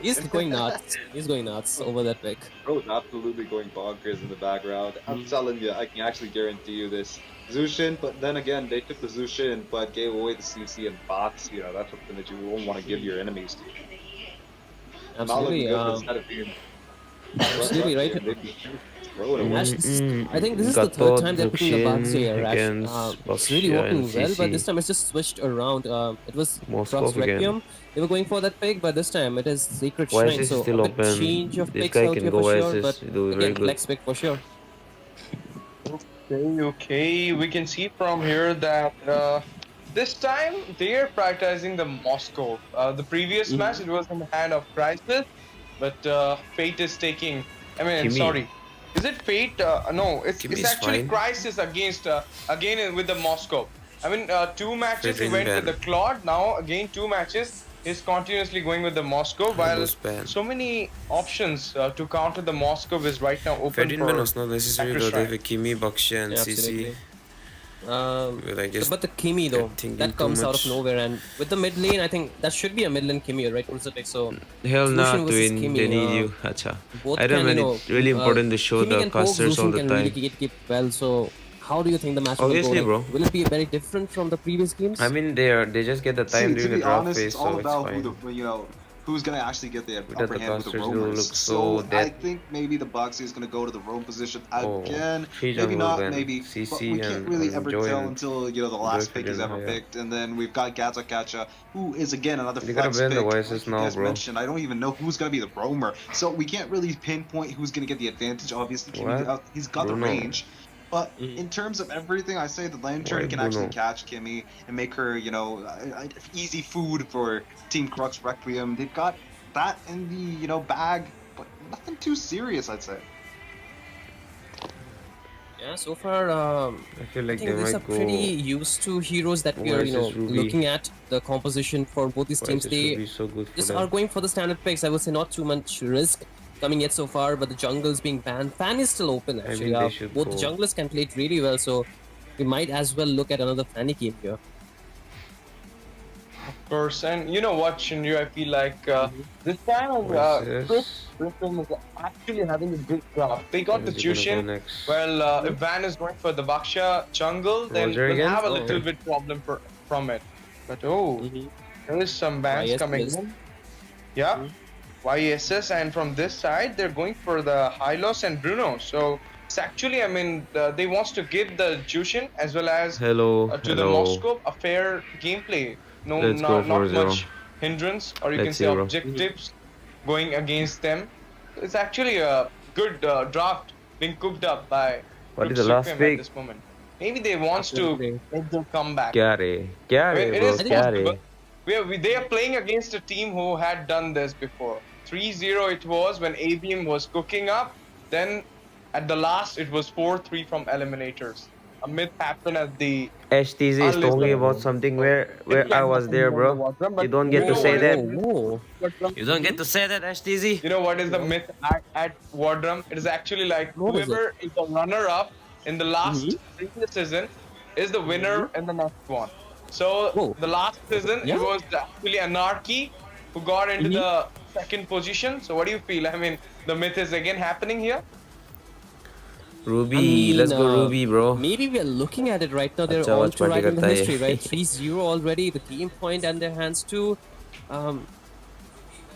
He's going nuts. He's going nuts over that pick. Bro, absolutely going bonkers in the background. I'm telling you, I can actually guarantee you this. Zushin, but then again, they took the Zushin, but gave away the CC and bots. That's something that you won't want to give your enemies. Absolutely. Absolutely right. I think this is the third time they're picking the bots here. It's really working well, but this time it's just switched around. It was Requiem. They were going for that pick, but this time it is Sacred Shrine. So a bit change of picks out here for sure. But again, flex pick for sure. Okay, we can see from here that this time they are prioritizing the Moscow. The previous match, it was in the hand of Crisis, but Fate is taking. Kimy. Sorry, is it Fate? No, it's actually fine. Crisis against again with the Moscow. 2 matches he went with the Claude. Now again 2 matches he's continuously going with the Moscow, while Almost bad. so many options to counter the Moscow is right now open Ferdinand for was not necessary though. They have Kimy, Baksha and CC. But I guess but the Kimy though, thinking that too comes out of much. nowhere, and with the mid lane, I think that should be a mid lane Kimy, right? So Hell nah, Lucian versus twin. Kimy, They need you. Acha. both I don't can, know, it's really important to show Kimy the can poke, casters all Lucian the can time. really keep well. So how do you think the match Obviously, will go? bro. Will it be very different from the previous games? I mean, they just get the time See, during to the be draft honest, phase, it's all so it's about fine. who who's gonna actually get the Without upper the hand with the casters, they will roamers. look so I dead. think maybe the Boxy is gonna go to the roam position again. Three Maybe jungle not, then maybe. CC But we can't and really ever Joy tell and until the last pick is ever yeah. picked. And then we've got Gaza Kacha, who is again another They gotta flex ban pick. the Like voices you now, guys bro. mentioned, I don't even know who's gonna be the roamer. So we can't really pinpoint who's gonna get the advantage. Obviously, What? he's got Bruno. the range. But in terms of everything, I say the Lantern Why can Bruno? actually catch Kimy and make her, easy food for Team Crux Requiem. They've got that in the, bag, but nothing too serious, I'd say. Yeah, so far, I feel like I they think these are might go. pretty used to heroes that we are, Versus Ruby. looking at the composition for both these teams. Voices would They be so good for just them. are going for the standard picks. I would say not too much risk coming yet so far, but the jungle is being banned. Fan is still open actually. they should Both the go. junglers can play it really well, so we might as well look at another Fanny game here. Of course, and you know what, Shinryu, I feel like this time Chris Griffin is actually having a good draft. They got Where the is he gonna go Jushin. next? Well, if Van is going for the Baksha jungle, then Roger we'll again? have a Oh. little bit problem from it. But there is some bans YSS. coming in. Yeah, YSS, and from this side, they're going for the Hylos and Bruno. So it's actually, they wants to give the Jushin as well as Hello, to the hello. Moscow a fair gameplay. No, Let's go not 4-0. much hindrance, or you can Let's say see, bro. objectives going against them. It's actually a good draft being cooked up by What is Crux the last Requiem pick? at this moment. Maybe they wants to make their comeback. Kya re? Kya re, It bro? is Kya re? possible. They are playing against a team who had done this before. 3-0 it was when ABM was cooking up. Then at the last it was 4-3 from eliminators. A myth happened at the HTZ is talking about something where I was there, bro. You don't get to say that. You don't get to say that, HTZ. You know what is the myth at Wardrum? It is actually like What is whoever is the runner-up in the last previous season is the winner in the next one. So the last season it was actually Anarchy who got into the second position. So what do you feel? The myth is again happening here. Ruby, let's go Ruby, bro. Maybe we are looking at it right now. They're Acha, on watch to writing the party history, karta hai. right? 3-0 already. The game point and their hands too.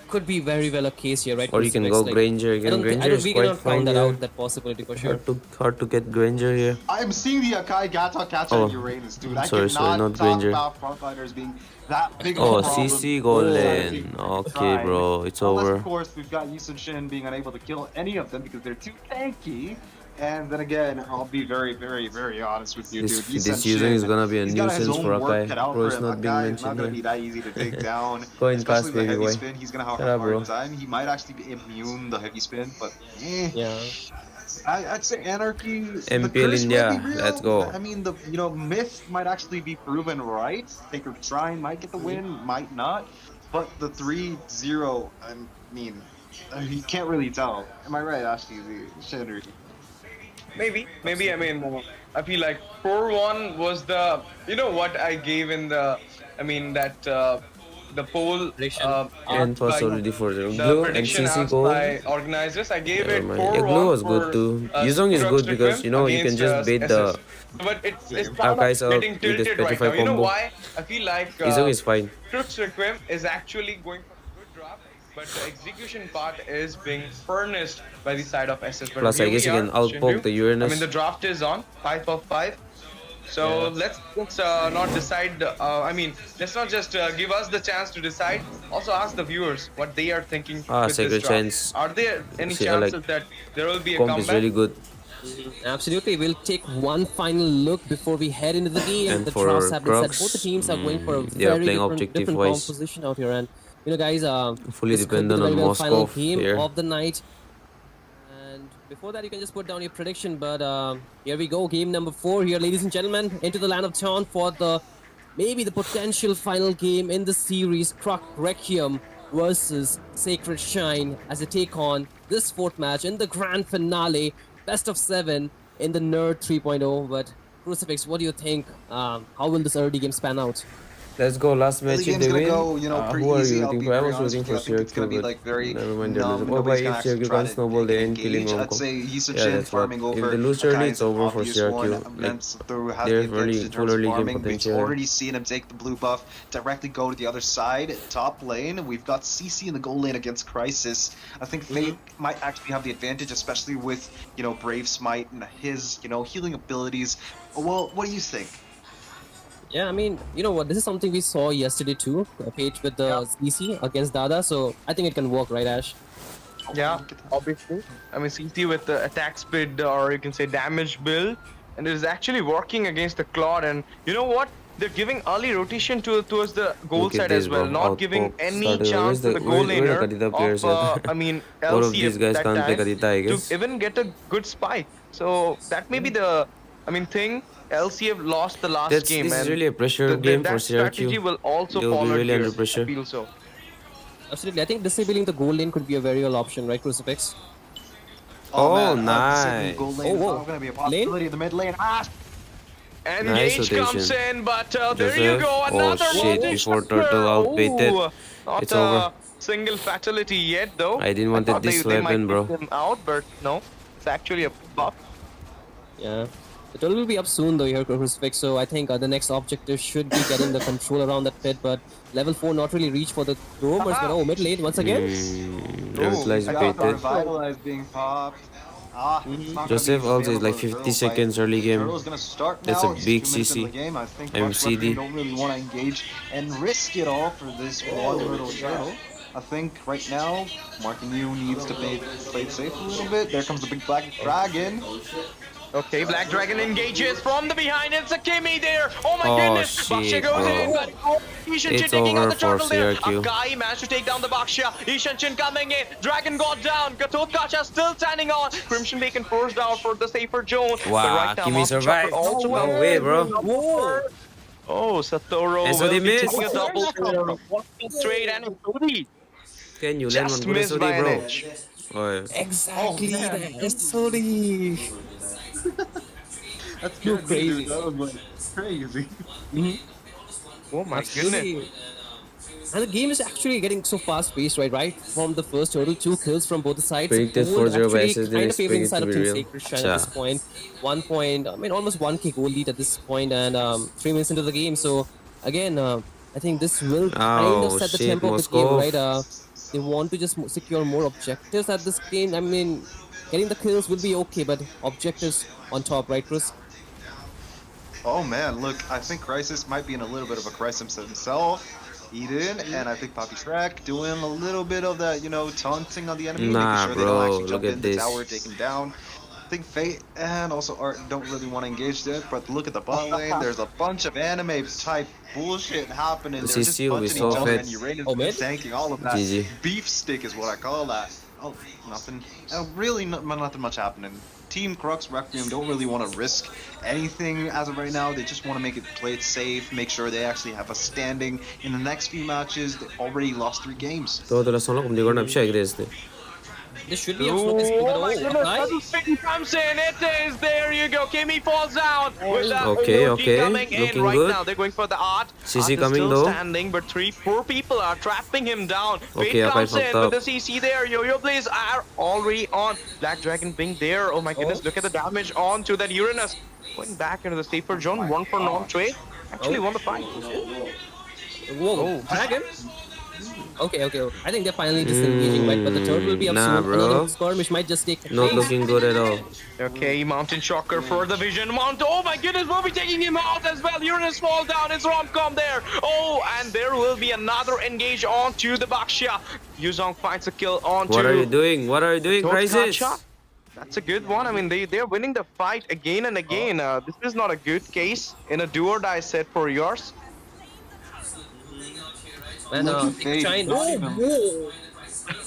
Could be very well a case here, right? Or you can go Granger again. Granger is we quite cannot fine count that here. out, that possibility for sure. Hard to get Granger here. I'm seeing the Akai Gata Kacha Oh, and Uranus, dude. I sorry, cannot not talk Granger. about frontliners being that big of Oh, a problem. CC golden. Okay, bro, it's Unless, over. of course, we've got Yusuf Shin being unable to kill any of them because they're too tanky. And then again, I'll be very, very, very honest with you, dude. This season is gonna be a he's got his nuisance own for work Akai. cut out Bro, for it's him. not being Akai is mentioned not going to be here. that easy to take down. Go in Especially fast, the baby heavy boy. spin, he's going to have Shut a up, bro. hard time. He might actually be immune the heavy spin, but yeah. I'd say Anarchy. MPL India, let's go. I mean, the myth might actually be proven right. Taker Shrine might get the win, might not. But the 3-0, you can't really tell. Am I right, Ashley? Shinru? Maybe. I feel like 4-1 was the, what I gave in the, the poll. And first already for the The Glue and prediction CC asked goal. by organizers, I gave it Never 4-1. mind. Yeah, Glue was good too. Yuzong is good because you can just bait the But it's kind Archives of out getting with this tilted right Petrify now. You know combo. why? I feel like Yuzong is fine. Crux Requiem is actually going for a good draft, but the execution part is being furnished by the side of SS. But Plus, here I guess we you can are, outpoke Shinryu. the Uranus. The draft is on 5-5. So let's not decide. Let's not just give us the chance to decide. Also ask the viewers what they are thinking. With Secret this draft. chance. Are there any See, chances that there will be a Comp comeback? is really good. Absolutely. We'll take one final look before we head into the game. And The for drafts have been set. Crux, Both the teams are going for a they are very playing different objective-wise. composition out here. And guys, Fully this could be dependent the on very well final Moscow game here. of the night. And before that, you can just put down your prediction. But here we go, game number 4 here, ladies and gentlemen, into the land of Town for the maybe the potential final game in the series, Kruk Requiem versus Sacred Shine, as they take on this fourth match in the grand finale, best of 7 in the Nerd 3.0. But Crucifix, what do you think? How will this early game span out? Let's go. Last match if game's they gonna win. go, pretty Who are easy. you I'll rooting be for? I very was honest rooting with you. for I think it's gonna Syracuse, be but like very never mind. numb. Oh, Nobody's if gonna actually Syracuse try can to snowball, they ain't killing engage. I'd Hong Kong. say Yisachin Yeah, that's what. farming over If they lose early, it's over for obvious one. Syracuse. Like, Through has they're the advantage early, in full terms of early game farming. We've potential. already seen him take the blue buff, directly go to the other side, top lane. We've got CC in the gold lane against Crisis. I think Fate might actually have the advantage, especially with, Brave Smite and his, healing abilities. Well, what do you think? Yeah, I mean, you know what? This is something we saw yesterday too. Page with the CC against Dada, so I think it can work, right, Ash? Yeah, obviously. I mean, CC with the attack speed, or you can say damage build, and it is actually working against the Claude. And you know what? They're giving early rotation towards the goal Look at side this, as well, bro. not giving Outpoke any started. chance to the goal where laner the Kadita players of, at? I mean, All of these LCF guys that can't play time Kadita, I guess. to even get a good spike. So that may be the, thing. LCF lost the last game, This and is really a pressure game that for strategy Syracuse. will also They'll be follow really here. under pressure. I feel so. Absolutely. I think disabling the goal lane could be a very real option, right, Crucifix? Oh, man, nice. Gold lane is not gonna be a possibility in the mid lane. Engage comes in, but there you Joseph. go, Oh another shit, one. before Turtle outbaited. Not It's over. single fatality yet, though. I didn't want thought this they might weapon, bro. kick him out, but no, it's actually a buff. Yeah. The total will be up soon though here, Crucifix, so I think the next objective should be getting the control around that pit, but level 4 not really reached for the roamers, but oh, mid lane once again. Revitalize baited. Revitalize being popped. Joseph also is like 50 seconds early game. That's a big CC. MCD. Don't really want to engage and risk it all for this one little turtle. I think right now, Marking You needs to play it safe a little bit. There comes the big black dragon. Okay, Black Dragon engages from the behind. It's a Kimy there. Oh my Oh, goodness. shit, Baksha goes bro. in, but Ishan It's taking on over the turtle for there. Syracuse. Akai managed to take down the Baksha. Ishan coming in. Dragon got down. Katotkacha still standing on. Crimson Bacon forced out for the safer zone. Wow, But right now, Kimy Monster survived. Chopper also No way, bro. Whoa. Oh, Satoru And so will they be missed. taking a double straight and Sodi Can you just land missed by one an bro? inch. Oh, yeah. Exactly, that's Sodi. That's too crazy. That was like crazy. Oh my Absolutely. goodness. And the game is actually getting so fast paced, right? From the first turtle, 2 kills from both the sides. Predicted Gold 4-0 by actually SS, didn't kind of expect favoring the it side to of be Team real. Sacred Shine at this point. 1 point, I mean almost 1k goal lead at this point, and 3 minutes into the game. So again, I think this will kind of set the shit, tempo of the Moscow. game, right? They want to just secure more objectives at this game. I mean, getting the kills will be okay, but objectives on top, right, Chris? Oh man, look, I think Crisis might be in a little bit of a crisis himself. Eden, and I think Poppy Shrek doing a little bit of that, taunting on the enemy, Nah, making sure they bro, don't actually jump look in at the this. tower, take him down. I think Fate and also Art don't really want to engage there, but look at the bot lane, there's a bunch of anime type bullshit happening. They're just CC will be punching so each other fed. and Uranus Oh, is tanking all of that. GG. Beef stick is what I call that. Oh, nothing. Really nothing much happening. Team Crux Requiem don't really want to risk anything as of right now. They just want to make it play it safe, make sure they actually have a standing in the next few matches. They already lost 3 games. Todo la solo como digo na psia gry este. This should be a slow pace, but Oh my goodness, right? double spin comes in. It is there. You go. Kimy falls down. With that Okay, OG okay, coming in looking right good. now. They're going for the art. CC Art is coming still though. standing, but 4 people are trapping him down. Okay, Fate I comes fucked in up. with the CC there. Yo-Yo Blaze are already on. Black Dragon being there. Oh my goodness, look at the damage on to that Uranus. Going back into the safer zone. 1 for non-trade. Actually won the fight. Whoa, Dragon? Okay. I think they're finally disengaging, right? But the turtle will be up Nah, soon. bro. Another skirmish might just take Not place. looking good at all. Okay, Mountain Shocker for the Vision Mount. Oh my goodness, we'll be taking him out as well. Uranus fall down. It's Romcom there. Oh, and there will be another engage on to the Baksha. Yuzong finds a kill on What to are you doing? What are you doing, Crisis? Totkacha. That's a good one. I mean, they're winning the fight again and again. This is not a good case in a do or die set for yours. And Look at Fate. Shine. Oh, whoa.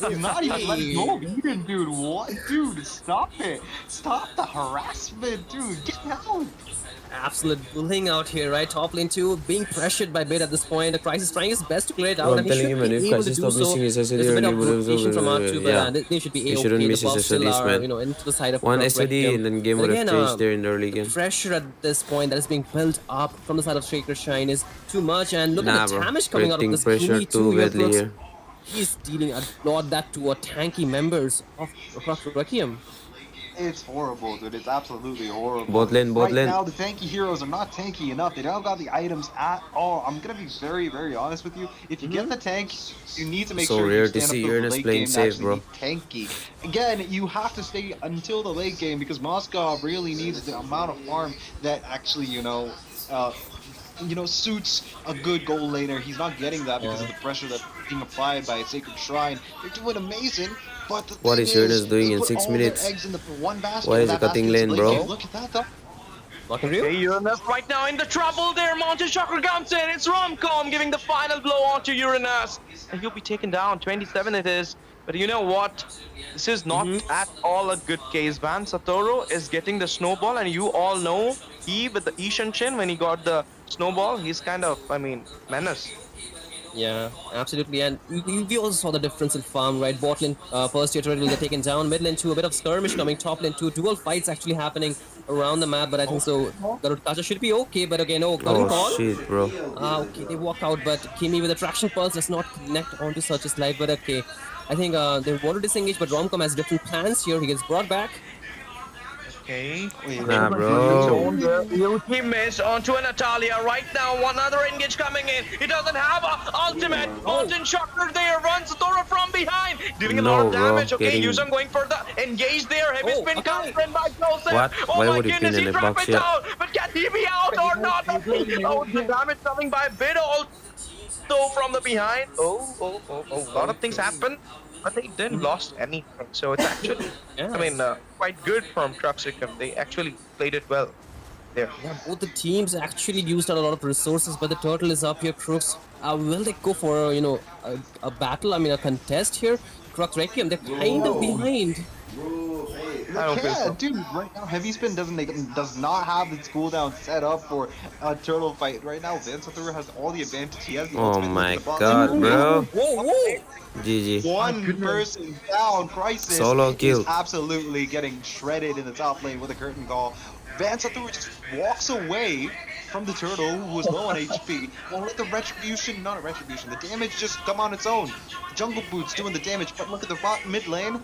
He's not even letting go of Eden, dude. What? Dude, stop it. Stop the harassment, dude. Get out. Absolute bullying out here, right? Top lane 2 being pressured by Bit at this point. The Crisis trying his best to clear it Bro, out, I'm and he telling should you, man, be if able to Crisis do stop so. missing his SOD There's a bit of early, would rotation from R2, but yeah. they should be He A-okay. shouldn't The miss his buffs still SODs, are, man. you know, into the side of One Croc SOD Requiem. and then game But would have again, changed there in the early game. pressure at this point that is being built up from the side of Shaker Shine is too much, and look Nah, at the bro. damage coming out of Creating this pressure Kimy too too. badly here. He's dealing a lot that to a tanky members of Croc Requiem. It's horrible, dude. It's absolutely horrible. Bot lane. Right now, the tanky heroes are not tanky enough. They don't got the items at all. I'm gonna be very, very honest with you. If you get the tank, you need to make So sure rare you to stand see up to the Uranus late playing game safe, and bro. actually be tanky. Again, you have to stay until the late game because Moscow really needs the amount of farm that actually, suits a good goal laner. He's not getting that because of the pressure that's being applied by Sacred Shrine. They're doing amazing, but the What thing is Uranus doing they in put 6 all their minutes? eggs in the one basket. Why is That he cutting basket's lane, late bro? game. Look at that, though. Okay, Uranus right now in the trouble there. Mountain Chakra comes in. It's Romcom giving the final blow onto Uranus. And he'll be taken down. 27 it is. But you know what? This is not at all a good case, man. Satoru is getting the snowball, and you all know he, with the Ishan Chin, when he got the snowball, he's kind of, menace. Yeah, absolutely, and we also saw the difference in farm, right? Bot lane, first tier turret will get taken down, mid lane 2, a bit of skirmish coming, top lane 2, dual fights actually happening around the map, but I think so, Garudkacha should be okay, but again, calling call. Oh shit, bro. Okay, they walk out, but Kimy with a traction pulse does not connect onto such a slide, but okay. I think they want to disengage, but Romcom has different plans here, he gets brought back. Okay. Nah, bro. He missed onto a Natalia right now. One other engage coming in. He doesn't have a ultimate. Mountain Shocker there. Runs Thora from behind. Doing a lot of damage. Okay, Yusam going for the engage there. Heavy spin comes in by Joseph. What? Oh Why my would he goodness, pin he in a trapped box it here? out. But can he be out or not? Oh, the damage coming by Bid also from the behind. Oh. A lot of things happen. But they didn't lost anything, so it's actually, quite good from Truxicum. They actually played it well there. Yeah, both the teams actually used a lot of resources, but the turtle is up here, Crooks. Will they go for, a battle, a contest here? Crux Requiem, they're kind of behind. Dude, right now Heavy Spin does not have its cooldown set up for a turtle fight. Right now, Vansathur has all the advantage. He has the Oh ultimate my in the bot god, lane. bro. Whoa. GG. One person down. Crisis Solo kill. is absolutely getting shredded in the top lane with a curtain call. Vansathur just walks away from the turtle who was low on HP. And let the the damage just come on its own. Jungle Boots doing the damage, but look at the bot mid lane.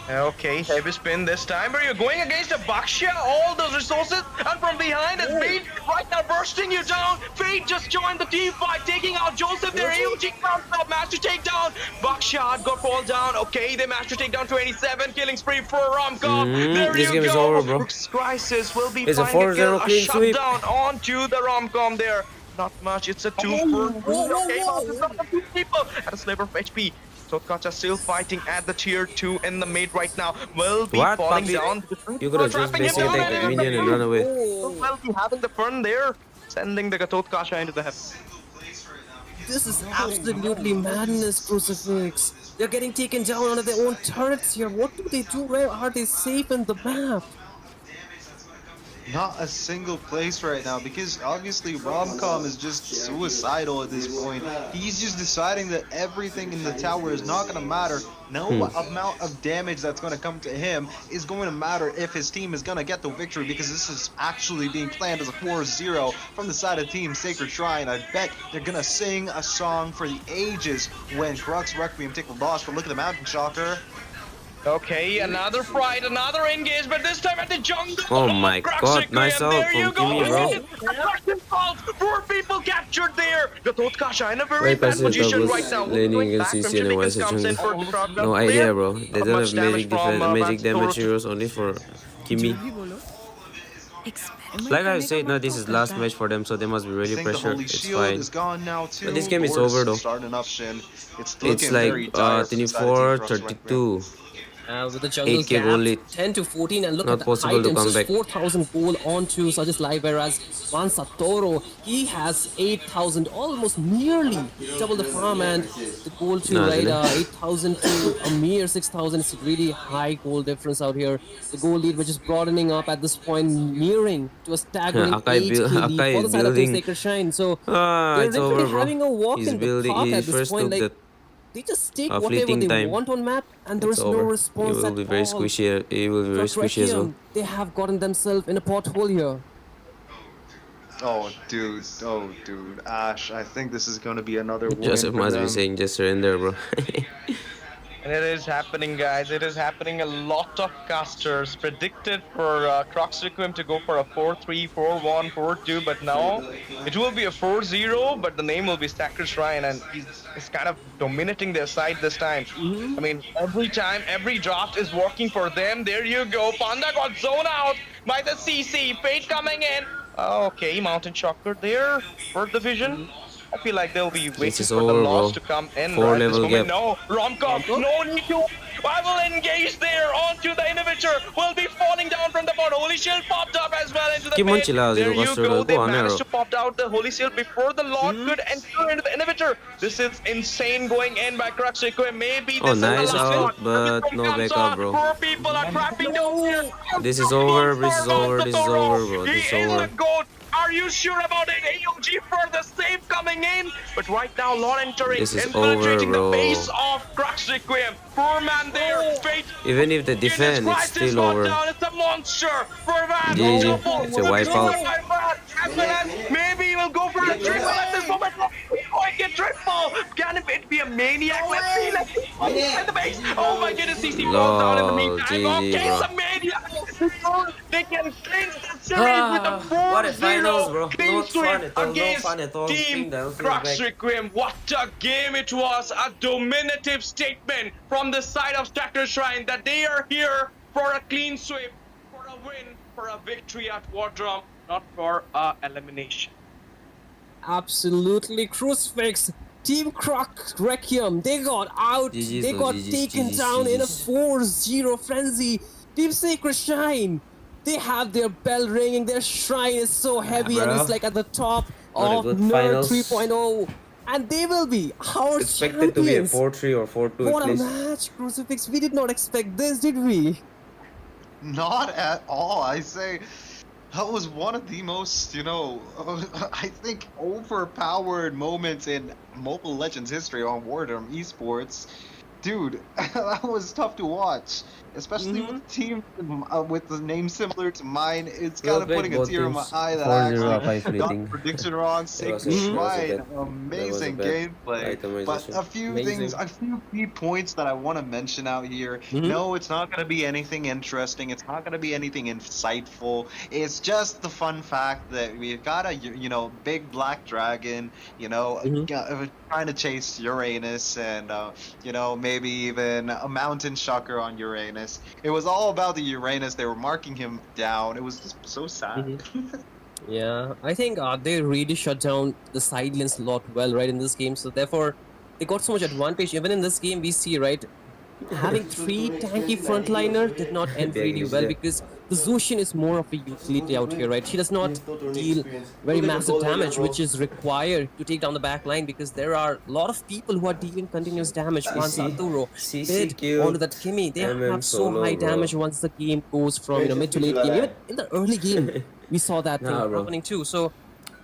Okay, heavy spin this time, but you're going against a Baksha, all those resources, and from behind is Fate right now bursting you down. Fate just joined the team fight, taking out Joseph. They're huge up, match to take down. Baksha got fall down. Okay, they managed to take down 27, killing spree for Romcom. There this you game go. is over, bro. Crisis will be It's a finding 4-0 clean a sweep. shutdown onto the Romcom there. Not much, it's a 2 for 3. Okay, two people at a sliver of HP. Totkacha still fighting at the tier 2 in the mid right now. Will be What, falling Papi? down. You could have just basically attacked the minion and run away. Will be having the fun there, sending the Totkacha into the heaven. This is absolutely madness, Crucifix. They're getting taken down under their own turrets here. What do they do? Where are they safe in the map? Not a single place right now because obviously Romcom is just suicidal at this point. He's just deciding that everything in the tower is not going to matter. No amount of damage that's going to come to him is going to matter if his team is going to get the victory, because this is actually being planned as a 4-0 from the side of Team Sacred Shrine. I bet they're going to sing a song for the ages when Crux Requiem take the loss, but look at the Mountain Shocker. Okay, another fight, another engage, but this time at the jungle. Oh my god, nice out from Kimy, bro. 4 people captured there. The Totkacha in a very Why bad Passive position was right now. laning against CC and why such No idea, bro. They don't have magic damage heroes, only for Kimy. Like I said, no, this is last match for them, so they must be really pressured. It's fine. But this game is over though. It's like 24-32. With the jungle 8k goal lead. gap, 10 to 14, and look Not at the possible to items, come just back. 4,000 gold onto Sajis Live, whereas Juan Satoru, he has 8,000, almost nearly double the farm, and the goal to Nah, right, isn't 8,000 to a mere 6,000. It's a really high goal difference out here. The goal lead, which is broadening up at this point, nearing to a staggering Akai 8k lead Akai for is the side of Team building. Sacred Shrine. So Ah, they're it's literally over, bro. having a walk He's in the building. park He at this first point. took Like, that they just take whatever fleeting they time. want on map, and there It's is no over. He response will at be very all. squishy. He will be very squishy as well. They have gotten themselves in a pothole here. Oh, dude. Oh, dude. Ash, I think this is going to be another win Joseph for must them. be saying just surrender, bro. And it is happening, guys. It is happening. A lot of casters predicted for Crocs Requiem to go for a 4-3, 4-1, 4-2, but now it will be a 4-0, but the name will be Sacred Shrine, and he's kind of dominating their side this time. I mean, every time, every draft is working for them. There you go. Panda got zoned out by the CC. Fate coming in. Okay, Mountain Shocker there. First division. I feel like they'll be waiting is for the over, loss bro. to come in. 4 right? level This moment, gap. no. Romcom, no need to. I will engage there onto the inhibitor. Will be falling down from the board. Holy Shield popped up as well into the Keep on pit. chill, There you go. They on, managed arrow. to pop out the Holy Shield before the Lord could enter into the inhibitor. This is insane going in by Crux Requiem. Maybe Oh, this nice is the last out, one. but Victim no comes backup, on. bro. 4 people are trapping down here. This is over. This is over. This is over, bro. He This is is over. the GOAT. Are you sure about it? AOG for the save coming in. But right now, Lord entering This is and over, penetrating the bro. base of Crux Requiem. Poor man there. Fate. Even if they defend, it's still over. Down. It's a monster. For man. GG. It's a wipeout. As well as maybe he will go for a triple at this moment. Oh, get triple. Can it be a maniac? Let's see. Let's see. At the base. Oh my goodness. CC falls down in the meantime. GG, Okay, bro. it's a maniac. They can clinch the series with a 4-0 What a finals, bro. clean Not sweep fun at all. No against fun at all. Team That was Crux back. Requiem. What a game it was. A dominative statement from the side of Sacred Shrine that they are here for a clean sweep, for a win, for a victory at Wardrum, not for a elimination. Absolutely crucifix. Team Croc Requiem, they got out. GG's, they bro, got GG's, taken GG's, down in a GG's. 4-0 frenzy. Team Sacred Shrine, they have their bell ringing. Their shrine is so heavy and bro. it's like at the top Not a of good Nerd finals. 3.0. And they will be our Expected to be a champions. 4-3 or 4-2 What at a least. match, Crucifix. We did not expect this, did we? Not at all. I say that was one of the most, I think overpowered moments in Mobile Legends history on Wardrum Esports. Dude, that was tough to watch, especially with a team with the name similar to mine. It's kind of Well putting a played, tear in my both eye that teams. 4-0 I up, actually I got think. the prediction wrong. That Sacred was a Shrine, bad- amazing that was a gameplay. bad But itemization. a few Amazing. things, a few key points that I want to mention out here. No, it's not going to be anything interesting. It's not going to be anything insightful. It's just the fun fact that we've got a big black dragon, trying to chase Uranus, and maybe even a mountain shocker on Uranus. It was all about the Uranus. They were marking him down. It was just so sad. Yeah, I think they really shut down the side lanes a lot well, right, in this game. So therefore, they got so much advantage. Even in this game, we see, right, having 3 tanky frontliner did not end really well because the Zushin is more of a utility out here, right? She does not deal very massive damage, which is required to take down the back line because there are a lot of people who are dealing continuous damage. Once Arturo did onto that Kimy, they have so high damage once the game goes from mid to late game. Even in the early game, we saw that thing happening too. So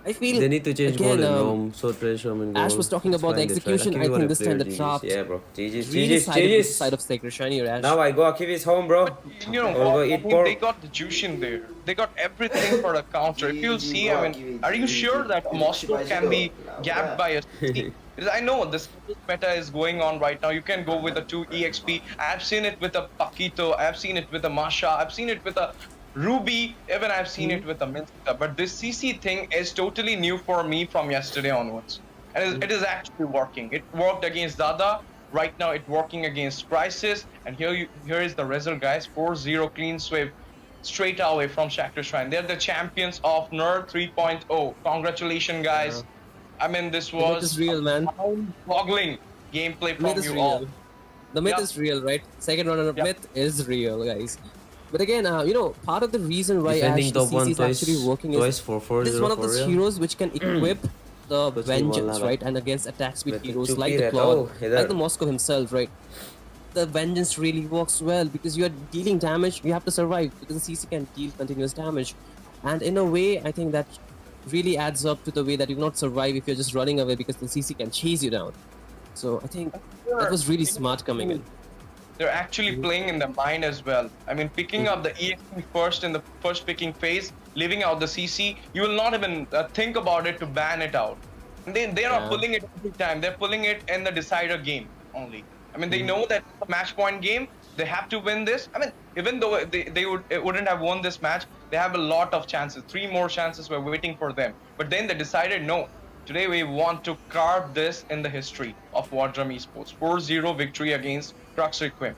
I feel They need to change again, goal in Rome. So trash Rome in Ash goal. was talking It's about the fine, they tried. execution. I Akivi think this time the GG's. draft Yeah, bro. GG's. really GG's. sided with the GG's. side of Sacred Shrine here, Ash. Now I go Akivi's home, bro. You know, I'll go I eat mean, pork. they got the Jushin there. They got everything for a counter. If you see, I mean, are you sure that Moscow can be gapped by a city? Because I know this meta is going on right now. You can go with a 2 EXP. I've seen it with a Paquito. I've seen it with a Masha. I've seen it with a Ruby. Even I've seen it with a Minsta. But this CC thing is totally new for me from yesterday onwards. And it is actually working. It worked against Dada. Right now it's working against Crisis. And here is the result, guys. 4-0 clean sweep straight away from Sacred Shrine. They're the champions of Nerd 3.0. Congratulations, guys. I mean, this was real, man. mind-boggling gameplay Made from this you real. all. The myth is real, right? Second runner-up myth is real, guys. But again, part of the reason why Defending Ash top CC one is actually working twice is for 4-0 this is one of for those real. heroes which can equip the Kuch bhi vengeance, bolna right? bhai. And against attack speed मैं तो heroes चुप like he the रहता Claude, हूँ, इधर। like the Moscow himself, right? The vengeance really works well because you are dealing damage. You have to survive because the CC can deal continuous damage, and in a way, I think that really adds up to the way that you will not survive if you're just running away because the CC can chase you down. So I think that was really smart coming in. They're actually playing in the mind as well. I mean, picking up the EXP first in the first picking phase, leaving out the CC, you will not even think about it to ban it out. And they're not pulling it every time. They're pulling it in the decider game only. I mean, they know that it's a match point game. They have to win this. I mean, even though wouldn't have won this match, they have a lot of chances. 3 more chances were waiting for them. But then they decided, no, today we want to carve this in the history of Wardrum Esports. 4-0 victory against Crux Requiem.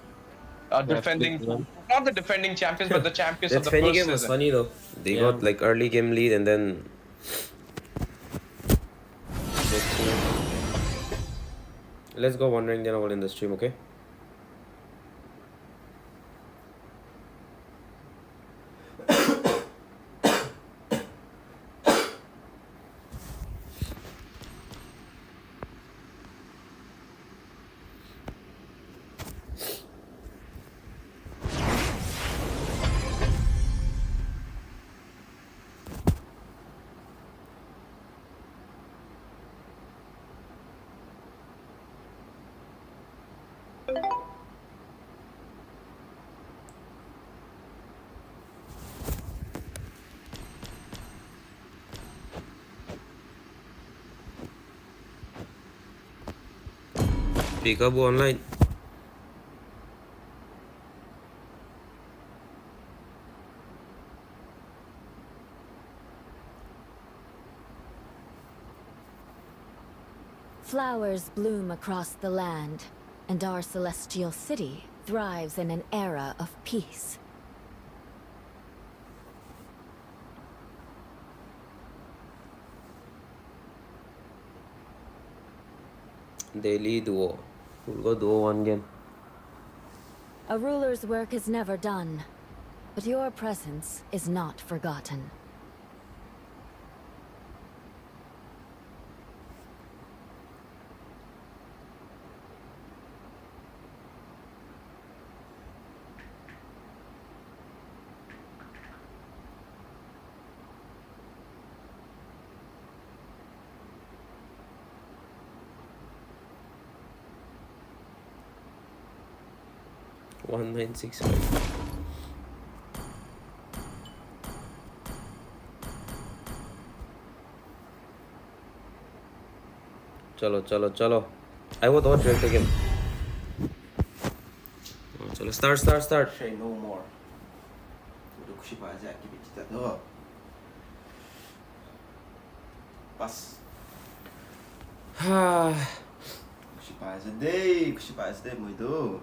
Defending, not the defending champions, but the champions That of the funny first game was season. funny though. They got like early game lead and then. Let's go one rank then all in the stream, okay? Peekaboo online. Flowers bloom across the land, and our celestial city thrives in an era of peace. Daily duo. We'll go duo one game. A ruler's work is never done, but your presence is not forgotten. One 965. चलो I will not direct again. चलो start. Say no more. 우리 90%의 액티비티다 너. Pass. 90%대 muito.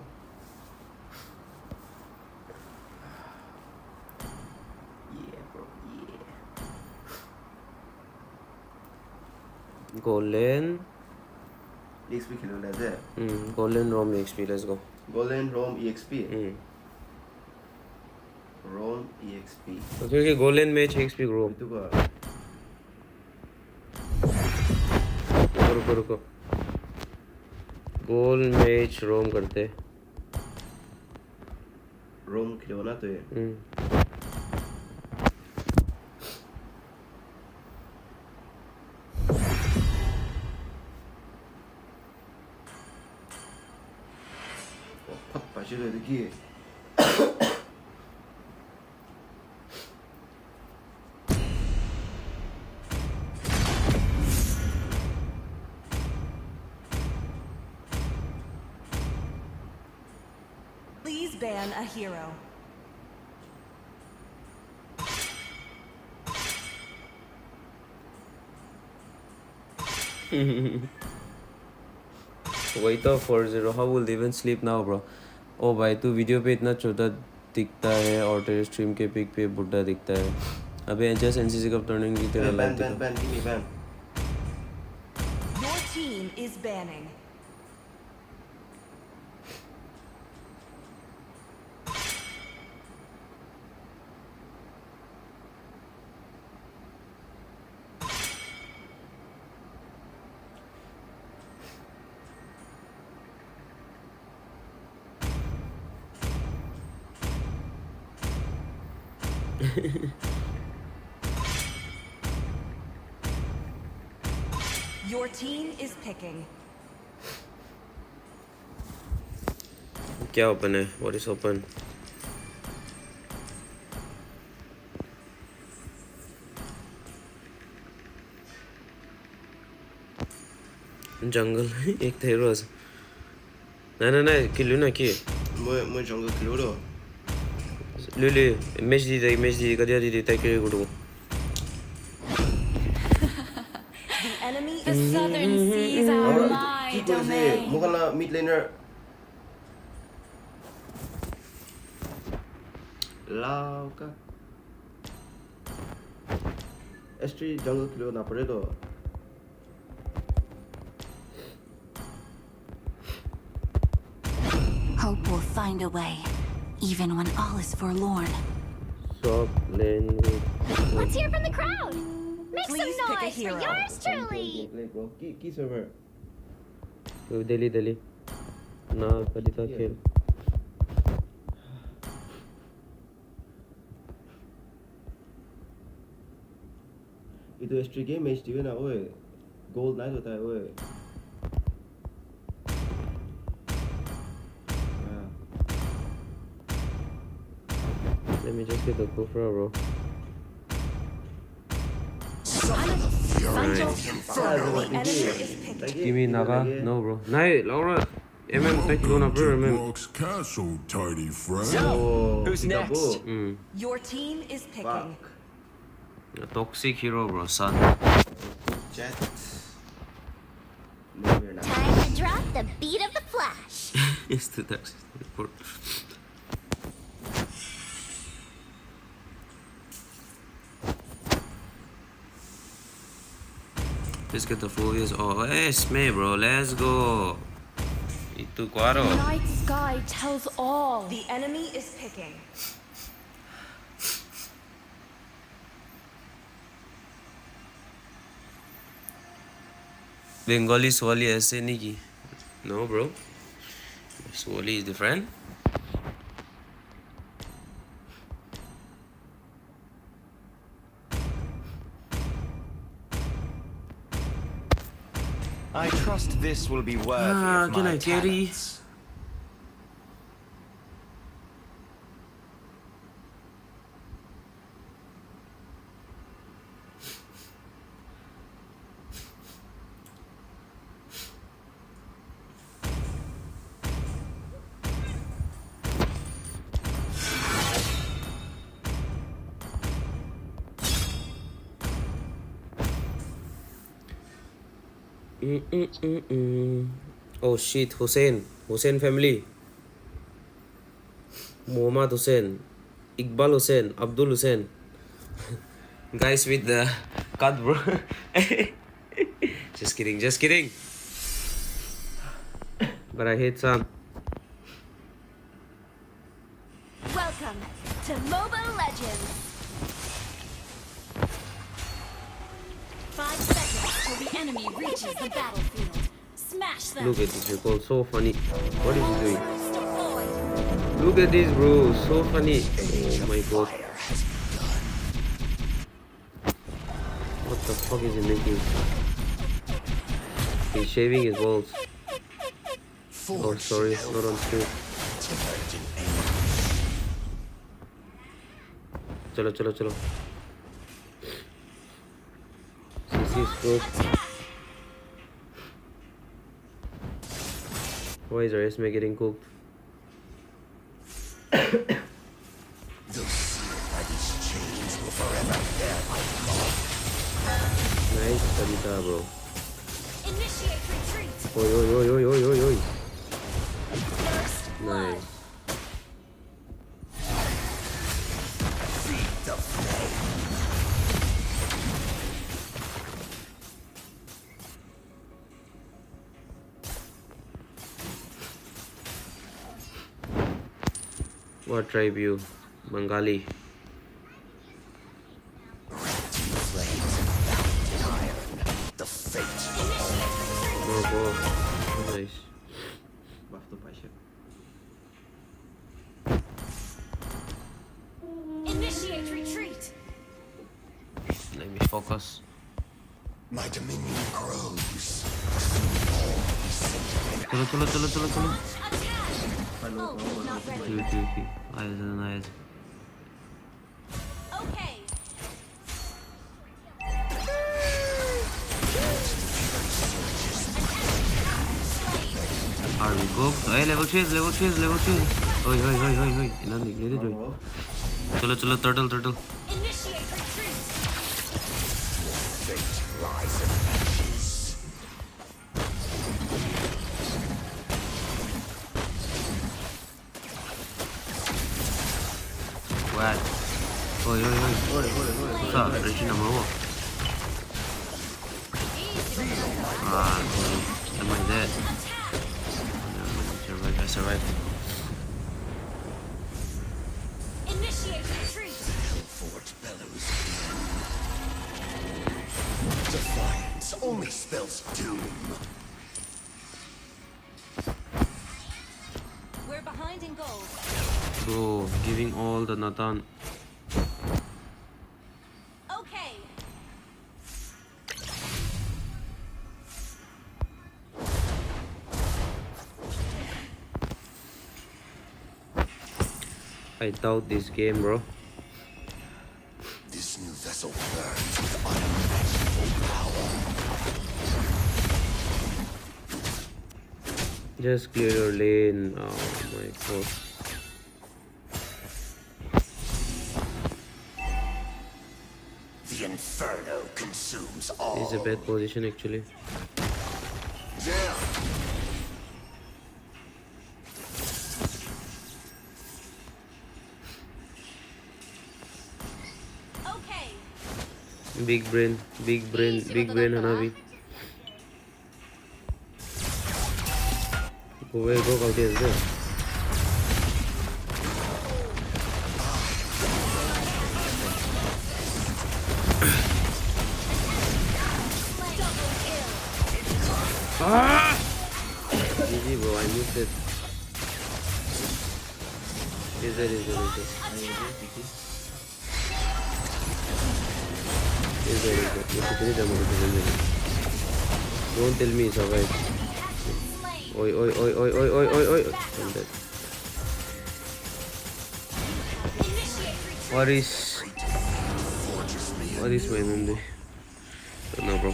Golden EXP खेलो लेते Golden Rome EXP, let's go. Golden Rome EXP Rome EXP तो फिर के Golden Match EXP Rome रुको Gold Match Rome करते Rome खेलो ना तो ये Başarı ki Please ban a hero. वही तो 4-0 how will they even sleep now bro ओ भाई तू वीडियो पे इतना छोटा दिखता है और तेरे स्ट्रीम के पिक पे बुड्ढा दिखता है अबे एचएस एनसीसी कब टर्निंग की तेरा life ban give me ban Your team is banning. Your team is picking. क्या open है? What is open? Jungle एक थे रोज नहीं किलो ना कि मैं jungle किलो रो लुले मैच दी कदिया दी ताकि गुडू The enemy is southern seas are my domain. मुगला mid laner lao का S3 jungle किलो ना पड़े तो Hope will find a way, even when all is forlorn. Stop lane. Let's hear from the crowd. Make Please some pick a noise for hero. yours truly. bro key server Delhi ना कदी था खेल ये तो S3 game match दी ना ओए gold night होता है ओए Let me just get the Kufra, bro. Kimy Naga? No, bro. Nay, Laura. Take Luna, bro. Castle, tidy friend. So, who's next? Your team is picking. A toxic hero, bro. Son. Jet. Time to drop the beat of the flash. It's the toxic report. Let's get the full views. Oh, it's me, bro. Let's go. Itu Quaro. Night sky tells all. The enemy is picking. Bengali Swali ऐसे नहीं की. No, bro. Swali is different. I trust this will be worthy of can my I carry? talents. Oh shit, Hussein family. Mohammad Hussein, Iqbal Hussein, Abdul Hussein. Guys with the cut, bro. Just kidding. But I hate Sam. Welcome to Mobile Legends. 5 seconds till the enemy reaches the battlefield. Smash them. Look at this recall, so funny. What is he doing? Look at this, bro, so funny. Oh my god. What the fuck is he making? He's shaving his balls. Oh, sorry, not on stream. Chalo. CC is close. Why is our Esme getting cooked? Nice, Sarita, bro. Initiate retreat. Oi. Nice. What tribe you? Bengali. The fate. Oh, nice. Initiate retreat. let me focus. My dominion grows. Chalo. Okay. Nice. Okay. Are we cooked? Hey, level 3. Oi. Inandi, let it go. Chalo, turtle. Initiate retreat. Fate lies in ashes. What? Oi. What's up? Reaching number 1. Am I dead? I survived. Initiate retreat. Fort bellows again. Defiance only spells doom. We're behind in gold. Bro, giving all the Nathan. Okay. I doubt this game, bro. This new vessel burns with unimaginable power. Just clear your lane. Oh my god. The inferno consumes all. This is a bad position actually. Yeah. Okay. Big brain, Hanabi. Go, Gautier, there. Ah! GG, bro, I missed it. Is there. Don't tell me survive. Oi. I'm dead. What is my Mundi? No, bro.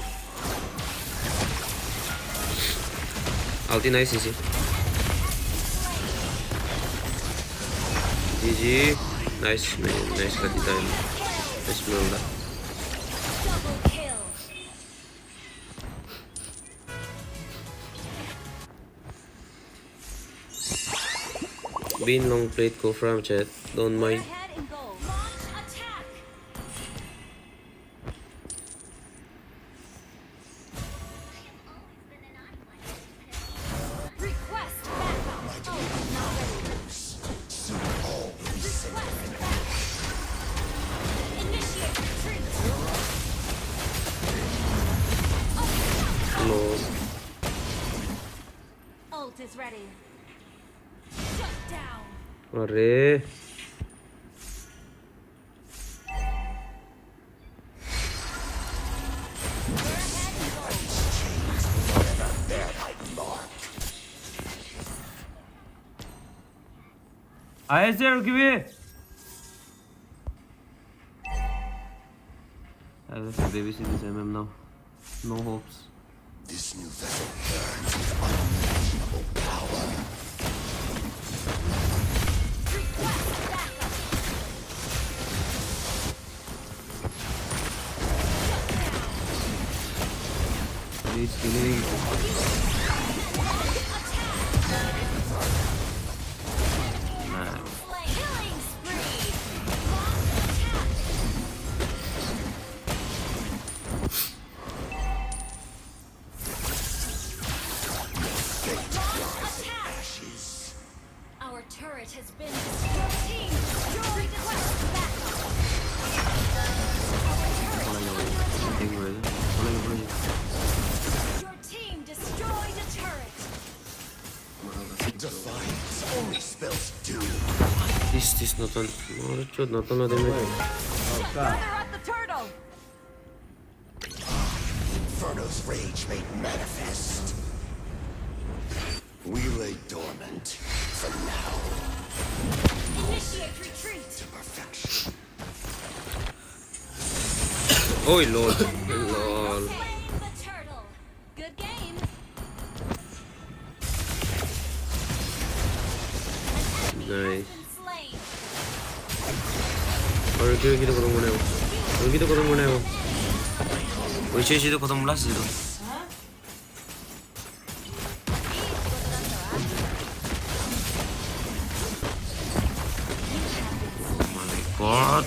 Ulti nice, easy. GG. Nice, man. Nice Kati time. I smell that. Double kill. Been long played go from chat. Don't mind. Ahead in gold. Launch attack. Request backup. Oh, not ready. Soon all will be safe. Request backup. Initiate retreat. Lord. Ult is ready. Shut down. Arre. I there, Kimy. I have to babysit this MM now. No hopes. This new vessel burns with unimaginable power. Please killing. Killing spree. Ashes. Our turret has been destroyed. Team, destroy the backup. Your team destroyed a turret. Defiance only spells doom. This not on. Not on the damage. Gather up the turtle. Inferno's rage made manifest. We lay dormant for now. Initiate retreat. To perfection. Oh lord. Lol. Slaying the turtle. Good game. Nice. Been slain. और क्यों किधर खत्म होने हो? वो किधर खत्म होने हो? वो चीज़ तो खत्म लास्ट है तो. God.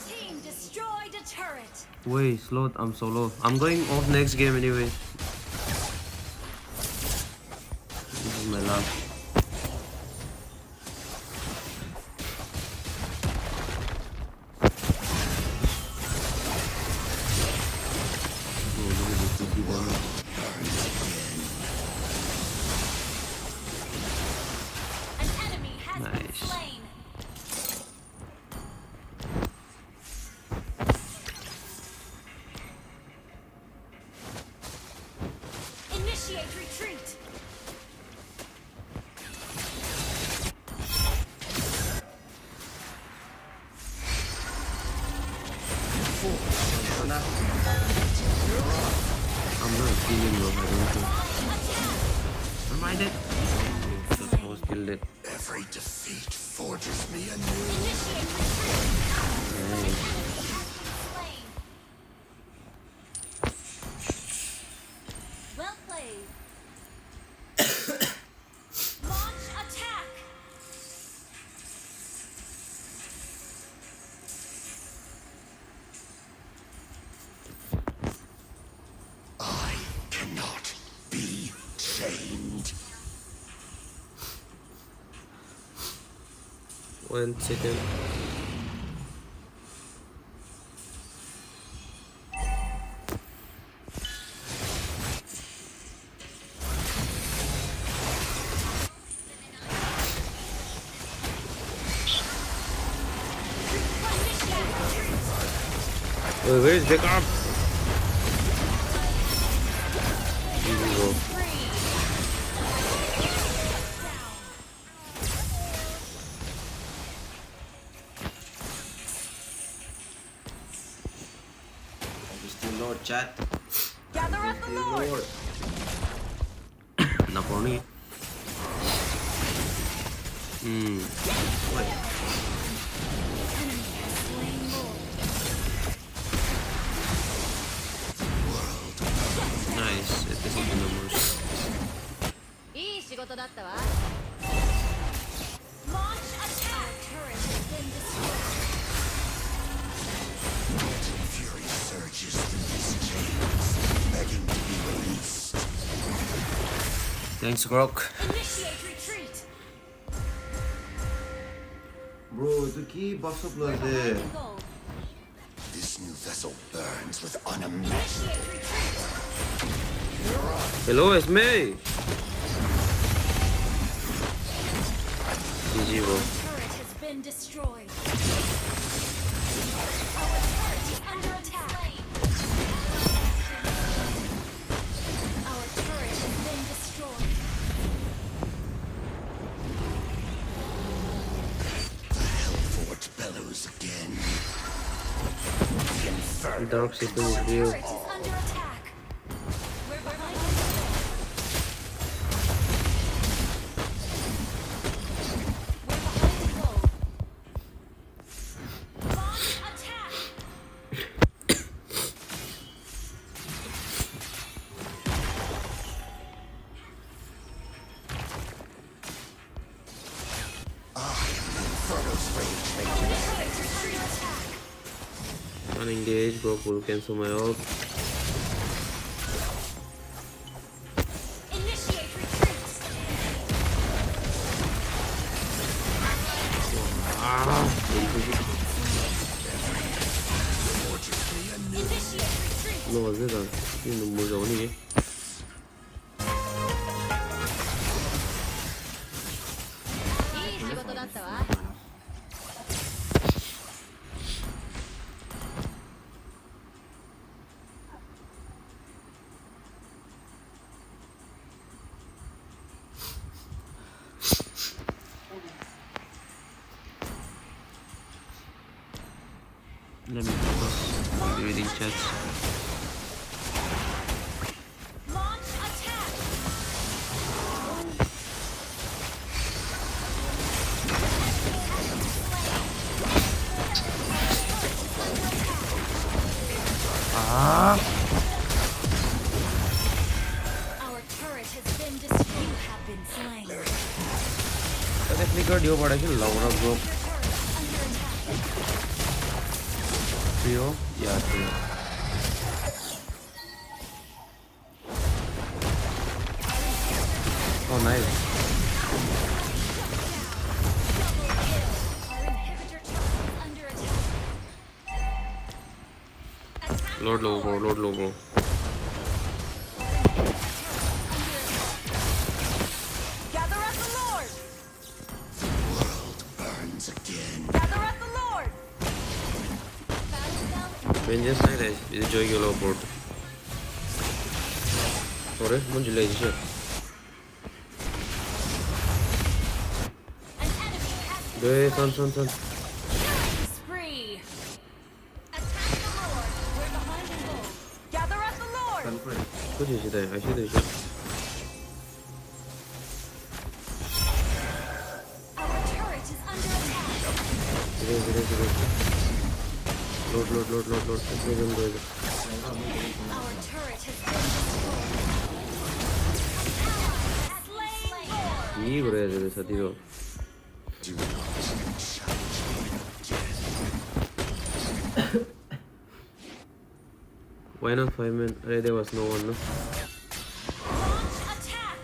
Team destroyed a turret. Wait, Sloth, I'm solo. I'm going off next game anyway. This is my last. Oh, look at this CC damage. An enemy has been Nice. slain. Initiate retreat. I'm not feeling low, I don't think. Am I dead? Oh, I was killed it. Every defeat forges me anew. Nice. Slain. Well played. Launch attack. I cannot be chained. 1 second. Where is backup? Easy go. Still Lord chat. Gather at the Lord. Naponi. What? Nice. This is the numbers. いい仕事だったわ。Launch attack. Turret has been destroyed. Fury surges through these chains, begging to be released. Thanks, Grok. Initiate retreat. Bro, itu ki box up lah deh. Gold. This new vessel burns with unimaginable. Hello, it's me. GG, bro. Turret has been destroyed. Our turret is under attack. Our turret has been destroyed. The Hellfort bellows again. The Inferno. Dark system is real. Turret is under attack. We're behind the goal. Launch attack. Inferno's rage made Unengage, bro. Full cancel my ult. Initiate retreat. Initiate retreat. No, what's it? You know, more only.いい仕事だったわ。Let me focus. I'll be reading chats. Launch attack. Ah! Our turret has been destroyed. You have been slain. I flicker dio pada ke laura bro. Trio? Yeah, trio. Oh, nice. Load low, bro. Load low, bro. Gather at the Lord. World burns again. Gather at the Lord. Vengeance nahi rahe. Is joy ke low port. Ore, mun jilai jise. Hey, son. Spree. Attack the Lord. We're behind the goal. Gather at the Lord. Good is it? I see this. Our turret is under attack. Load. Our turret has been destroyed. He brother Satido. Do not Why not 5 men? There was no one, no? Attack.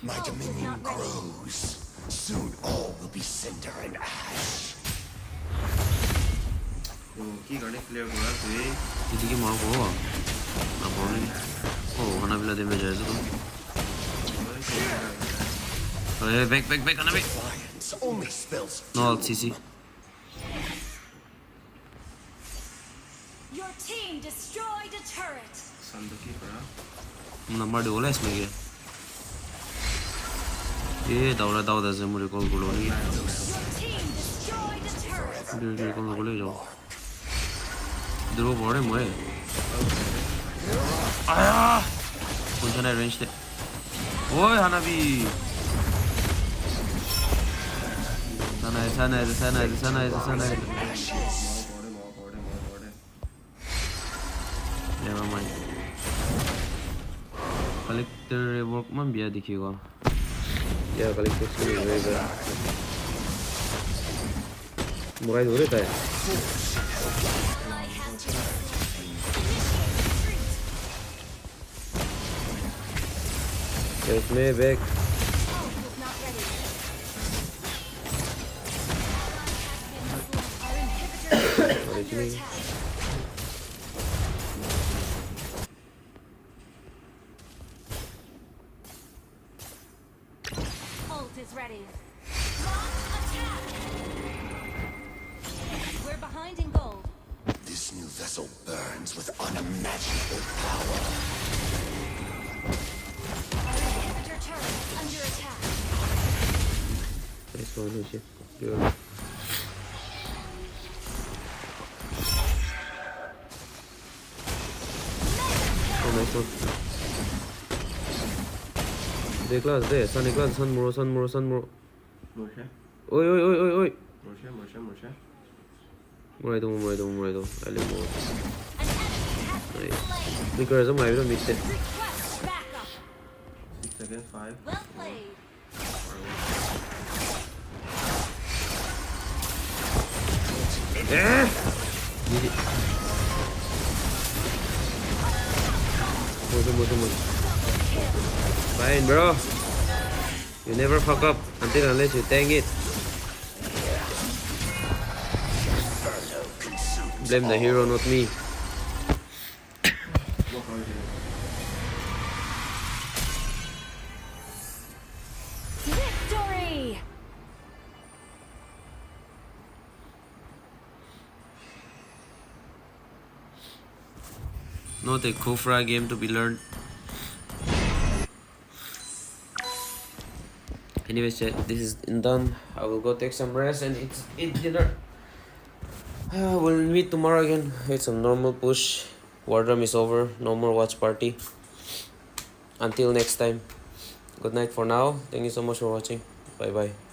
My dominion grows. Soon all will be cinder and ash. Ki garne clear kora tui. Idiki ma ko. Na bone. Oh, hana bila de me jaye to. Hey, back, Hanabi. Only spells. No alt CC. Your team destroyed a turret. Sanduki kora. Number do less me. ये दावरा दावदा से मुझे call करो नहीं बिल्कुल call करो ले जाओ इधर बड़े मोए आया कौन सा ना रेंज थे ओए हनाबी sana never mind collector rework man biya दिखेगा Yeah, collector skill is very bad. Murai हो रहता है. Yes, me back. Is ready. Launch attack. We're behind in gold. This new vessel burns with unimaginable power. Our inhibitor turret is under attack. Nice one, Nishi. Good. Oh, nice one. Class there, Sunny class, sun more. Moshe. Oi. Moshe. Muraido. Ali more. Nice. Flicker as a my video meet. 6 against 5. Well played. Motion. Fine, bro. You never fuck up unless you tank it. Blame the hero, not me. Victory! Not a Kofra game to be learned. Anyways, chat, this is done. I will go take some rest and eat dinner. We'll meet tomorrow again with some normal push. Wardrum is over. No more watch party. Until next time. Good night for now. Thank you so much for watching. Bye bye.